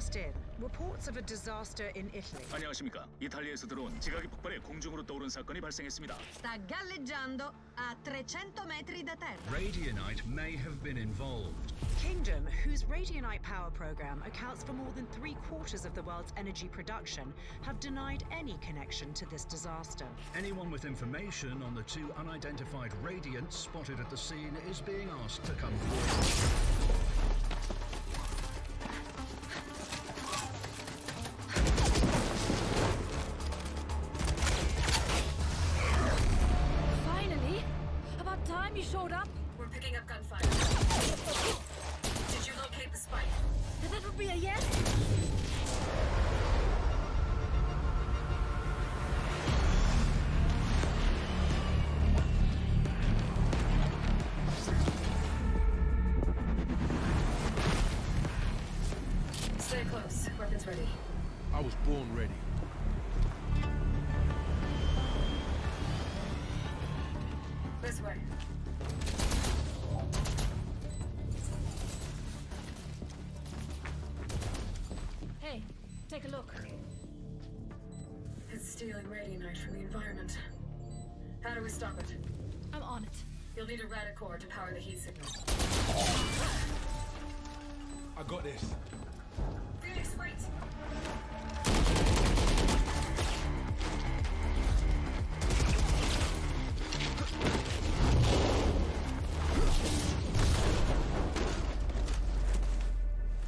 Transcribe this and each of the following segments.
just in. Reports of a disaster in Italy. 안녕하십니까. 이탈리아에서 들어온 지각이 폭발해 공중으로 떠오른 사건이 발생했습니다. Sta galleggiando a 300 metri da terra. Radionite may have been involved. Kingdom, whose Radionite power program accounts for more than 3/4 of the world's energy production, have denied any connection to this disaster. Anyone with information on the two unidentified radiants spotted at the scene is being asked to come forward. Finally! About time you showed up. We're picking up gunfire. Did you locate the spike? That would be a yes? Stay close. Weapons ready. I was born ready. This way. Hey, take a look. It's stealing radionite from the environment. How do we stop it? I'm on it. You'll need a radicore to power the heat signal. I got this. Phoenix, wait!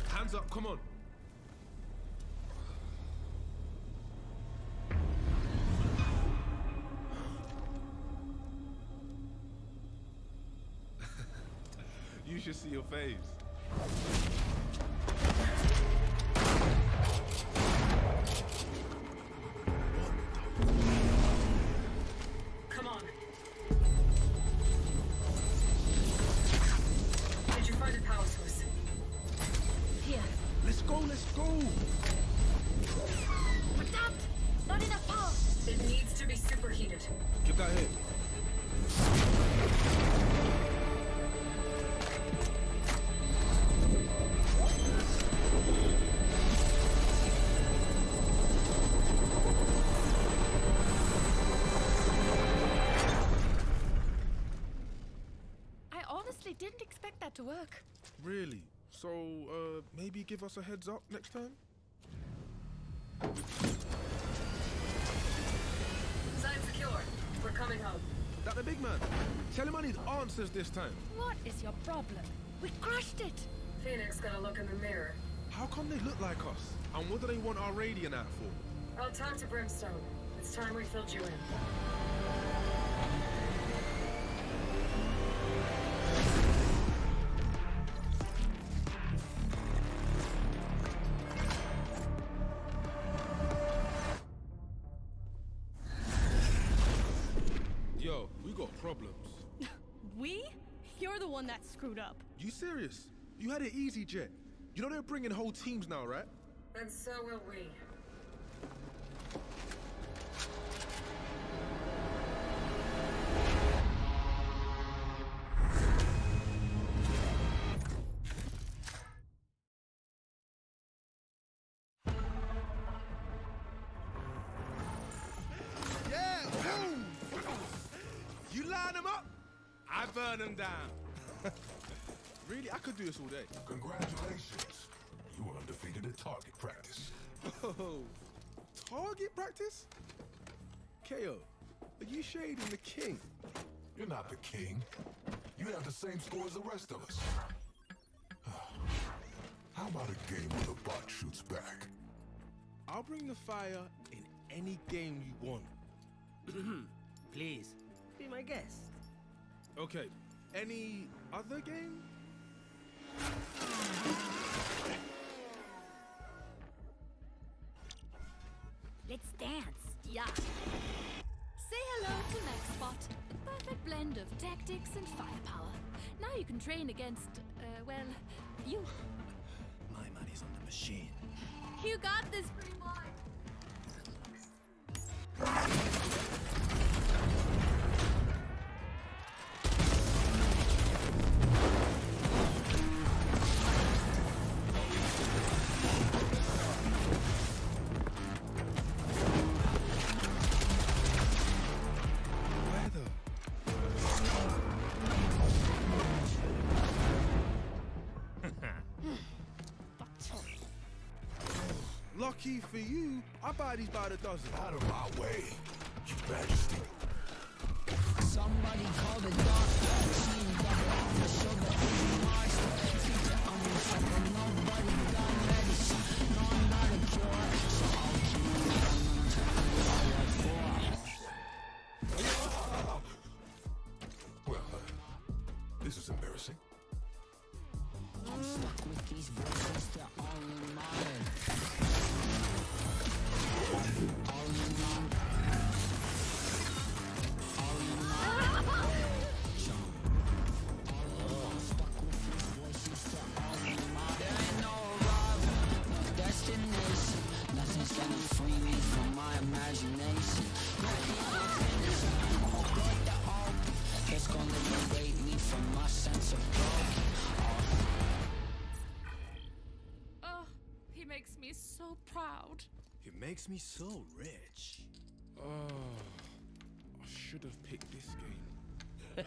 Hands up, come on. You should see your face. Come on. Did you find a power source? Here. Let's go, let's go. Verdammt! Not enough power! It needs to be superheated. Give that here. I honestly didn't expect that to work. Really? So, maybe give us a heads up next time? Site secure. We're coming home. That the big man. Tell him I need answers this time. What is your problem? We crushed it! Phoenix got a look in the mirror. How come they look like us? And what do they want our radiant out for? I'll talk to Brimstone. It's time we filled you in. Yo, we got problems. We? You're the one that screwed up. You serious? You had it easy, Jet. You know they're bringing whole teams now, right? And so will we. Yeah, boom! You line them up, I burn them down. Really, I could do this all day. Congratulations. You were undefeated at target practice. Oh, target practice? KO, are you shading the king? You're not the king. You have the same score as the rest of us. How about a game where the bot shoots back? I'll bring the fire in any game you want. Please, be my guest. Okay, any other game? Let's dance. Yeah. Say hello to MaxBot. The perfect blend of tactics and firepower. Now you can train against, well, you. My money's on the machine. You got this, free boy. Lucky for you, I buy these by the dozen. Out of my way, Your Majesty. Somebody call the doctor. Seen double off the shoulder in monster. Teacher, I'm in trouble. Nobody got medicine. No, I'm not a cure. So I'll keep Well, this is embarrassing. I'm stuck with these voices, they're all in my head. All in my nothing's gonna free me from my imagination. It's gonna liberate me from my sense of broken. Oh, he makes me so proud. He makes me so rich. Oh, I should have picked this game.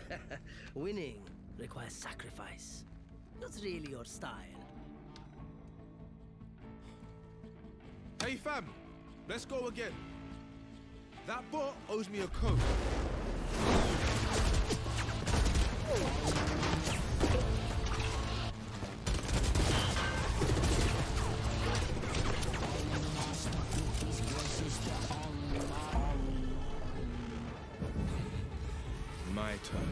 Winning requires sacrifice. Not really your style. Hey fam, let's go again. That bot owes me a code. My turn.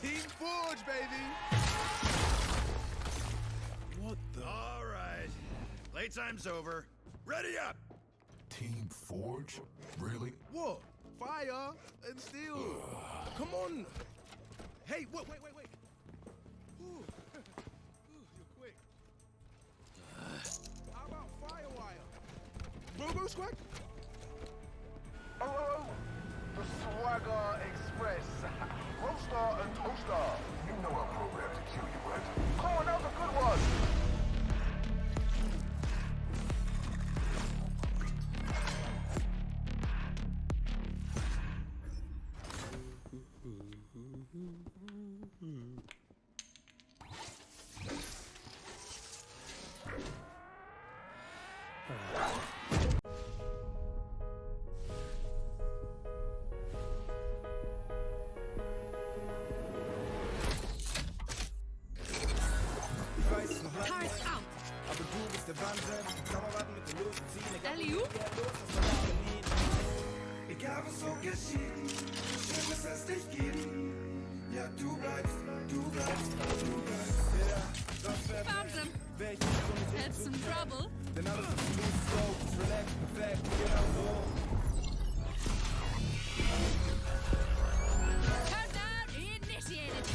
Team Forge, baby! What the? All right. Playtime's over. Ready up! Team Forge? Really? What? Fire and steel. Come on. Hey, wait. Ooh. You're quick. How about Firewire? Robo Squad? Oh, the Swagger Express. Roaster and Toaster. You know I'm programmed to kill you, right? Come on, that was a good one. Turret out. Alley-oop. Egal was so geschieht, schön ist es dich gibt. Ja, du bleibst. Ja, das wär Found them. Had some trouble. denn alles ist smooth, slow, relaxed, perfekt, genau so. Countdown initiated.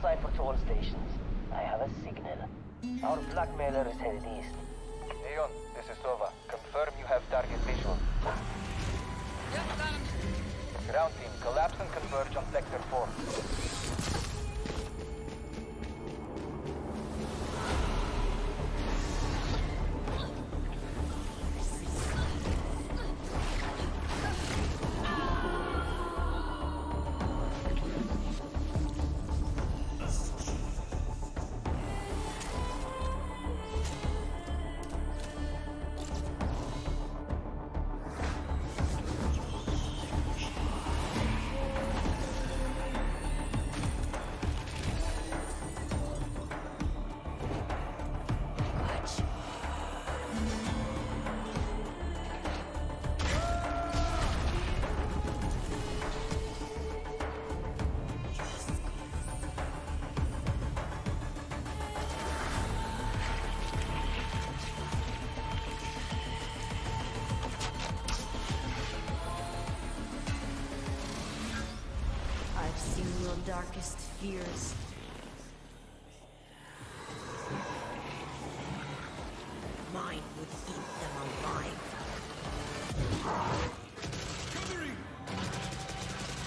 Cipher to all stations. I have a signal. Our blackmailer is headed east. Leon, this is Sova. Confirm you have target visual. Yep, got him. Ground team, collapse and converge on Sector 4. facing your darkest fears. Mine would eat them alive. Covering!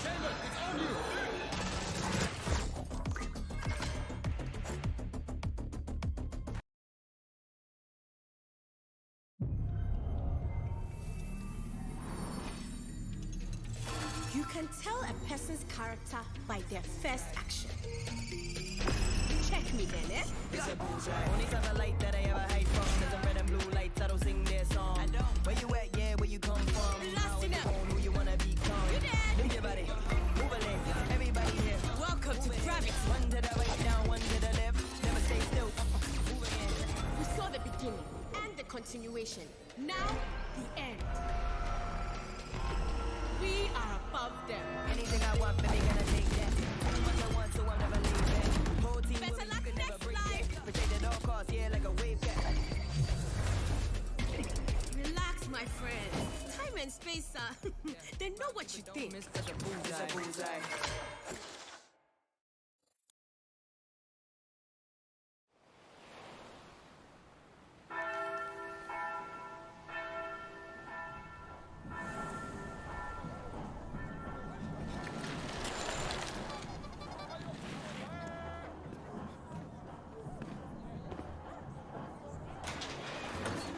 Chamber, it's on you! You can tell a person's character by their first action. Check me then, eh? It's a bullseye. Only type of light that I ever hide from is them red and blue lights. I don't sing their song. I don't. Where you at? Yeah, where you come from? Last enough. Who you wanna become? You dead. Move your body. Move a leg. Everybody here. Welcome to Gravity. One to the right, down, one to the left. Never stay still. Move again. We saw the beginning and the continuation. Now, the end. We are above them. Anything I want, baby, gonna take that. What I want, so I'm never leaving. Whole team, Better you luck could never next break life. that. Protect at all costs, yeah, like a wave cat. Relax, my friend. Time and space, they know what you think. It's a bullseye.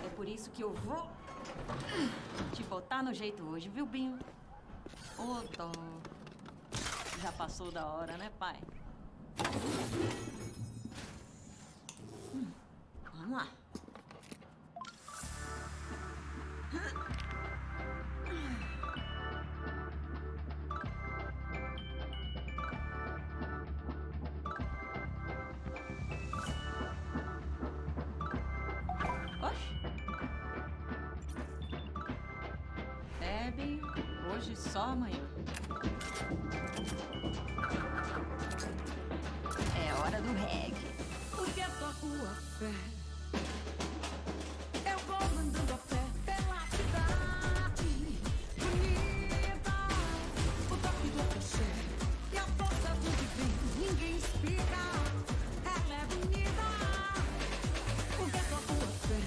É por isso que eu vou te botar no jeito hoje, viu, Binho? Ô, dó. Já passou da hora, né, pai? Vamos lá. Bebe, hoje só amanhã. É hora do reggae. Porque tua rua fé. Eu vou mandando a fé pela cidade. Bonita, o toque do cachê e a força do divino. Ninguém explica, ela é bonita. Porque tua rua fé.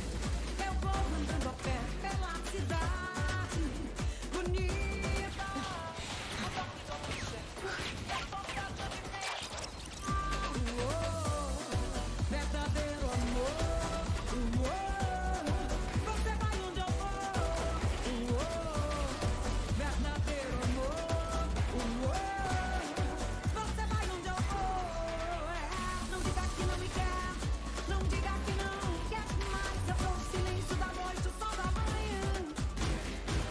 Eu vou mandando a fé pela cidade. Bonita, o toque do cachê e a força do divino. Verdadeiro amor, você vai onde eu vou, verdadeiro amor, você vai onde eu vou. Não diga que não me quer, não diga que não quer mais. Eu sou o silêncio da noite, o sol da manhã.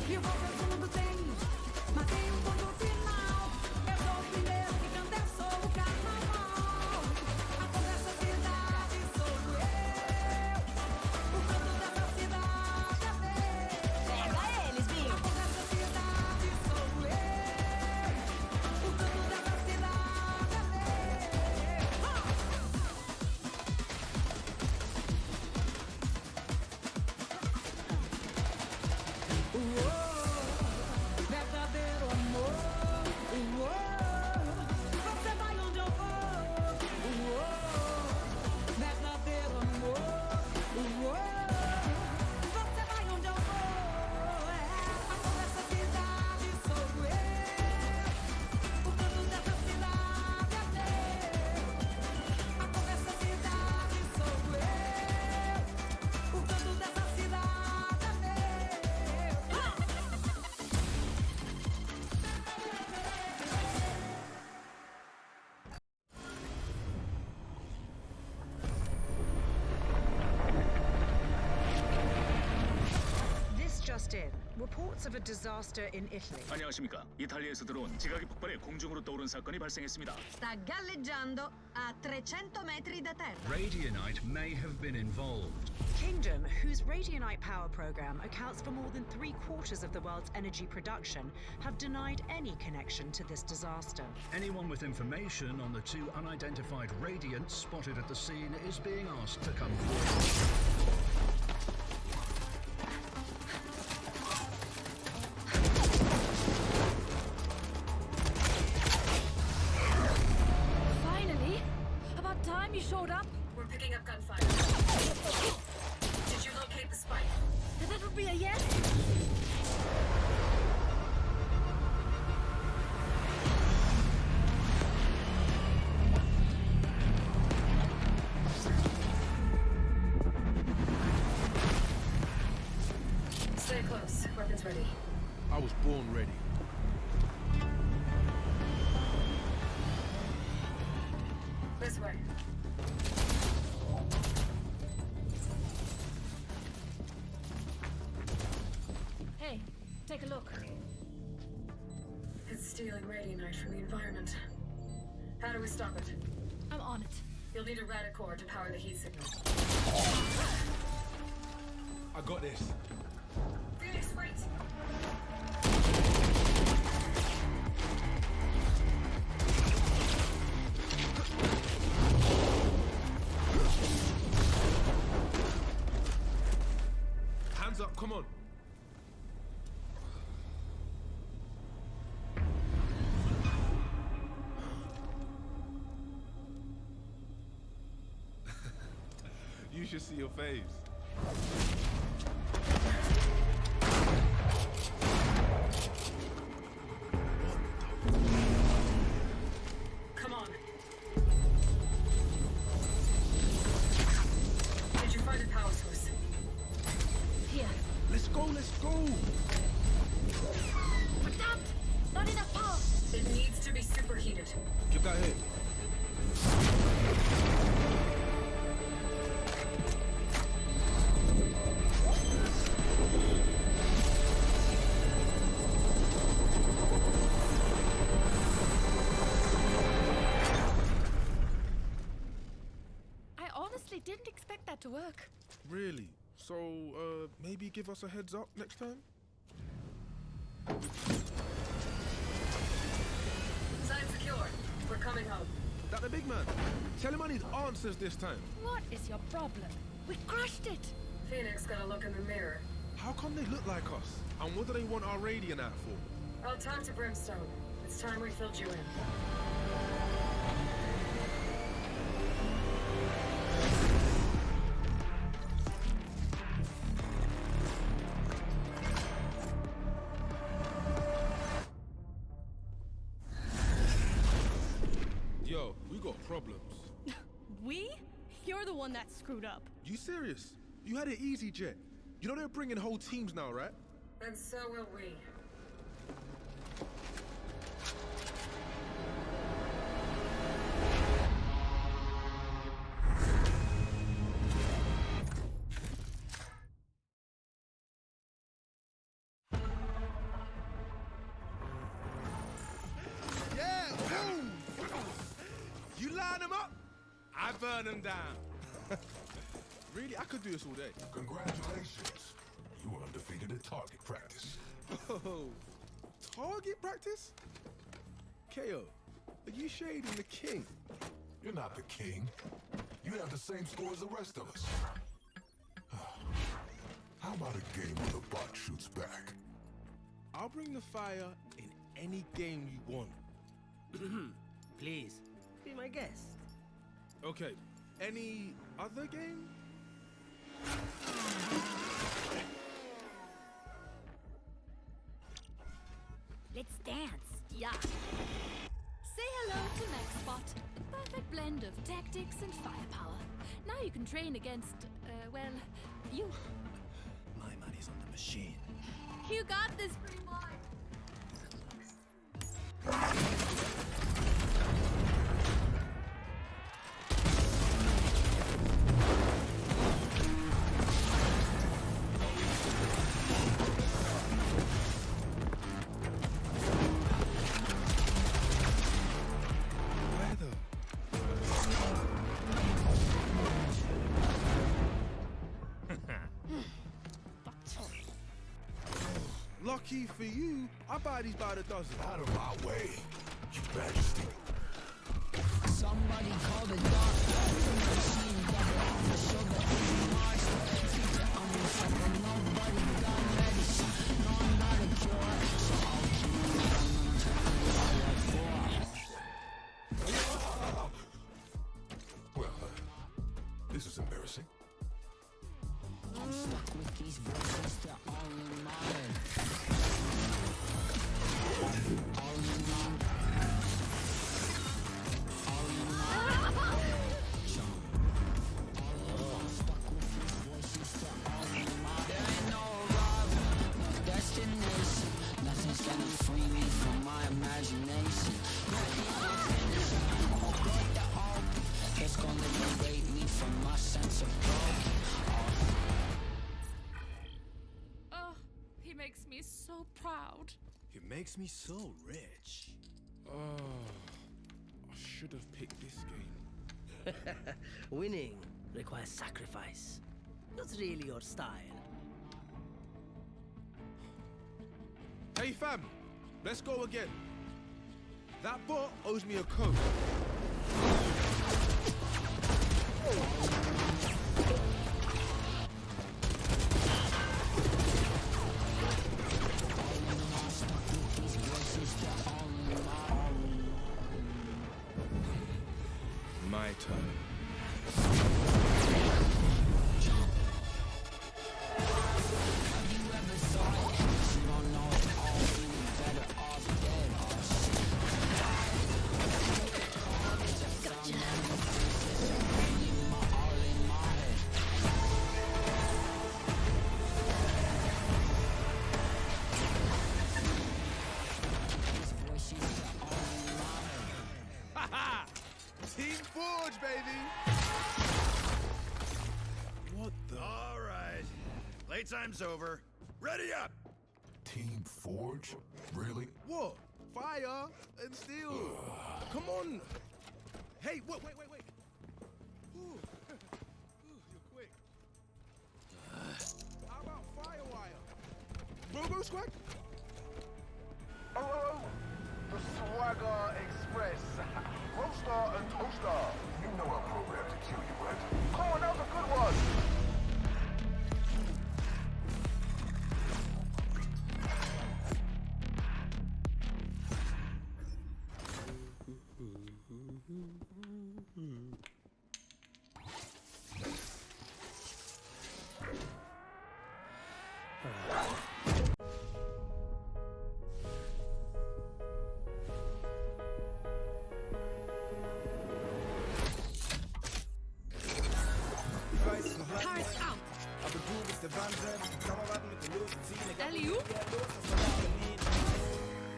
E o voo fundo tem, mas tem um ponto final. Eu sou o primeiro que canta, eu sou o carnaval. A cor dessa cidade sou eu. O canto dessa cidade é meu. Pega eles, Binho. A cor dessa cidade sou eu. O canto dessa cidade é meu. Verdadeiro amor, você vai onde eu vou. Verdadeiro amor, você vai onde eu vou. A cor dessa cidade sou eu. O canto dessa cidade é meu. A cor dessa cidade sou eu. O canto dessa cidade é meu. This just in. Reports of a disaster in Italy. 안녕하십니까. 이탈리아에서 들어온 지각이 폭발해 공중으로 떠오른 사건이 발생했습니다. Sta galleggiando a 300 metri da terra. Radionite may have been involved. Kingdom, whose Radionite power program accounts for more than 3/4 of the world's energy production, have denied any connection to this disaster. Anyone with information on the two unidentified radiants spotted at the scene is being asked to come forward. showed up? We're picking up gunfire. Did you locate the spike? That would be a yes? Stay close. Weapons ready. I was born ready. This way. Hey, take a look. It's stealing radionite from the environment. How do we stop it? I'm on it. You'll need a radicore to power the heat signal. I got this. Phoenix, wait! Hands up, come on. You should see your face. Come on. Did you find a power source? Here. Let's go, let's go. But not enough power. It needs to be superheated. Get that hit. I honestly didn't expect that to work. Really? So, maybe give us a heads up next time? Sign secure. We're coming home. That the big man. Tell him I need answers this time. What is your problem? We crushed it. Phoenix gotta look in the mirror. How come they look like us? And what do they want our radiant at for? I'll talk to Brimstone. It's time we filled you in. Yo, we got problems. We? You're the one that screwed up. You serious? You had it easy, Jet. You know they're bringing whole teams now, right? And so will we. Yeah, boom! You line them up, I burn them down. Really, I could do this all day. Congratulations. You were undefeated at target practice. Oh, target practice? KO, are you shading the king? You're not the king. You have the same score as the rest of us. How about a game where the bot shoots back? I'll bring the fire in any game you want. Please, be my guest. Okay, any other game? Let's dance. Yeah. Say hello to MaxBot. The perfect blend of tactics and firepower. Now you can train against, well, you. My money's on the machine. You got this, pretty boy. Lucky for you, I buy these by the dozen. Out of my way, Your Majesty. Somebody call the doctor. Machine double off the shoulder. Mars, teacher on the sucker. Nobody got medicine. No, I'm not a cure. So I'll keep it. Well, Oh, he makes me so proud. It makes me so rich. Oh, I should have picked this game. Winning requires sacrifice. Not really your style. Hey fam, let's go again. That bot owes me a coat. My turn. Team Forge, baby! What the? All right. Playtime's over. Ready up! Team Forge? Really? What? Fire and steel. Come on. Hey, wait. Ooh. You're quick. How about Firewire? Robo Squad? Oh, the Swagger Express. Roaster and Toaster. You know I'm programmed to kill you, right? Come on, that was a good one.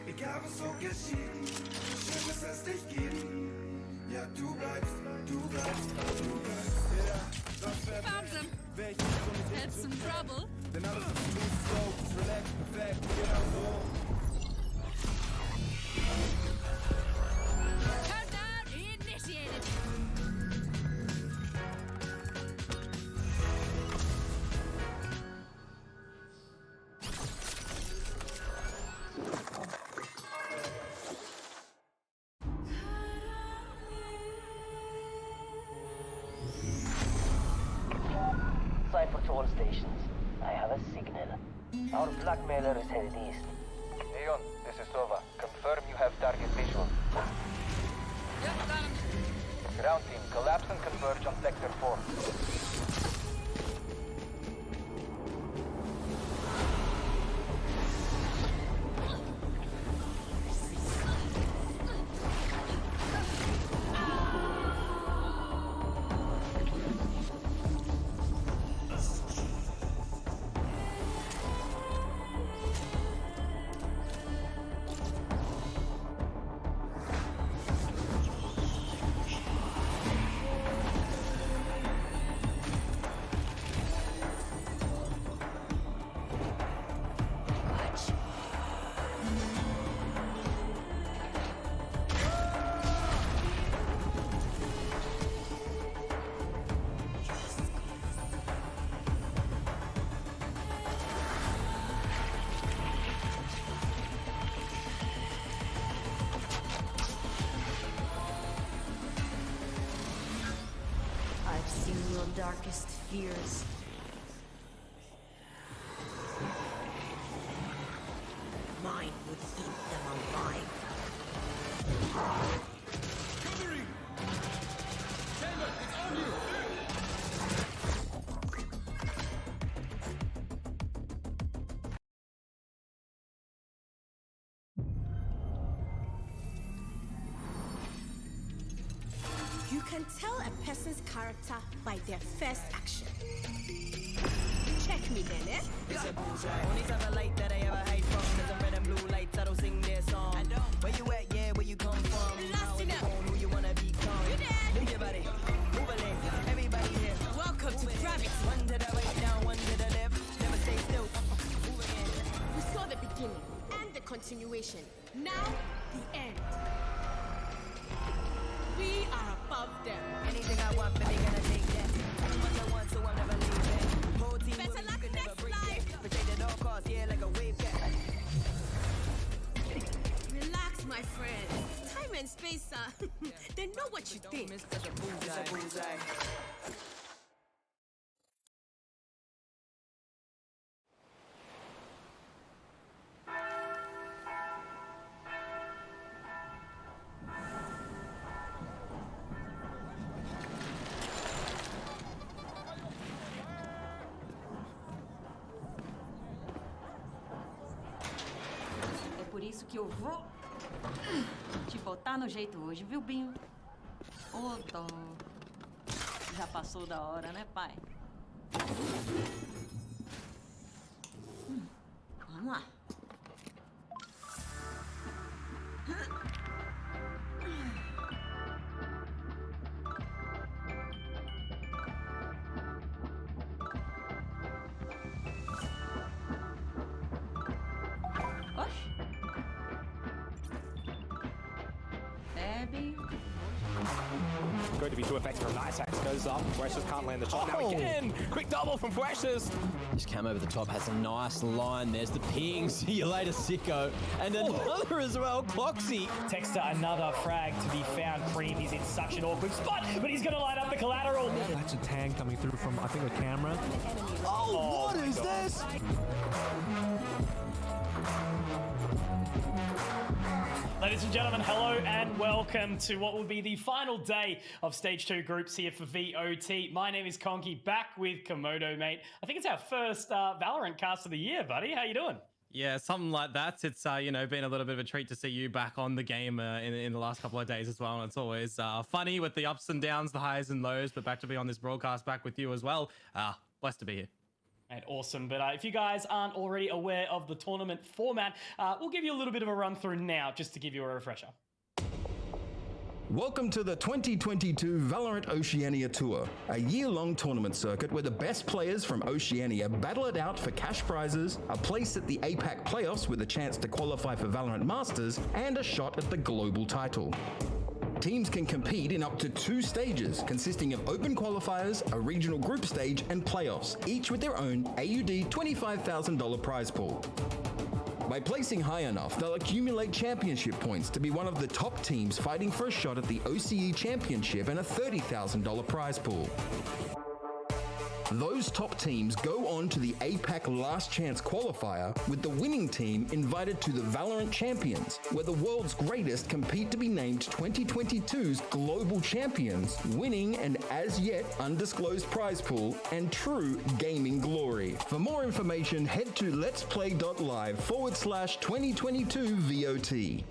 Ich habe so geschieden, schön muss es dich geben. Ja, du bleibst. Ja, das wär Found them. Had some trouble. Denn alles ist smooth, slow, relaxed, perfekt, genau so. Countdown initiated. Cipher to all stations. I have a signal. Our blackmailer is headed east. Neon, this is Sova. Confirm you have target visual. Yep, got him. Ground team, collapse and converge on Sector 4. I've seen your darkest fears. Mine would eat them alive. Covering! Chamber, it's on you! can tell a person's character by their first action. Check me then, eh? It's a bullseye. Only type of light that I ever hide from is them red and blue lights. I don't sing their song. I don't. Where you at? Yeah, where you come from? Last enough. Who you wanna become? You dead? Move your body, move a leg. Everybody here. Welcome to gravity. One to the right, down, one to the left. Never stay still. Move again. We saw the beginning and the continuation. Now, the end. We are above them. Anything I want, baby, gonna take that. I'm what I want, so I'm never leaving. Whole team Better with me, luck you could never next break life. that. Protect at all costs, yeah, like a wave cat. Relax, my friend. Time and space, they know what you think. It's a bullseye. É por isso que eu vou te botar no jeito hoje, viu, Binho? Ô, dó. Já passou da hora, né, pai? Vamos lá. Oxe. Bebe. Going to be too effective. Nice axe goes up. Precious can't land the shot. Now again! Quick double from Precious! Just came over the top, has a nice line. There's the ping. See you later, sicko. And another as well, Cloxy. Texter, another frag to be found. Cream, he's in such an awkward spot, but he's going to light up the collateral. That's a tag coming through from, I think, a camera. Oh, what is this? Ladies and gentlemen, hello and welcome to what will be the final day of Stage 2 groups here for VOT. My name is Conky, back with Komodo, mate. I think it's our first Valorant cast of the year, buddy. How you doing? Yeah, something like that. It's, been a little bit of a treat to see you back on the game in the last couple of days as well. And it's always funny with the ups and downs, the highs and lows, but back to be on this broadcast back with you as well. Blessed to be here. And awesome. But if you guys aren't already aware of the tournament format, we'll give you a little bit of a run through now just to give you a refresher. Welcome to the 2022 Valorant Oceania Tour, a year-long tournament circuit where the best players from Oceania battle it out for cash prizes, a place at the APAC playoffs with a chance to qualify for Valorant Masters, and a shot at the global title. Teams can compete in up to 2 stages, consisting of open qualifiers, a regional group stage, and playoffs, each with their own AUD $25,000 prize pool. By placing high enough, they'll accumulate championship points to be one of the top teams fighting for a shot at the OCE Championship and a $30,000 prize pool. Those top teams go on to the APAC Last Chance qualifier, with the winning team invited to the Valorant Champions, where the world's greatest compete to be named 2022's global champions, winning an as yet undisclosed prize pool and true gaming glory. For more information, head to LetsPlay.Live/2022 VOT.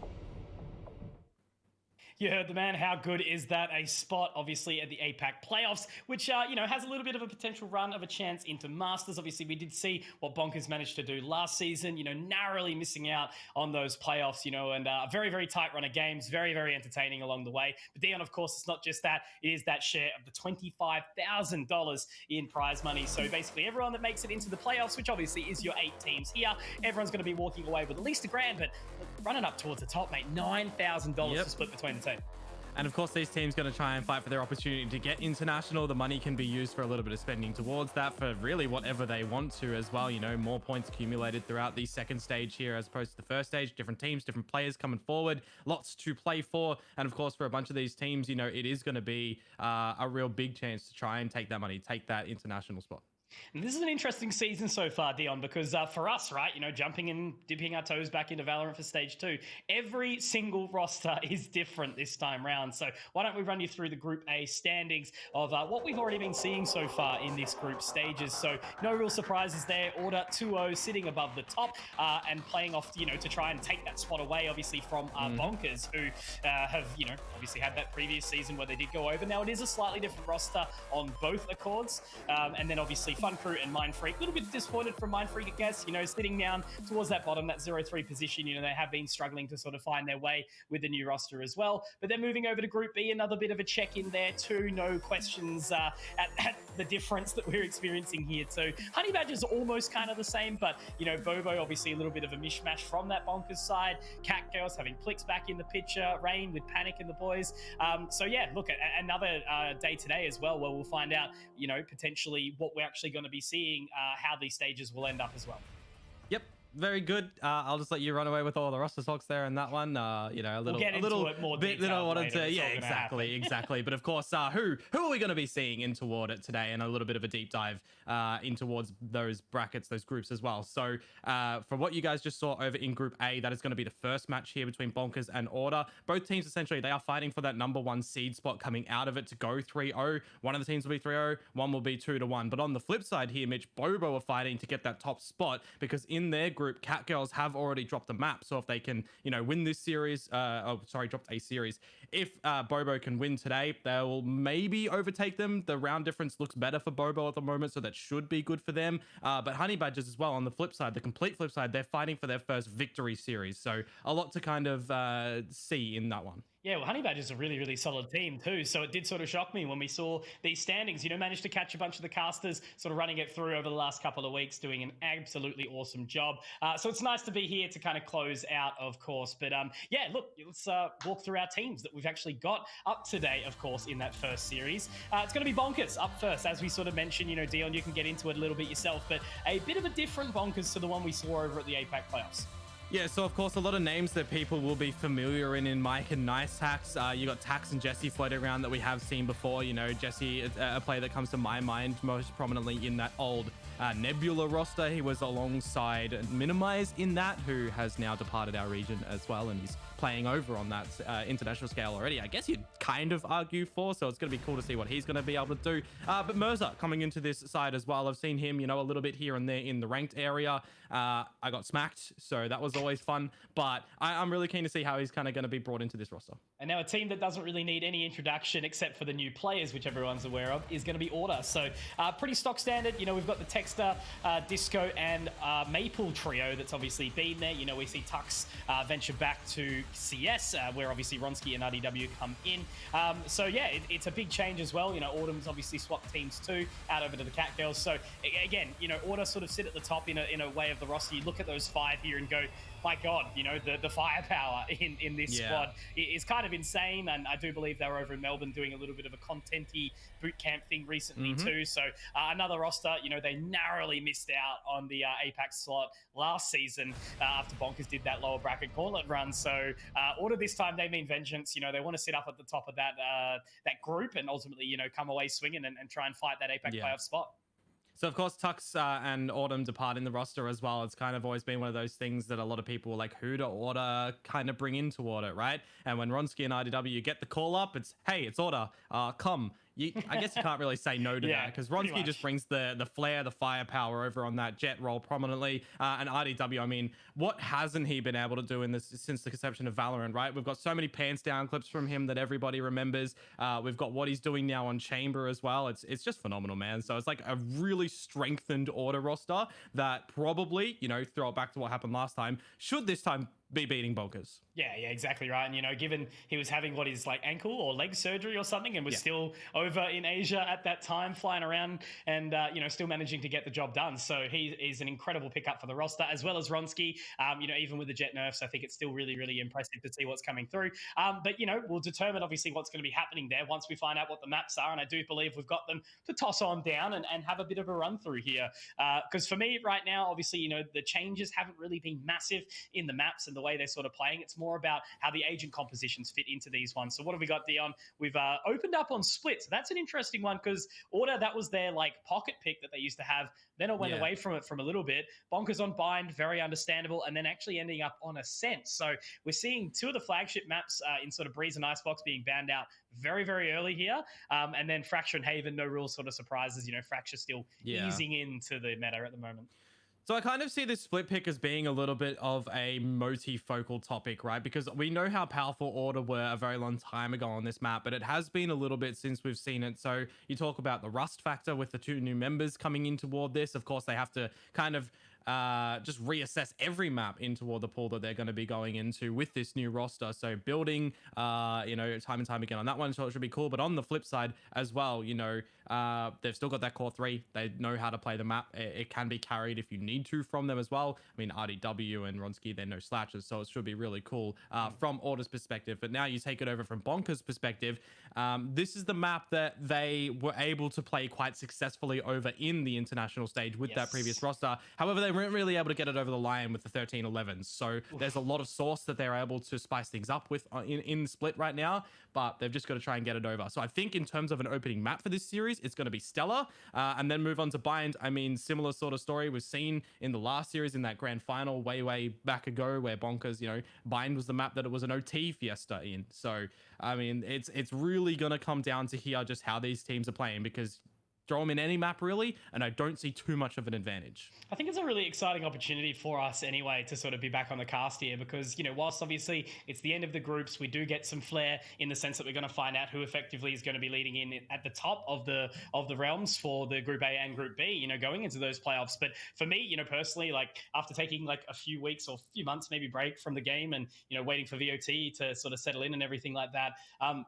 You heard the man. How good is that? A spot, obviously, at the APAC playoffs, which, has a little bit of a potential run of a chance into Masters. Obviously, we did see what Bonkers managed to do last season, narrowly missing out on those playoffs, and a very, very tight run of games, very, very entertaining along the way. But Dion, of course, it's not just that. It is that share of the $25,000 in prize money. So basically, everyone that makes it into the playoffs, which obviously is your 8 teams here, everyone's going to be walking away with at least $1,000, but running up towards the top, mate, $9,000 to split between the two. And of course, these teams going to try and fight for their opportunity to get international. The money can be used for a little bit of spending towards that for really whatever they want to as well. More points accumulated throughout the second stage here as opposed to the first stage. Different teams, different players coming forward. Lots to play for. And of course, for a bunch of these teams, it is going to be a real big chance to try and take that money, take that international spot. And this is an interesting season so far, Dion, because for us, right, jumping and dipping our toes back into Valorant for Stage 2, every single roster is different this time round. So why don't we run you through the Group A standings of what we've already been seeing so far in this group stages. So no real surprises there. Order 2-0 sitting above the top and playing off, to try and take that spot away, obviously, from Bonkers, who have, obviously had that previous season where they did go over. Now, it is a slightly different roster on both accords. And then, obviously, Fun Crew and Mind Freak. A little bit disappointed from Mind Freak, I guess, sitting down towards that bottom, that 0-3 position. They have been struggling to sort of find their way with the new roster as well. But then moving over to Group B, another bit of a check in there too. No questions at the difference that we're experiencing here too. Honey Badger's almost kind of the same, but, Bobo, obviously a little bit of a mishmash from that Bonkers side. Cat Girls having Plix back in the picture. Rain with Panic and the boys. So yeah, look, another day today as well, where we'll find out, potentially what we're actually going to be seeing, how these stages will end up as well. Yep. Very good. I'll just let you run away with all the roster talks there in that one. A little bit that I wanted to. Yeah, exactly. But of course, who are we going to be seeing in toward it today, and a little bit of a deep dive in towards those brackets, those groups as well. So from what you guys just saw over in Group A, that is going to be the first match here between Bonkers and Order. Both teams essentially they are fighting for that #1 seed spot coming out of it to go 3-0. One of the teams will be 3-0, one will be 2-1. But on the flip side here, Mitch, Bobo are fighting to get that top spot because in their group, Cat Girls have already dropped a map. So if they can, win this series, dropped a series. If Bobo can win today, they'll maybe overtake them. The round difference looks better for Bobo at the moment, so that should be good for them. But Honey Badgers as well, on the flip side, the complete flip side, they're fighting for their first victory series. So a lot to kind of see in that one. Yeah, well, Honey Badger's a really, really solid team too. So it did sort of shock me when we saw these standings. Managed to catch a bunch of the casters, sort of running it through over the last couple of weeks, doing an absolutely awesome job. So it's nice to be here to kind of close out, of course. But yeah, look, let's walk through our teams that we've actually got up today, of course, in that first series. It's going to be Bonkers up first, as we sort of mentioned. Dion, you can get into it a little bit yourself, but a bit of a different Bonkers to the one we saw over at the APAC playoffs. Yeah, so of course, a lot of names that people will be familiar in Mike and Nice Hacks. You got Tax and Jesse floating around that we have seen before. Jesse, a player that comes to my mind most prominently in that old Nebula roster. He was alongside Minimize in that, who has now departed our region as well, and he's playing over on that international scale already. I guess you'd kind of argue for, so it's going to be cool to see what he's going to be able to do. But Mirza coming into this side as well. I've seen him, a little bit here and there in the ranked area. I got smacked, so that was always fun. But I'm really keen to see how he's kind of going to be brought into this roster. And now a team that doesn't really need any introduction except for the new players, which everyone's aware of, is going to be Order. So pretty stock standard. We've got the Texter, Disco, and Maple trio that's obviously been there. We see Tux venture back to CS, where obviously Ronsky and RDW come in. So yeah, it's a big change as well. Autumn's obviously swapped teams too, out over to the Cat Girls. So again, Order sort of sit at the top in a way of the roster. You look at those five here and go, my God, the firepower in this squad is kind of insane. And I do believe they were over in Melbourne doing a little bit of a content-y boot camp thing recently too. So another roster, they narrowly missed out on the APAC slot last season after Bonkers did that lower bracket gauntlet run. So Order this time, they mean vengeance. They want to sit up at the top of that group and ultimately, come away swinging and try and fight that APAC playoff spot. So, of course, Tux and Autumn depart in the roster as well. It's kind of always been one of those things that a lot of people were like, who to Order kind of bring into Order, right? And when Ronsky and RDW get the call up, it's, hey, it's Order, come. I guess you can't really say no to that because Ronsky just brings the flair, the firepower over on that Jet role prominently. And RDW, I mean, what hasn't he been able to do in this since the conception of Valorant, right? We've got so many pants down clips from him that everybody remembers. We've got what he's doing now on Chamber as well. It's just phenomenal, man. So it's like a really strengthened Order roster that probably, throw it back to what happened last time, should this time be beating Bonkers. Yeah, exactly right. And, given he was having what is like ankle or leg surgery or something and was still over in Asia at that time, flying around and, still managing to get the job done. So he is an incredible pickup for the roster, as well as Ronsky. Even with the Jet nerfs, I think it's still really, really impressive to see what's coming through. But, we'll determine obviously what's going to be happening there once we find out what the maps are. And I do believe we've got them to toss on down and have a bit of a run through here. Because for me right now, obviously, the changes haven't really been massive in the maps and the the way they're sort of playing. It's more about how the agent compositions fit into these ones. So what have we got, Dion? We've opened up on Split. So that's an interesting one because Order, that was their like pocket pick that they used to have. Then I went away from it from a little bit. Bonkers on Bind, very understandable, and then actually ending up on Ascent. So we're seeing two of the flagship maps in sort of Breeze and Icebox being banned out very, very early here. And then Fracture and Haven, no real sort of surprises. You know, Fracture still easing into the meta at the moment. So I kind of see this split pick as being a little bit of a multifocal topic, right? Because we know how powerful Order were a very long time ago on this map, but it has been a little bit since we've seen it. So you talk about the rust factor with the two new members coming in toward this. Of course, they have to kind of just reassess every map in toward the pool that they're going to be going into with this new roster. So building, you know, time and time again on that one, so it should be cool. But on the flip side as well, you know, they've still got that core 3. They know how to play the map. It can be carried if you need to from them as well. I mean, RDW and Ronsky, they're no slouches, so it should be really cool from Order's perspective. But now you take it over from Bonker's perspective. This is the map that they were able to play quite successfully over in the international stage with that previous roster. However, they weren't really able to get it over the line with the 13-11s. So there's a lot of sauce that they're able to spice things up with in Split right now, but they've just got to try and get it over. So I think in terms of an opening map for this series, it's going to be stellar. And then move on to Bind. I mean, similar sort of story was seen in the last series in that grand final way back ago where Bonkers, you know, Bind was the map that it was an OT fiesta in. So, I mean, it's really going to come down to here just how these teams are playing, because throw them in any map really, and I don't see too much of an advantage. I think it's a really exciting opportunity for us anyway to sort of be back on the cast here because, you know, whilst obviously it's the end of the groups, we do get some flair in the sense that we're going to find out who effectively is going to be leading in at the top of the realms for the Group A and Group B, you know, going into those playoffs. But for me, you know, personally, like after taking like a few weeks or a few months maybe break from the game and, you know, waiting for VOT to sort of settle in and everything like that,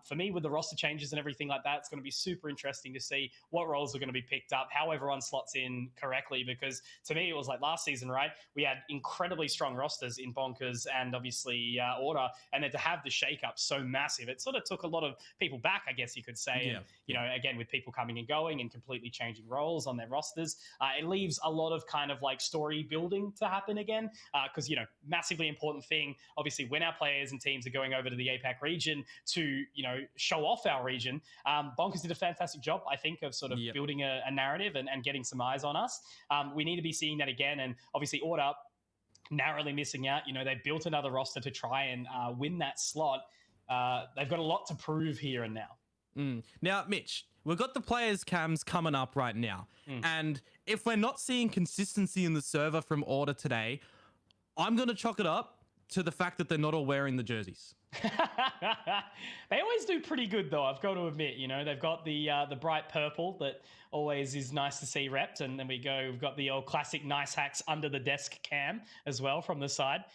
for me with the roster changes and everything like that, it's going to be super interesting to see what roles are going to be picked up, how everyone slots in correctly, because to me it was like last season, right? We had incredibly strong rosters in Bonkers and obviously Order, and then to have the shake-up so massive, it sort of took a lot of people back, I guess you could say. And, you know, again, with people coming and going and completely changing roles on their rosters, it leaves a lot of kind of like story building to happen again, because, you know, massively important thing, obviously when our players and teams are going over to the APAC region to, you know, show off our region, Bonkers did a fantastic job, I think, of sort of building a narrative and getting some eyes on us. We need to be seeing that again, and obviously Order narrowly missing out. You know, they built another roster to try and win that slot. They've got a lot to prove here and now. Now, Mitch, we've got the players' cams coming up right now, and if we're not seeing consistency in the server from Order today, I'm going to chalk it up to the fact that they're not all wearing the jerseys. They always do pretty good, though, I've got to admit. You know, they've got the bright purple that always is nice to see repped, and then we've got the old classic nice hacks under the desk cam as well from the side.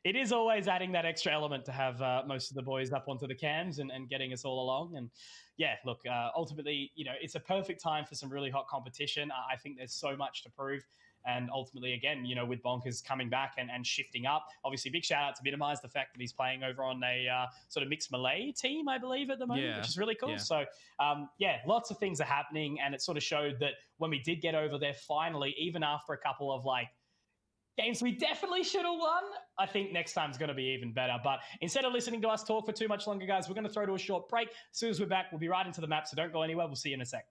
It is always adding that extra element to have most of the boys up onto the cams and getting us all along. And yeah, look, ultimately, you know, it's a perfect time for some really hot competition. I think there's so much to prove. And ultimately, again, you know, with Bonkers coming back and shifting up, obviously, big shout out to Minimize, the fact that he's playing over on a sort of mixed Malay team, I believe, at the moment, which is really cool. So, yeah, lots of things are happening. And it sort of showed that when we did get over there finally, even after a couple of like games we definitely should have won, I think next time's going to be even better. But instead of listening to us talk for too much longer, guys, we're going to throw to a short break. As soon as we're back, we'll be right into the map. So don't go anywhere. We'll see you in a sec.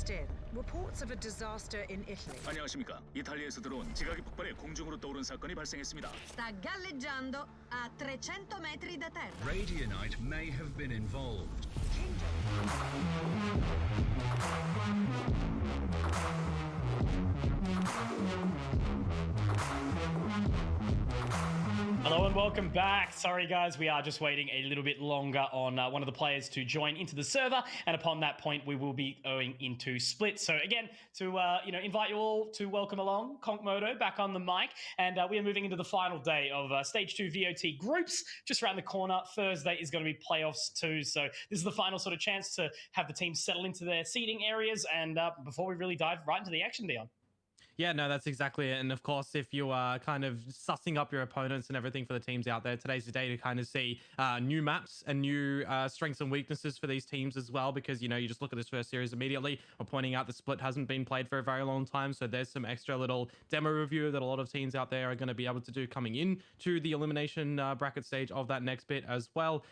in. Reports of a disaster in Italy. 안녕하십니까. 이탈리아에서 들어온 지각이 폭발해 공중으로 떠오른 사건이 발생했습니다. Sta galleggiando a 300 metri da terra. Radianite may have been involved. Hello and welcome back. Sorry guys, we are just waiting a little bit longer on one of the players to join into the server, and upon that point we will be going into split. So again, to invite you all to welcome along Konkmoto back on the mic, and we are moving into the final day of Stage 2 VOT groups. Just around the corner, Thursday is going to be playoffs too, so this is the final sort of chance to have the teams settle into their seating areas, and before we really dive right into the action, Dion. Yeah, no, that's exactly it. And of course, if you are kind of sussing up your opponents and everything for the teams out there, today's the day to kind of see new maps and new strengths and weaknesses for these teams as well. Because, you just look at this first series immediately. We're pointing out the split hasn't been played for a very long time. So there's some extra little demo review that a lot of teams out there are going to be able to do coming in to the elimination bracket stage of that next bit as well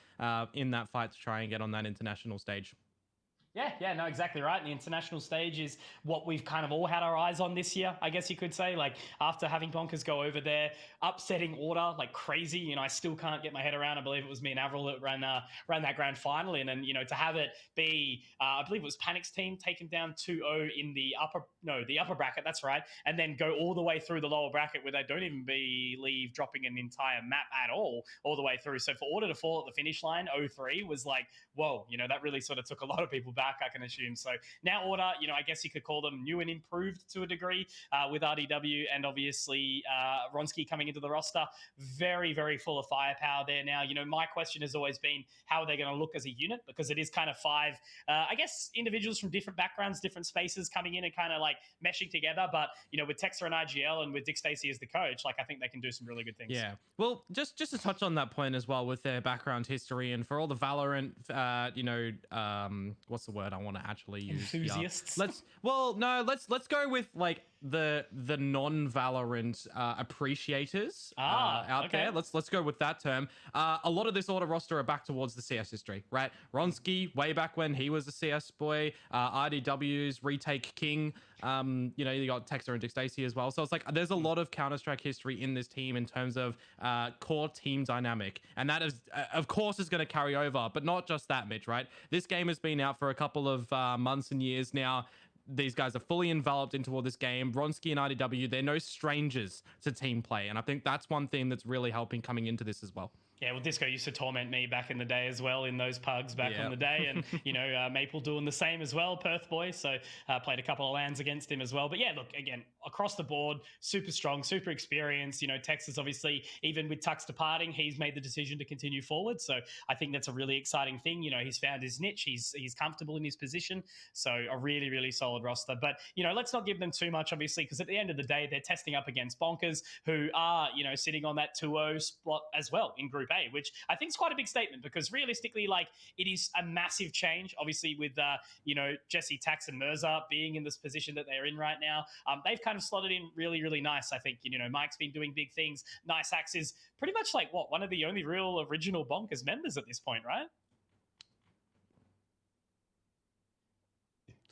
in that fight to try and get on that international stage. Yeah, no, exactly right. The international stage is what we've kind of all had our eyes on this year, I guess you could say. Like, after having Bonkers go over there, upsetting order like crazy, I still can't get my head around. I believe it was me and Avril that ran that grand final in, and to have it be, I believe it was Panic's team taken down 2-0 in the upper bracket, that's right, and then go all the way through the lower bracket where they don't even believe dropping an entire map at all the way through. So for order to fall at the finish line 0-3 was like, whoa, that really sort of took a lot of people back, I can assume. So now order, I guess you could call them new and improved to a degree with RDW and obviously Ronsky coming into the roster. Very, very full of firepower there now. My question has always been, how are they going to look as a unit? Because it is kind of five, I guess, individuals from different backgrounds, different spaces coming in and kind of like meshing together. But, with Texter and IGL and with Dick Stacey as the coach, I think they can do some really good things. Yeah. Well, just to touch on that point as well with their background history and for all the Valorant, what's the word I want to actually use? Enthusiasts. Let's go with like the non-Valorant appreciators out there. Let's go with that term. A lot of this order roster are back towards the CS history, right? Ronsky, way back when he was a CS boy, RDW's Retake King. You got Texter and Dick Stacey as well. So it's like there's a lot of Counter-Strike history in this team in terms of core team dynamic. And that is, of course, is going to carry over. But not just that, Mitch, right? This game has been out for a couple of months and years now. These guys are fully enveloped into all this game. Ronsky and IDW, they're no strangers to team play. And I think that's one thing that's really helping coming into this as well. Yeah, well, Disco used to torment me back in the day as well in those pugs back in the day. And, Maple doing the same as well, Perth boy. So played a couple of lands against him as well. But yeah, look, again, across the board, super strong, super experienced. Texas, obviously, even with Tux departing, he's made the decision to continue forward. So I think that's a really exciting thing. He's found his niche. He's comfortable in his position. So a really, really solid roster. But, let's not give them too much, obviously, because at the end of the day, they're testing up against Bonkers, who are, sitting on that 2-0 spot as well in Group A, which I think is quite a big statement because realistically, like, it is a massive change. Obviously, with Jesse, Tax, and Mirza being in this position that they're in right now, they've kind of slotted in really, really nice. I think Mike's been doing big things. Nice Axe is pretty much like one of the only real original Bonkers members at this point, right?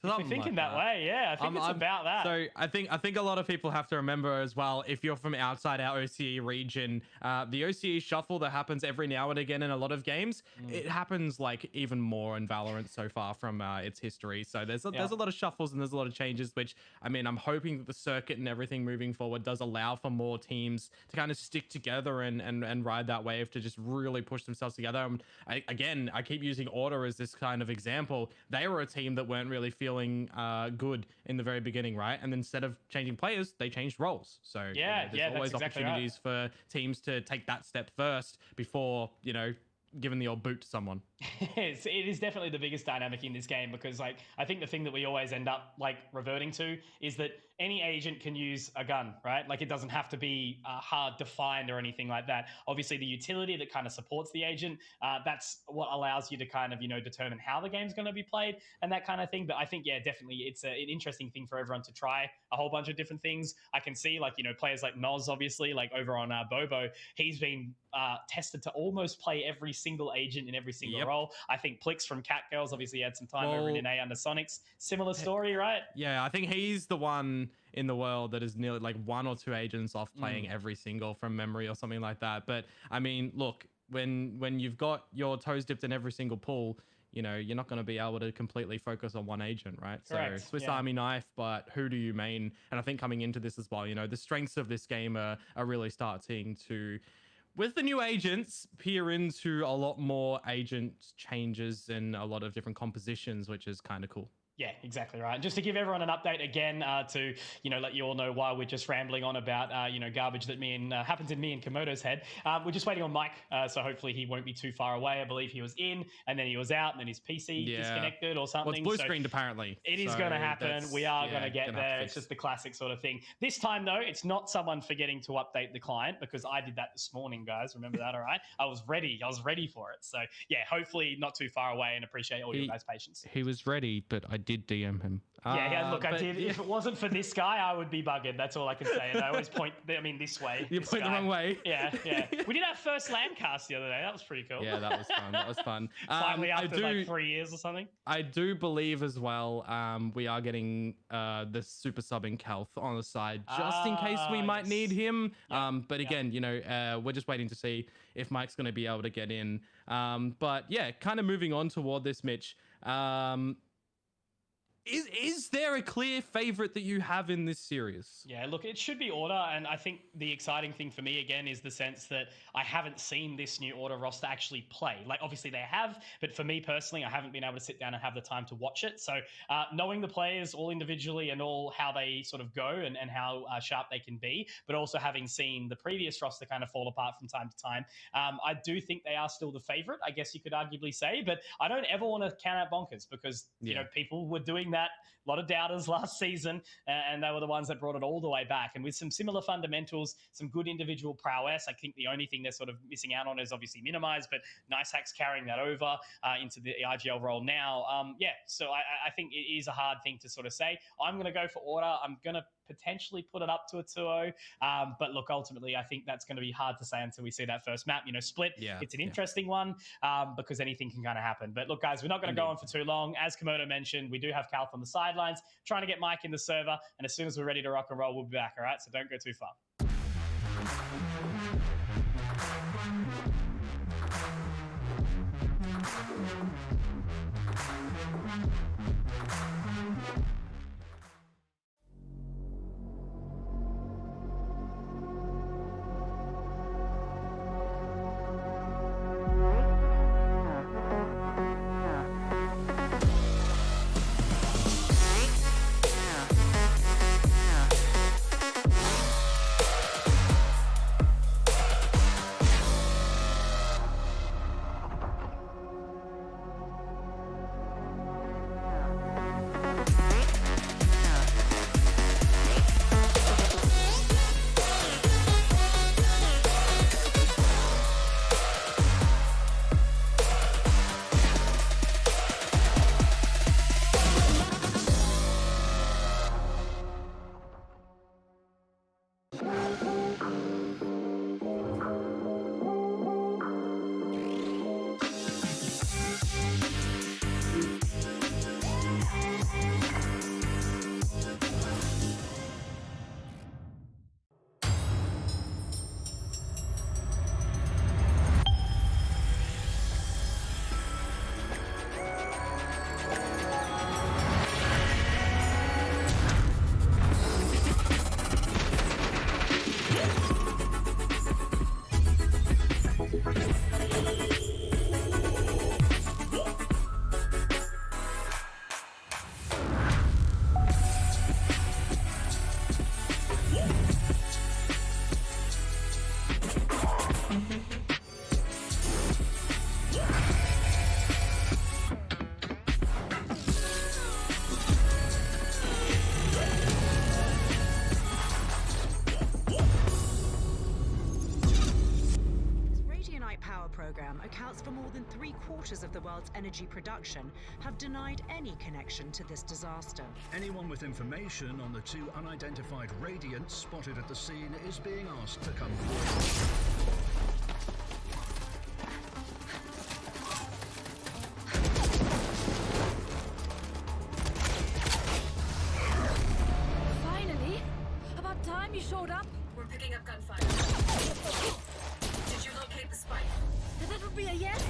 If you're thinking that way, yeah, I think it's about that. So I think a lot of people have to remember as well, if you're from outside our OCE region, the OCE shuffle that happens every now and again in a lot of games, it happens like even more in Valorant so far from its history. So there's a lot of shuffles and there's a lot of changes, which I'm hoping that the circuit and everything moving forward does allow for more teams to kind of stick together and ride that wave to just really push themselves together. I keep using Order as this kind of example. They were a team that weren't really feeling good in the very beginning, right? And then instead of changing players, they changed roles. So there's always opportunities for teams to take that step first before giving the old boot to someone. It is definitely the biggest dynamic in this game because I think the thing that we always end up reverting to is that any agent can use a gun, right? Like it doesn't have to be hard defined or anything like that. Obviously, the utility that kind of supports the agent, that's what allows you to kind of, determine how the game's going to be played and that kind of thing. But I think, yeah, definitely it's an interesting thing for everyone to try a whole bunch of different things. I can see like, players like Noz, obviously, like over on Bobo, he's been tested to almost play every single agent in every single role. I think Plix from Catgirls obviously had some time over in NA under Sonics. Similar story, right? Yeah, I think he's the one in the world that is nearly like 1 or 2 agents off playing every single from memory or something like that. But I mean, look, when you've got your toes dipped in every single pool, you're not going to be able to completely focus on one agent, right? Correct. So Swiss Army knife, but who do you main? And I think coming into this as well, the strengths of this game are really starting to, with the new agents, peer into a lot more agent changes and a lot of different compositions, which is kind of cool. Yeah, exactly right. Just to give everyone an update again, to let you all know why we're just rambling on about garbage that happens in me and Komodo's head. We're just waiting on Mike, so hopefully he won't be too far away. I believe he was in, and then he was out, and then his PC disconnected or something. Well, it's blue screened apparently. It is going to happen. We are going to get there. It's just the classic sort of thing. This time though, it's not someone forgetting to update the client, because I did that this morning, guys. Remember that? All right. I was ready for it. So yeah, hopefully not too far away, and appreciate all your guys' patience. He was ready, but I did DM him. Yeah, look, I did. If it wasn't for this guy, I would be buggered. That's all I can say. And I always point, this way. You point the wrong way. Yeah. We did our first LAN cast the other day. That was pretty cool. Yeah, that was fun. Finally, after like 3 years or something. I do believe as well, we are getting the super subbing Kalth on the side, just in case we might need him. But again, we're just waiting to see if Mike's going to be able to get in. But yeah, kind of moving on toward this, Mitch. Is there a clear favorite that you have in this series? Yeah, look, it should be Order, and I think the exciting thing for me, again, is the sense that I haven't seen this new Order roster actually play. Like, obviously they have, but for me personally, I haven't been able to sit down and have the time to watch it. So knowing the players all individually and all how they sort of go and how sharp they can be, but also having seen the previous roster kind of fall apart from time to time, I do think they are still the favorite, I guess you could arguably say, but I don't ever want to count out Bonkers, because, people were doing that, a lot of doubters last season, and they were the ones that brought it all the way back. And with some similar fundamentals, some good individual prowess, I think the only thing they're sort of missing out on is obviously Minimize, but Nice Hack's carrying that over into the IGL role now. So I think it is a hard thing to sort of say. I'm going to go for Order. I'm going to potentially put it up to a 2-0. But look, ultimately, I think that's going to be hard to say until we see that first map. Split, it's an interesting one because anything can kind of happen. But look, guys, we're not going to go on for too long. As Komodo mentioned, we do have Kalth on the sidelines, trying to get Mike in the server. And as soon as we're ready to rock and roll, we'll be back, all right? So don't go too far. accounts for more than 3/4 of the world's energy production, have denied any connection to this disaster. Anyone with information on the 2 unidentified radiants spotted at the scene is being asked to come forward. Finally! About time you showed up. We're picking up gunfire. Did you locate the spike? That would be a yes?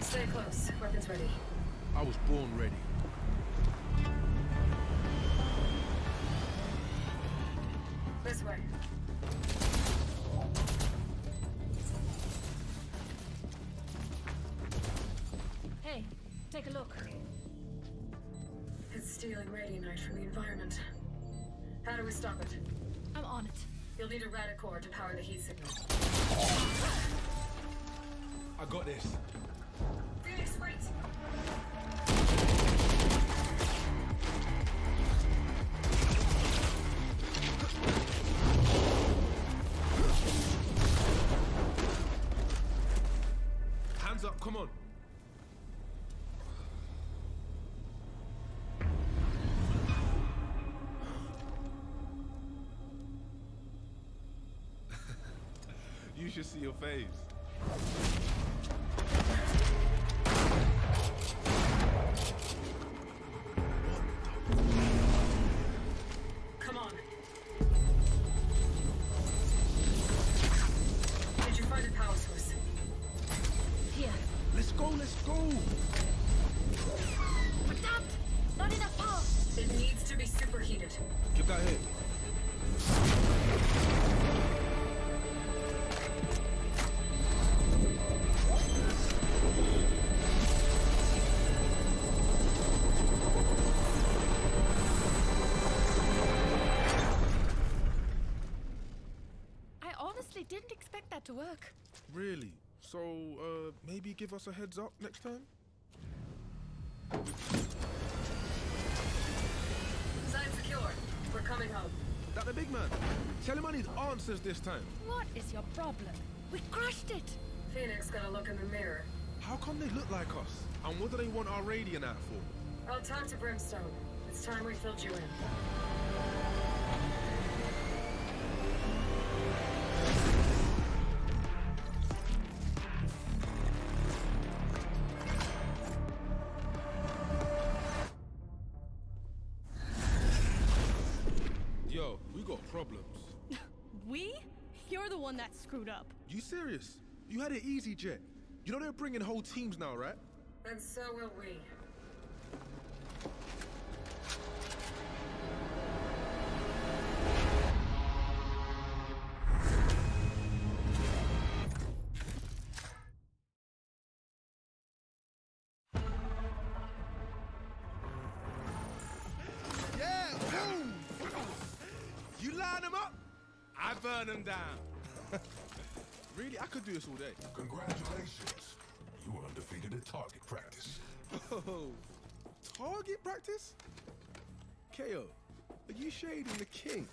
Stay close. Weapons ready. I was born ready. This way. Hey, take a look. It's stealing radianite from the environment. How do we stop it? I'm on it. You'll need a radicore to power the heat signal. I got this. Phoenix, wait! Hands up, come on. You should see your face. Come on. Did you find a power source? Here. Let's go, let's go. But that! Not enough power! It needs to be superheated. Get that hit. I honestly didn't expect that to work. Really? So, maybe give us a heads up next time? Side secure. We're coming home. That the big man. Tell him I need answers this time. What is your problem? We crushed it! Phoenix got a look in the mirror. How come they look like us? And what do they want our radiant at for? I'll talk to Brimstone. It's time we filled you in. Yo, we got problems. We? You're the one that screwed up. You serious? You had it easy, Jet. You know they're bringing whole teams now, right? And so will we. Yeah, boom! You line them up, I burn them down. Really, I could do this all day. Congratulations. You were undefeated at target practice. Oh, target practice? KO, are you shading the king?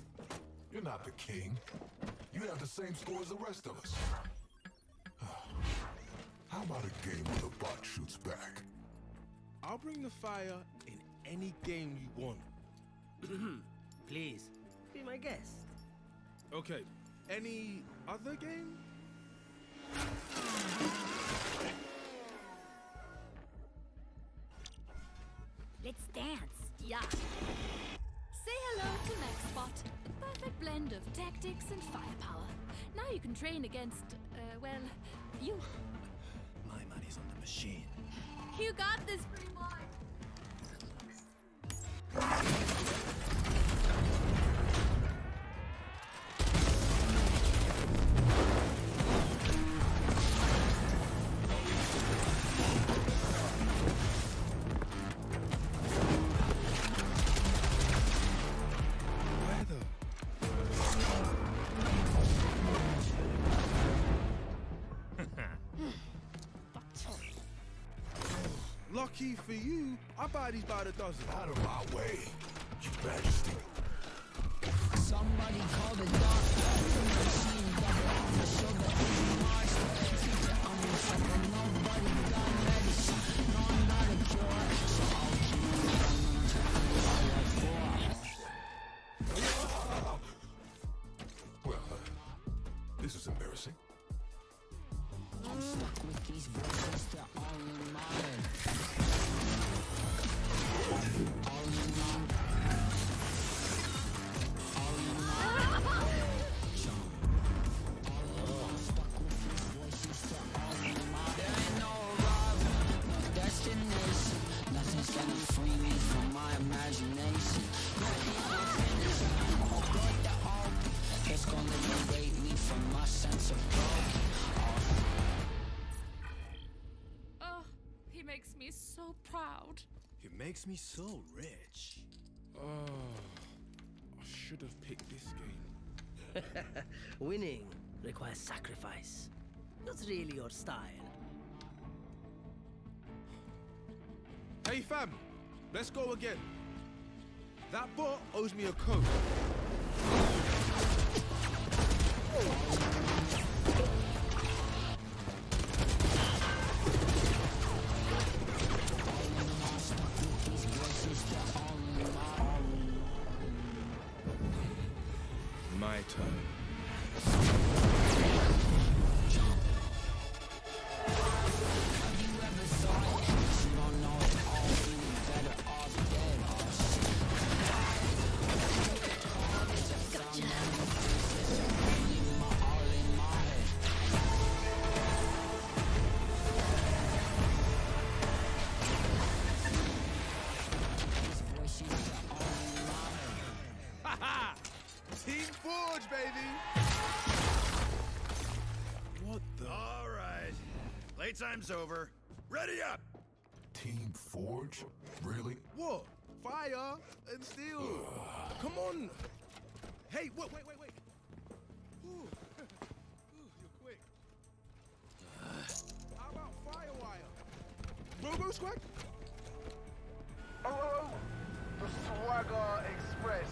You're not the king. You have the same score as the rest of us. How about a game where the bot shoots back? I'll bring the fire in any game you want. Please, be my guest. Okay, any other game? Let's dance. Yeah. Say hello to MaxBot. Perfect blend of tactics and firepower. Now you can train against, well, you. My money's on the machine. You got this, pretty boy. key for you. I buy these by the dozen. Out of my way, Your Majesty. Somebody call the doctor. Machine double for sure that we Mars. I'm in trouble, nobody got medicine. No, I'm not a cure. So I'll keep Well, this is embarrassing. I'm stuck with these voices, they're all in my head. All in my nothing's gonna free me from my imagination. It's gonna liberate me from my sense of growth. Oh, he makes me so proud. He makes me so rich. Oh, I should have picked this game. Winning requires sacrifice. Not really your style. Hey fam, let's go again. That bot owes me a code. My turn. Team Forge, baby! What the? All right. Playtime's over. Ready up! Team Forge? Really? What? Fire and steel. Come on. Hey, wait. Ooh, you're quick. How about Firewire? Robo Squad? Oh, the Swagger Express.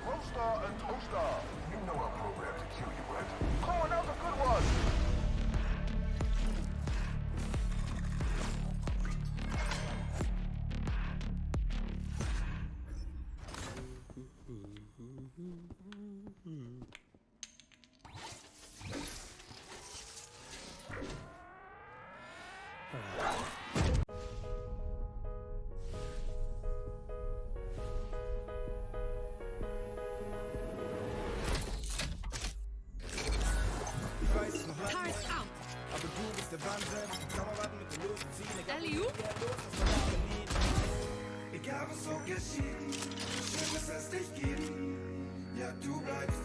Roaster and Toaster. You know I'm programmed to kill you, right? Come on, that was a good one. Turret out. Alley-oop. Egal was so geschieht, schön, dass es dich gibt. Ja, du bleibst,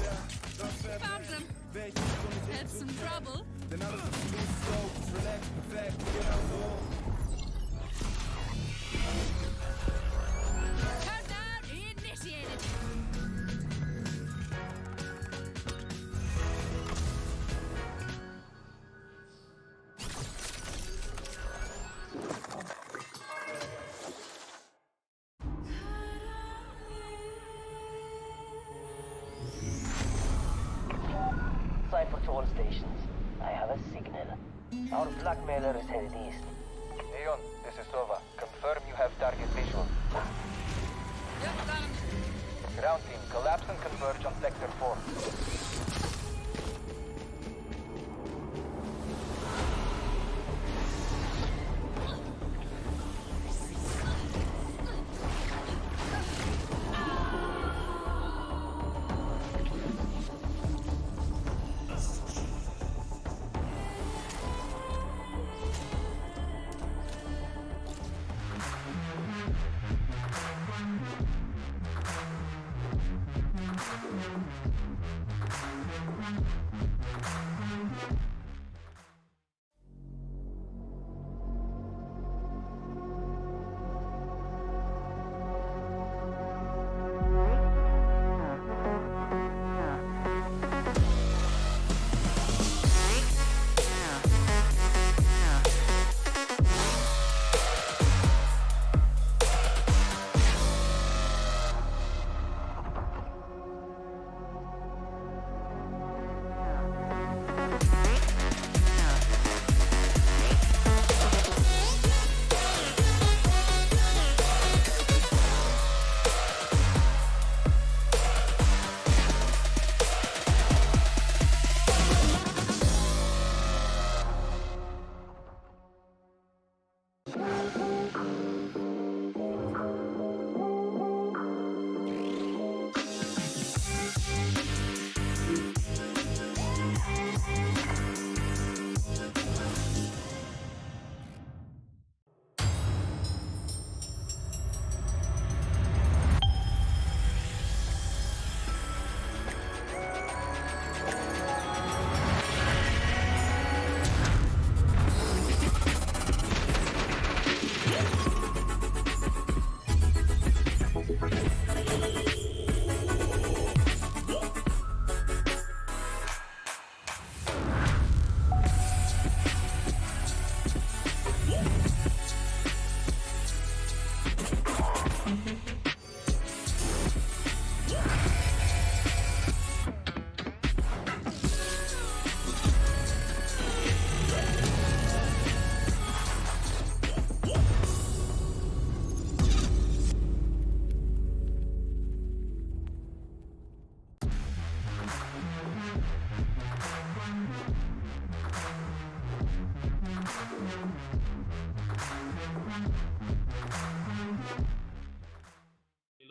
ja, Found them. Had some trouble. Denn alles ist gut, so, relax, perfekt, genau so. Countdown initiated. Cipher to all stations. I have a signal. Our blackmailer is headed east. Aeon, this is Sova. Confirm you have target visual. Yep, got him. Ground team, collapse and converge on Sector 4.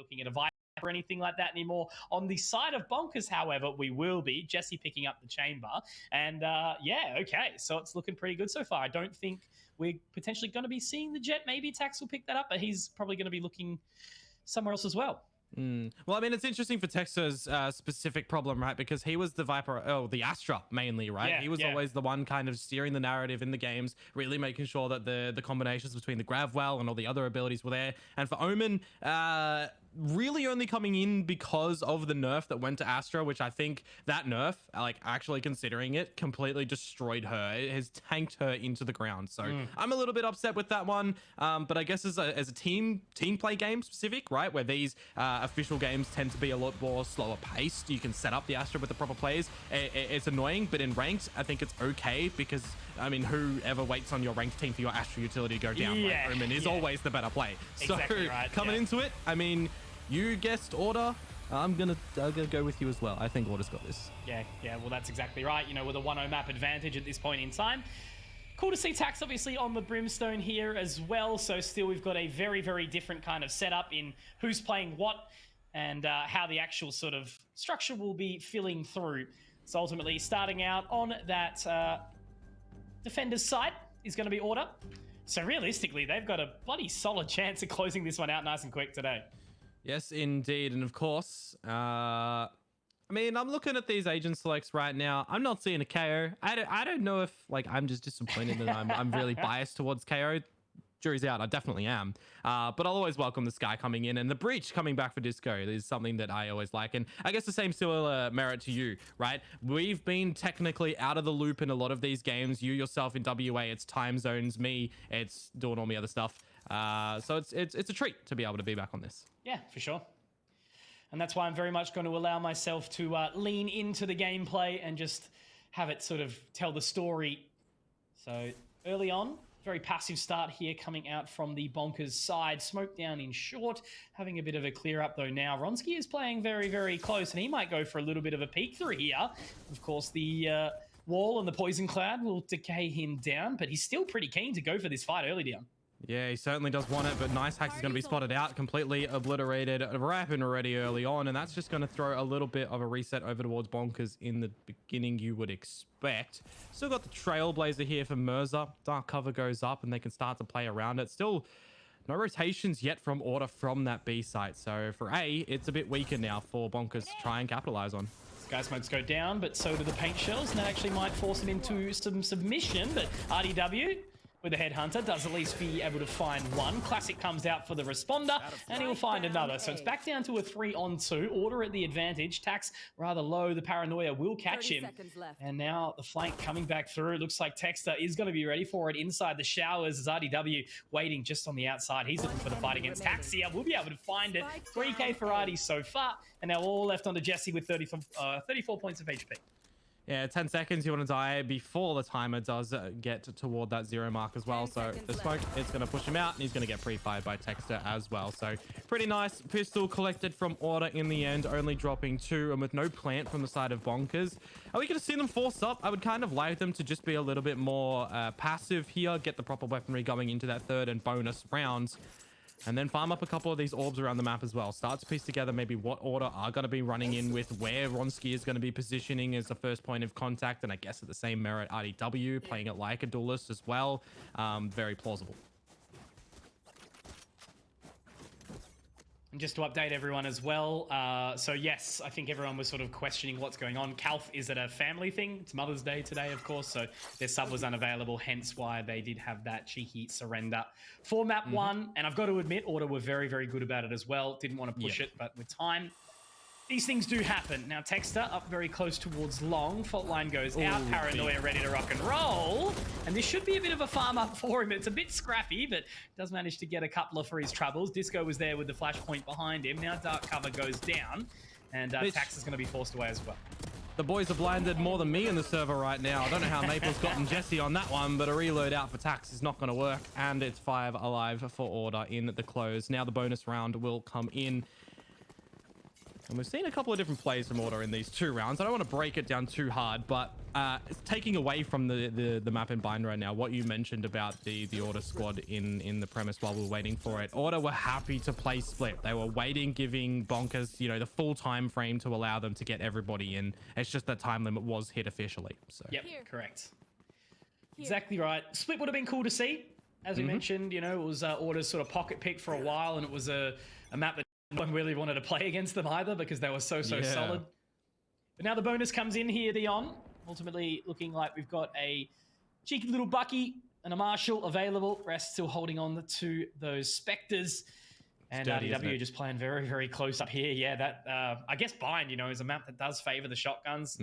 looking at a Viper or anything like that anymore. On the side of Bonkers, however, we will be. Jesse picking up the chamber. And yeah, okay. So it's looking pretty good so far. I don't think we're potentially going to be seeing the Jet. Maybe Tax will pick that up, but he's probably going to be looking somewhere else as well. Well, I mean, it's interesting for Texter's specific problem, right? Because he was the Viper, the Astra mainly, right? Yeah, he was always the one kind of steering the narrative in the games, really making sure that the combinations between the Grav Well and all the other abilities were there. And for Omen, really only coming in because of the nerf that went to Astra, which I think that nerf, like actually considering it, completely destroyed her. It has tanked her into the ground. So I'm a little bit upset with that one. But I guess as a team play game specific, right, where these official games tend to be a lot more slower paced, you can set up the Astra with the proper players. It's annoying, but in ranked, I think it's okay because, I mean, whoever waits on your ranked team for your Astra utility to go down, like Omen is always the better play. Exactly so right, coming into it, I mean, you guessed Order. I'm gonna go with you as well. I think Order's got this. Yeah, well, that's exactly right. You know, with a 1-0 map advantage at this point in time. Cool to see Tax obviously on the Brimstone here as well. So still we've got a very, very different kind of setup in who's playing what and how the actual sort of structure will be filling through. So ultimately starting out on that defender's side is going to be Order. So realistically, they've got a bloody solid chance of closing this one out nice and quick today. Yes, indeed. And of course, I mean, I'm looking at these agent selects right now. I'm not seeing a KO. I don't know if, like, I'm just disappointed that I'm really biased towards KO. Jury's out. I definitely am. But I'll always welcome this guy coming in. And the Breach coming back for Disco is something that I always like. And I guess the same similar merit to you, right? We've been technically out of the loop in a lot of these games. You yourself in WA, it's time zones. Me, it's doing all my other stuff. So it's a treat to be able to be back on this. Yeah, for sure. And that's why I'm very much going to allow myself to lean into the gameplay and just have it sort of tell the story. So early on, very passive start here coming out from the Bonkers side. Smoke down in short, having a bit of a clear up though now. Ronsky is playing very, very close and he might go for a little bit of a peek through here. Of course, the wall and the poison cloud will decay him down, but he's still pretty keen to go for this fight early down. Yeah, he certainly does want it, but Nice Hacks is going to be spotted out, completely obliterated, wrapping already early on, and that's just going to throw a little bit of a reset over towards Bonkers in the beginning you would expect. Still got the Trailblazer here for Mirza. Dark cover goes up, and they can start to play around it. Still, no rotations yet from Order from that B site, so for A, it's a bit weaker now for Bonkers to try and capitalize on. Sky smokes go down, but so do the paint shells, and that actually might force him into some submission, but RDW with the Headhunter does at least be able to find one. Classic comes out for the responder, and he'll find another. So it's back down to a 3-on-2. Order at the advantage. Tax rather low. The Paranoia will catch him. And now the flank coming back through. It looks like Texter is going to be ready for it inside the showers as RDW waiting just on the outside. He's looking for the fight against Tax here. We'll be able to find it. 3k for Artie so far. And now all left onto Jesse with 34 points of HP. Yeah, 10 seconds. You want to die before the timer does get toward that 0 mark as well. So the smoke is going to push him out, and he's going to get pre-fired by Texter as well. So pretty nice. Pistol collected from Order in the end, only dropping 2, and with no plant from the side of Bonkers. Are we going to see them force up? I would kind of like them to just be a little bit more passive here, get the proper weaponry going into that third and bonus rounds. And then farm up a couple of these orbs around the map as well. Start to piece together maybe what Order are going to be running in with, where Ronsky is going to be positioning as the first point of contact. And I guess at the same merit, RDW playing it like a duelist as well. Very plausible. And just to update everyone as well, so yes, I think everyone was sort of questioning what's going on. Calf, is it a family thing? It's Mother's Day today, of course, so their sub was unavailable, hence why they did have that cheeky surrender for map 1. And I've got to admit, Order were very, very good about it as well. Didn't want to push it, but with time, these things do happen. Now, Texter up very close towards long. Fault line goes out. Paranoia ready to rock and roll. And this should be a bit of a farm up for him. It's a bit scrappy, but does manage to get a couple for his troubles. Disco was there with the flashpoint behind him. Now dark cover goes down. And Tax is going to be forced away as well. The boys are blinded more than me in the server right now. I don't know how Maple's gotten Jesse on that one, but a reload out for Tax is not going to work. And it's 5 alive for Order in the close. Now the bonus round will come in. And we've seen a couple of different plays from Order in these 2 rounds. I don't want to break it down too hard, but it's taking away from the map in bind right now. What you mentioned about the Order squad in the premise while we were waiting for it. Order were happy to play split. They were waiting, giving Bonkers, you know, the full time frame to allow them to get everybody in. It's just that time limit was hit officially. So yep, correct. Exactly right. Split would have been cool to see. As we mentioned, you know, it was Order's sort of pocket pick for a while, and it was a map that no one really wanted to play against them either because they were so solid. But now the bonus comes in here, Dion. Ultimately looking like we've got a cheeky little Bucky and a Marshall available. Rest still holding on to those Spectres. And RDW just playing very, very close up here. Yeah, that, I guess Bind, you know, is a map that does favor the shotguns.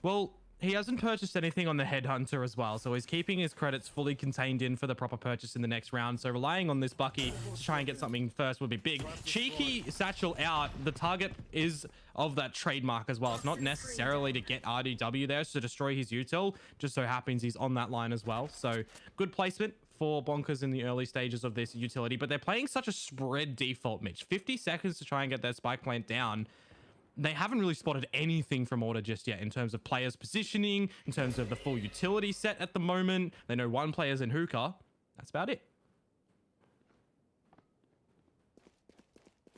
Well, he hasn't purchased anything on the Headhunter as well, so he's keeping his credits fully contained in for the proper purchase in the next round. So relying on this Bucky to try and get something first would be big. Cheeky Satchel out. The target is of that trademark as well. It's not necessarily to get RDW there, it's to destroy his util. Just so happens he's on that line as well. So good placement for Bonkers in the early stages of this utility, but they're playing such a spread default, Mitch. 50 seconds to try and get their spike plant down. They haven't really spotted anything from Order just yet in terms of players positioning, in terms of the full utility set at the moment. They know 1 player's in hookah. That's about it.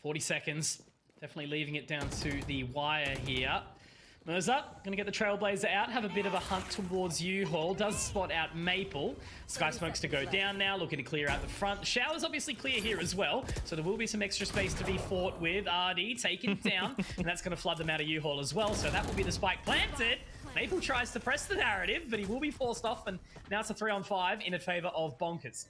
40 seconds. Definitely leaving it down to the wire here. Mirza, going to get the Trailblazer out, have a bit of a hunt towards U-Haul. Does spot out Maple. Sky Smokes to go down now, looking to clear out the front. The shower's obviously clear here as well, so there will be some extra space to be fought with. RD taken down, and that's going to flood them out of U-Haul as well, so that will be the spike planted. Maple tries to press the narrative, but he will be forced off, and now it's a 3-on-5 in favor of Bonkers.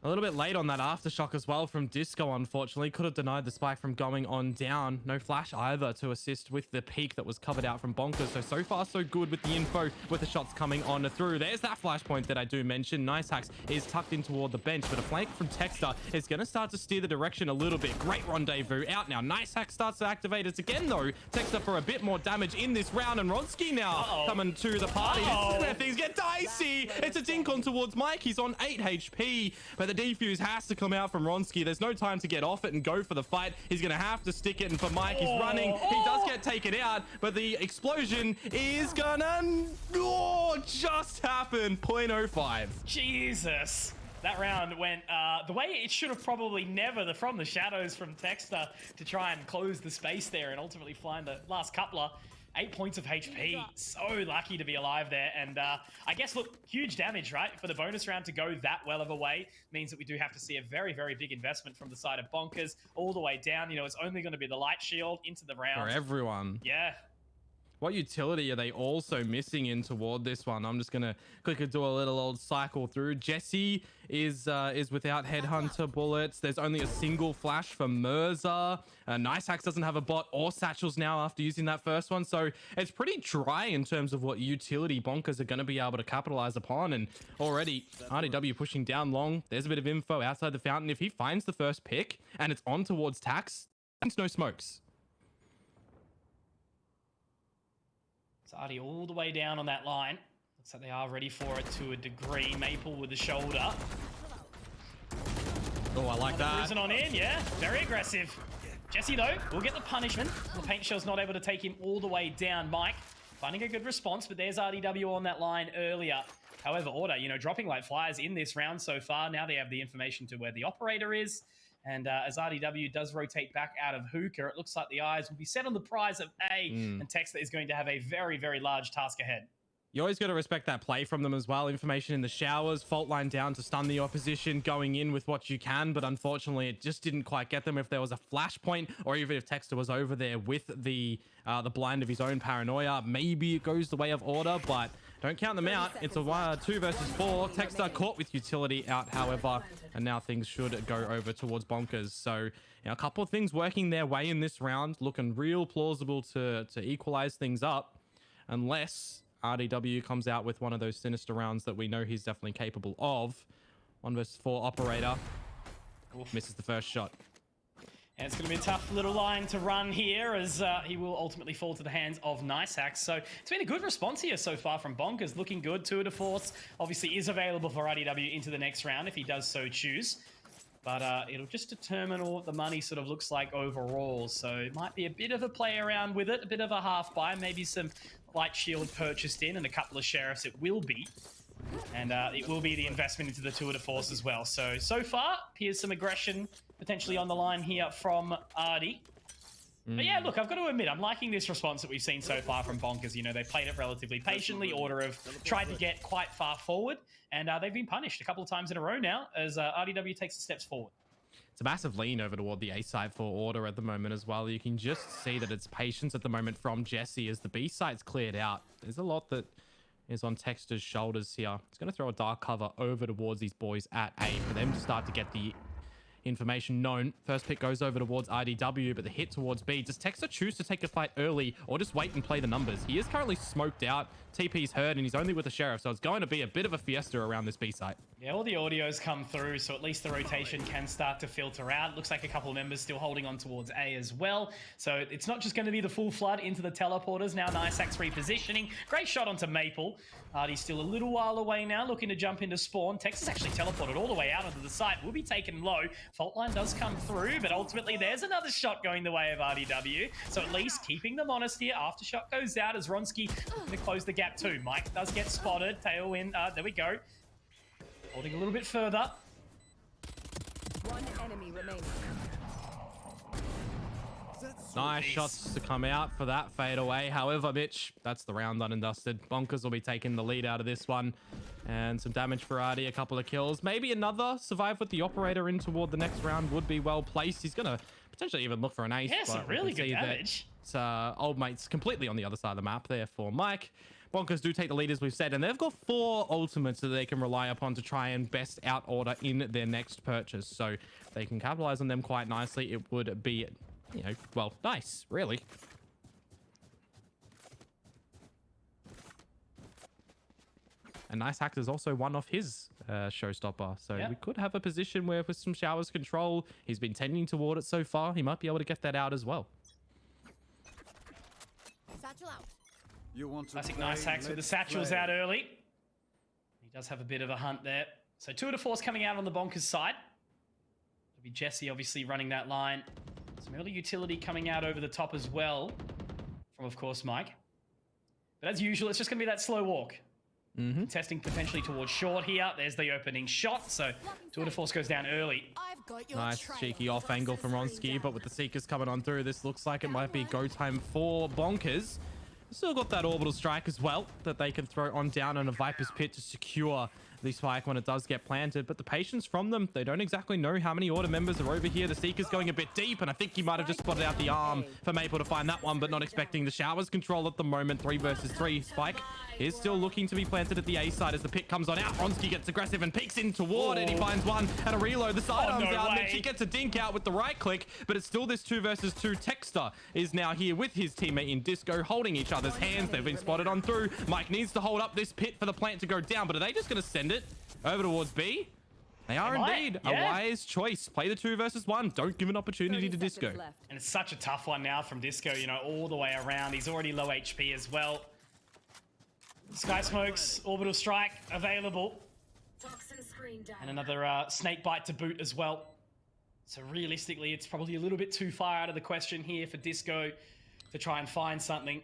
A little bit late on that aftershock as well from Disco, unfortunately. Could have denied the spike from going on down. No flash either to assist with the peak that was covered out from Bonkers. So far, so good with the info, with the shots coming on through. There's that flashpoint that I do mention. Nice Hacks is tucked in toward the bench, but a flank from Texter is going to start to steer the direction a little bit. Great rendezvous out now. Nice Hacks starts to activate it again, though. Texter for a bit more damage in this round, and Ronsky now coming to the party. This is where things get dicey. It's a dink on towards Mike. He's on 8 HP, but the defuse has to come out from Ronsky. There's no time to get off it and go for the fight. He's going to have to stick it, and for Mike, he's running. He does get taken out, but the explosion is gonna just happen. 0.05. Jesus. That round went the way it should have probably never. From the shadows from Texter to try and close the space there and ultimately find the last coupler. 8 points of HP. So lucky to be alive there. And I guess, look, huge damage, right? For the bonus round to go that well of a way means that we do have to see a very, very big investment from the side of Bonkers all the way down. You know, it's only going to be the light shield into the round. For everyone. Yeah. What utility are they also missing in toward this one? I'm just going to quickly do a little old cycle through. Jesse is without Headhunter bullets. There's only a single flash for Mirza. Nice Hacks doesn't have a bot or satchels now after using that first one. So it's pretty dry in terms of what utility Bonkers are going to be able to capitalize upon. And already RDW pushing down long. There's a bit of info outside the fountain. If he finds the first pick and it's on towards Tax, that's no smokes. Sardi all the way down on that line. Looks like they are ready for it to a degree. Maple with the shoulder. Oh, I like that. Cruising on in, yeah. Very aggressive. Jesse, though, will get the punishment. The paint shell's not able to take him all the way down. Mike finding a good response, but there's RDW on that line earlier. However, Order, you know, dropping like flies in this round so far. Now they have the information to where the operator is. And as RDW does rotate back out of Hookah, it looks like the eyes will be set on the prize of A, and Texter is going to have a very, very large task ahead. You always got to respect that play from them as well. Information in the showers, fault line down to stun the opposition, going in with what you can, but unfortunately it just didn't quite get them. If there was a flashpoint, or even if Texter was over there with the blind of his own paranoia, maybe it goes the way of Order, but don't count them out. It's a 2 versus 4. Texter caught with utility out, however, and now things should go over towards Bonkers. So, you know, a couple of things working their way in this round, looking real plausible to equalize things up, unless RDW comes out with one of those sinister rounds that we know he's definitely capable of. 1 versus 4 operator. Misses the first shot. And it's going to be a tough little line to run here as he will ultimately fall to the hands of Nice Hacks. So it's been a good response here so far from Bonkers. Looking good. 2 to Force obviously is available for RDW into the next round if he does so choose. But it'll just determine what the money sort of looks like overall. So it might be a bit of a play around with it, a bit of a half buy, maybe some light shield purchased in and a couple of sheriffs it will be. And it will be the investment into the tour de force as well. So far, here's some aggression potentially on the line here from Artie. But yeah, look, I've got to admit, I'm liking this response that we've seen so far from Bonkers. You know, they played it relatively patiently. Order have tried to get quite far forward, and they've been punished a couple of times in a row now as RDW takes the steps forward. It's a massive lean over toward the A side for Order at the moment as well. You can just see that it's patience at the moment from Jesse as the B side's cleared out. There's a lot that is on Texter's shoulders here. He's going to throw a dark cover over towards these boys at A for them to start to get the information known. First pick goes over towards IDW, but the hit towards B. Does Texter choose to take the fight early or just wait and play the numbers? He is currently smoked out. TP's hurt and he's only with the sheriff, so it's going to be a bit of a fiesta around this B site. Yeah, all the audios come through, so at least the rotation can start to filter out. Looks like a couple of members still holding on towards A as well. So it's not just going to be the full flood into the teleporters. Now Niceax repositioning. Great shot onto Maple. Artie's still a little while away now, looking to jump into spawn. Texas actually teleported all the way out onto the site. Will be taken low. Fault line does come through, but ultimately there's another shot going the way of RDW. So at least keeping them honest here. Aftershock goes out as Ronsky going to close the gap too. Mike does get spotted. Tailwind, there we go. Holding a little bit further. One enemy remaining. Nice shots to come out for that fade away. However, Mitch, that's the round done and dusted. Bonkers will be taking the lead out of this one. And some damage for Artie, a couple of kills. Maybe another survive with the operator in toward the next round would be well placed. He's going to potentially even look for an ace. Yeah, some really good damage. Old Mate's completely on the other side of the map there for Mike. Bonkers do take the lead, as we've said, and they've got 4 ultimates that they can rely upon to try and best out Order in their next purchase. So if they can capitalize on them quite nicely, it would be, you know, well, nice, really. And Niceax is also one of his showstopper. So we could have a position where with some showers control, he's been tending toward it so far. He might be able to get that out as well. Satchel out. You want to Classic Niceax with the satchels out early. He does have a bit of a hunt there. So tour de force coming out on the Bonkers side. It'll be Jesse obviously running that line. Some early utility coming out over the top as well from, of course, Mike. But as usual, it's just going to be that slow walk. Testing potentially towards short here. There's the opening shot. So tour de force goes down early. Nice cheeky off angle from Ronsky, but with the Seekers coming on through, this looks like it might be go time for Bonkers. Still got that orbital strike as well that they can throw on down on a Viper's Pit to secure the spike when it does get planted. But the patience from them, they don't exactly know how many Order members are over here. The Seeker's going a bit deep, and I think he might have just spotted out the arm for Maple to find that one, but not expecting the showers control at the moment. 3 versus 3. Spike is still looking to be planted at the A side as the pick comes on out. Ronsky gets aggressive and peeks in toward it. He finds one and a reload. The sidearm's out. Mitch, he gets a dink out with the right click, but it's still this 2 versus 2. Texter is now here with his teammate in Disco, holding each other's hands. They've been spotted on through. Mike needs to hold up this pit for the plant to go down, but are they just going to send it over towards B? They are indeed. A wise choice. Play the 2 versus 1. Don't give an opportunity to Disco. And it's such a tough one now from Disco, you know, all the way around. He's already low HP as well. Sky Smokes, Orbital Strike available. Toxin screen down. And another Snake Bite to boot as well. So realistically, it's probably a little bit too far out of the question here for Disco to try and find something.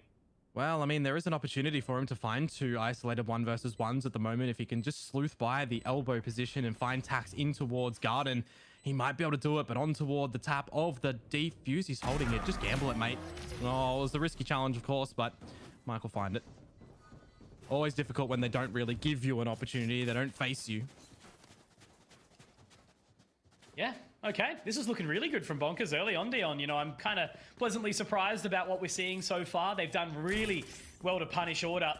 Well, I mean, there is an opportunity for him to find 2 isolated 1 versus 1s at the moment. If he can just sleuth by the elbow position and find Tax in towards Garden, he might be able to do it, but on toward the tap of the defuse. He's holding it. Just gamble it, mate. Oh, it was the risky challenge, of course, but Mike will find it. Always difficult when they don't really give you an opportunity. They don't face you. Yeah, okay. This is looking really good from Bonkers early on, Dion. You know, I'm kind of pleasantly surprised about what we're seeing so far. They've done really well to punish Order.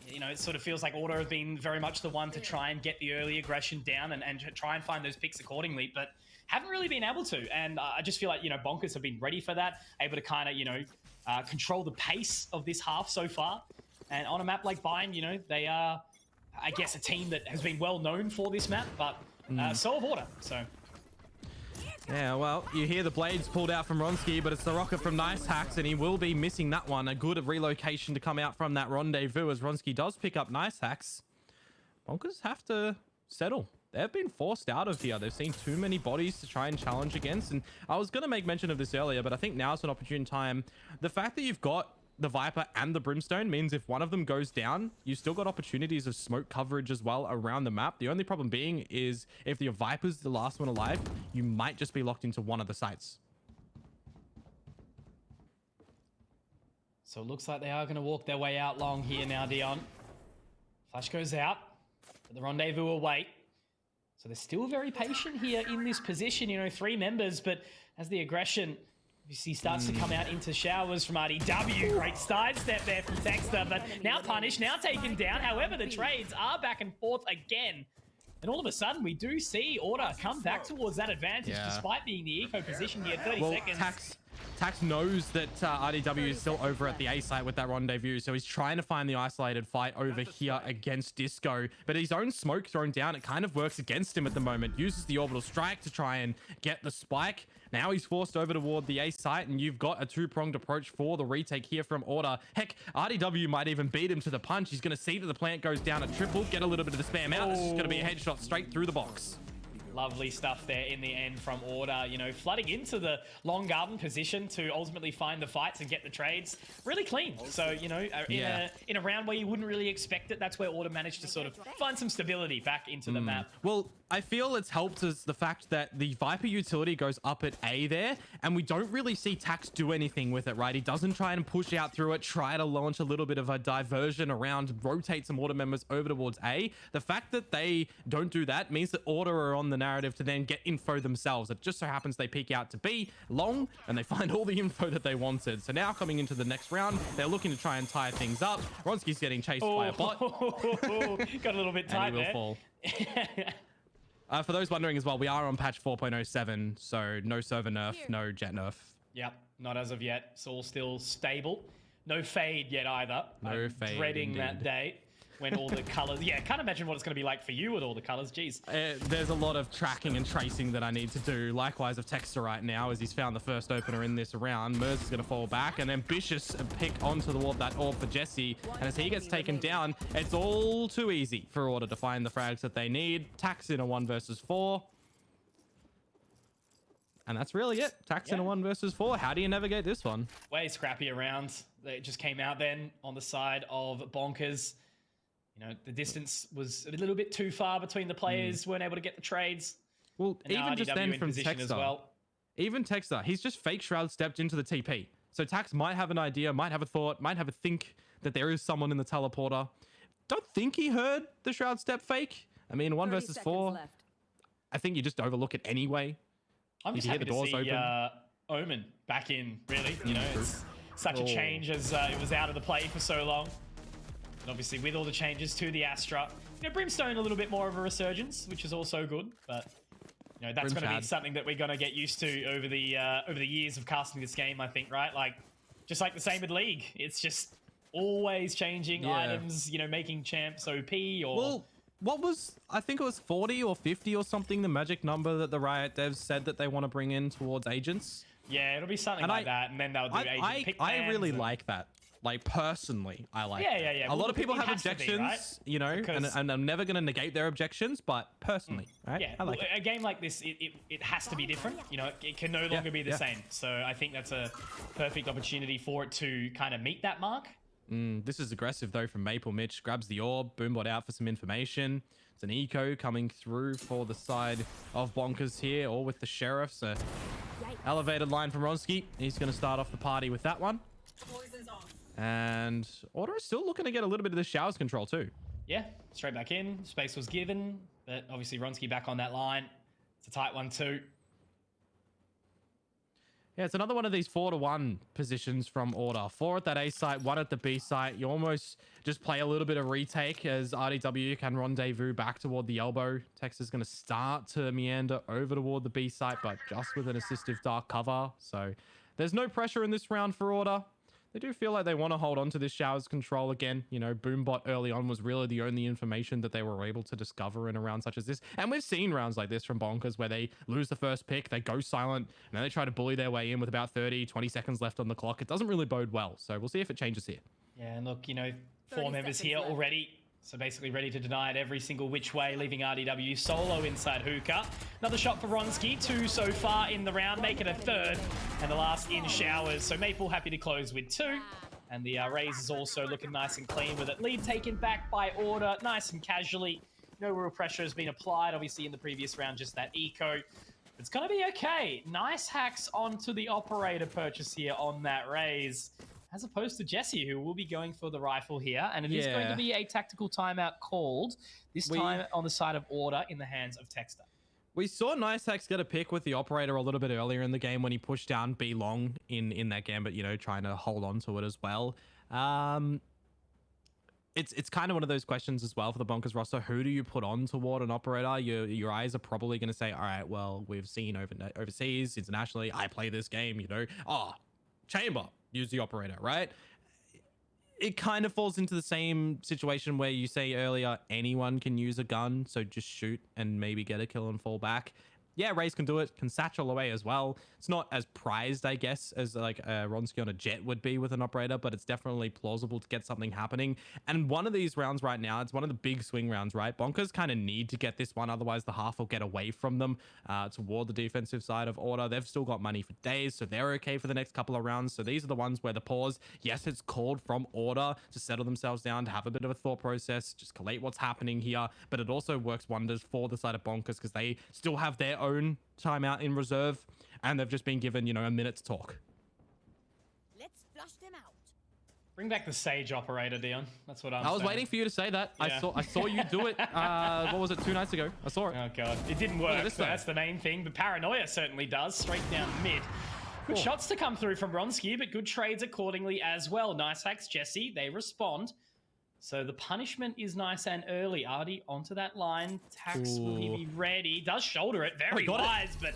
You know, it sort of feels like Order have been very much the one to try and get the early aggression down and try and find those picks accordingly, but haven't really been able to. And I just feel like, you know, Bonkers have been ready for that, able to kind of, you know, control the pace of this half so far. And on a map like Bind, you know, they are, I guess, a team that has been well known for this map, but so have Order. So yeah, well, you hear the blades pulled out from Ronsky, but it's the rocket from Niceax, and he will be missing that one. A good relocation to come out from that rendezvous as Ronsky does pick up Niceax. Bonkers have to settle they've been forced out of here. They've seen too many bodies to try and challenge against. And I was going to make mention of this earlier, but I think now's an opportune time. The fact that you've got the Viper and the Brimstone means if one of them goes down, you've still got opportunities of smoke coverage as well around the map. The only problem being is if your Viper's the last one alive, you might just be locked into one of the sites. So it looks like they are going to walk their way out long here now, Dion. Flash goes out, but the rendezvous will wait. So they're still very patient here in this position. You know, 3 members, but as the aggression obviously starts to come out into showers from RDW. Great sidestep there from Texter, but now punished, now taken down. However, the trades are back and forth again. And all of a sudden, we do see Order come back towards that advantage, despite being the eco position here. 30 seconds. Tax knows that RDW is still over at the A site with that rendezvous, so he's trying to find the isolated fight over here against Disco. But his own smoke thrown down, it kind of works against him at the moment. Uses the orbital strike to try and get the spike. Now he's forced over toward the A site, and you've got a 2-pronged approach for the retake here from Order. Heck, RDW might even beat him to the punch. He's going to see that the plant goes down a triple, get a little bit of the spam out. This is going to be a headshot straight through the box. Lovely stuff there in the end from Order, you know, flooding into the long garden position to ultimately find the fights and get the trades. Really clean. So, you know, in a round where you wouldn't really expect it, that's where Order managed to sort of find some stability back into the map. Well, I feel it's helped us the fact that the Viper utility goes up at A there, and we don't really see Tax do anything with it, right? He doesn't try and push out through it, try to launch a little bit of a diversion around, rotate some Order members over towards A. The fact that they don't do that means that Order are on the narrative to then get info themselves. It just so happens they peek out to B long, and they find all the info that they wanted. So now coming into the next round, they're looking to try and tie things up. Ronski's getting chased by a bot. Got a little bit tight there. And he will fall. For those wondering as well, we are on patch 4.07, so no server nerf, no jet nerf. Yep, not as of yet. It's all still stable. No fade yet either. No fade, dreading indeed. that day when all the colors... Yeah, can't imagine what it's going to be like for you with all the colors. Jeez. There's a lot of tracking and tracing that I need to do. Likewise of Texter right now, as he's found the first opener in this round. Mers is going to fall back, and ambitious pick onto that orb for Jesse. And as he gets taken down, it's all too easy for Order to find the frags that they need. Tax in a 1 versus 4. And that's really it. Tax in a 1 versus 4. How do you navigate this one? Way scrappy around. It just came out then on the side of Bonkers. You know, the distance was a little bit too far between the players, weren't able to get the trades. Well, and even just then from Texter, as well. Even Texter, he's just fake Shroud stepped into the TP. So Tax might have an idea, might have a thought, might have a think that there is someone in the teleporter. Don't think he heard the Shroud step fake. I mean, 1 versus 4, I think you just overlook it anyway. I'm just happy to see Omen back in, really. You know, it's such a change as it was out of the play for so long. And obviously, with all the changes to the Astra, you know, Brimstone a little bit more of a resurgence, which is also good. But you know, that's going to be something that we're going to get used to over the years of casting this game. I think, right? Like, just like the same with League, it's just always changing items. You know, making champs OP or. Well, what was, I think it was 40 or 50 or something, the magic number that the Riot devs said that they want to bring in towards agents. Yeah, it'll be something like that, and then they'll do agent pick I really like that. Like, personally, I like that. Yeah. A lot of people have objections, right? you know, and I'm never going to negate their objections, but personally, right? Yeah, I like a game like this, it has to be different. You know, it can no longer be the same. So I think that's a perfect opportunity for it to kind of meet that mark. This is aggressive, though, from Maple. Mitch grabs the orb, Boombot out for some information. It's an eco coming through for the side of Bonkers here, or with the Sheriff. So, elevated line from Ronski. He's going to start off the party with that one. And Order is still looking to get a little bit of the showers control, too. Yeah, straight back in. Space was given, but obviously Ronski back on that line. It's a tight one, too. Yeah, it's another one of these 4-to-1 positions from Order. 4 at that A site, 1 at the B site. You almost just play a little bit of retake as RDW can rendezvous back toward the elbow. Tex is going to start to meander over toward the B site, but just with an assistive dark cover. So there's no pressure in this round for Order. They do feel like they want to hold on to this showers control again. You know, Boombot early on was really the only information that they were able to discover in a round such as this. And we've seen rounds like this from Bonkers where they lose the first pick, they go silent, and then they try to bully their way in with about 30, 20 seconds left on the clock. It doesn't really bode well. So we'll see if it changes here. Yeah, and look, you know, 4 members here already So basically ready to deny it every single which way, leaving RDW solo inside hookah. Another shot for Ronski, 2 so far in the round, make it a third, and the last in showers. So Maple happy to close with 2. And the Raze is also looking nice and clean with it. Lead taken back by Order, nice and casually. No real pressure has been applied, obviously in the previous round, just that eco. It's gonna be okay. Nice hacks onto the operator purchase here on that Raze, as opposed to Jesse, who will be going for the rifle here. And it is going to be a tactical timeout called, this time on the side of Order in the hands of Texter. We saw Nice Hacks get a pick with the operator a little bit earlier in the game when he pushed down B long in that game, but, you know, trying to hold on to it as well. It's kind of one of those questions as well for the Bonkers roster. Who do you put on toward an operator? Your eyes are probably going to say, all right, well, we've seen overseas, internationally, I play this game, you know. Oh, Chamber, use the operator, right? It kind of falls into the same situation where you say earlier, anyone can use a gun, so just shoot and maybe get a kill and fall back. Yeah, Raze can do it, can satchel away as well. It's not as prized, I guess, as like Ronski on a jet would be with an operator, but it's definitely plausible to get something happening. And one of these rounds right now, it's one of the big swing rounds, right? Bonkers kind of need to get this one, otherwise the half will get away from them toward the defensive side of Order. They've still got money for days, so they're okay for the next couple of rounds. So these are the ones where the pause, yes, it's called from Order to settle themselves down, to have a bit of a thought process, just collate what's happening here. But it also works wonders for the side of Bonkers because they still have their own timeout in reserve, and they've just been given, you know, a minute to talk. Let's flush them out. Bring back the Sage operator, Dion. That's what I'm I was saying. waiting for you to say that. Yeah. I saw you do it. What was it, 2 nights ago? I saw it. Oh god, it didn't work. So that's the main thing. But Paranoia certainly does. Straight down mid. Good shots to come through from Ronski, but good trades accordingly as well. Nice hacks, Jesse. They respond. So the punishment is nice and early. Artie onto that line. Tax, will he be ready? Does shoulder it. Very wise, but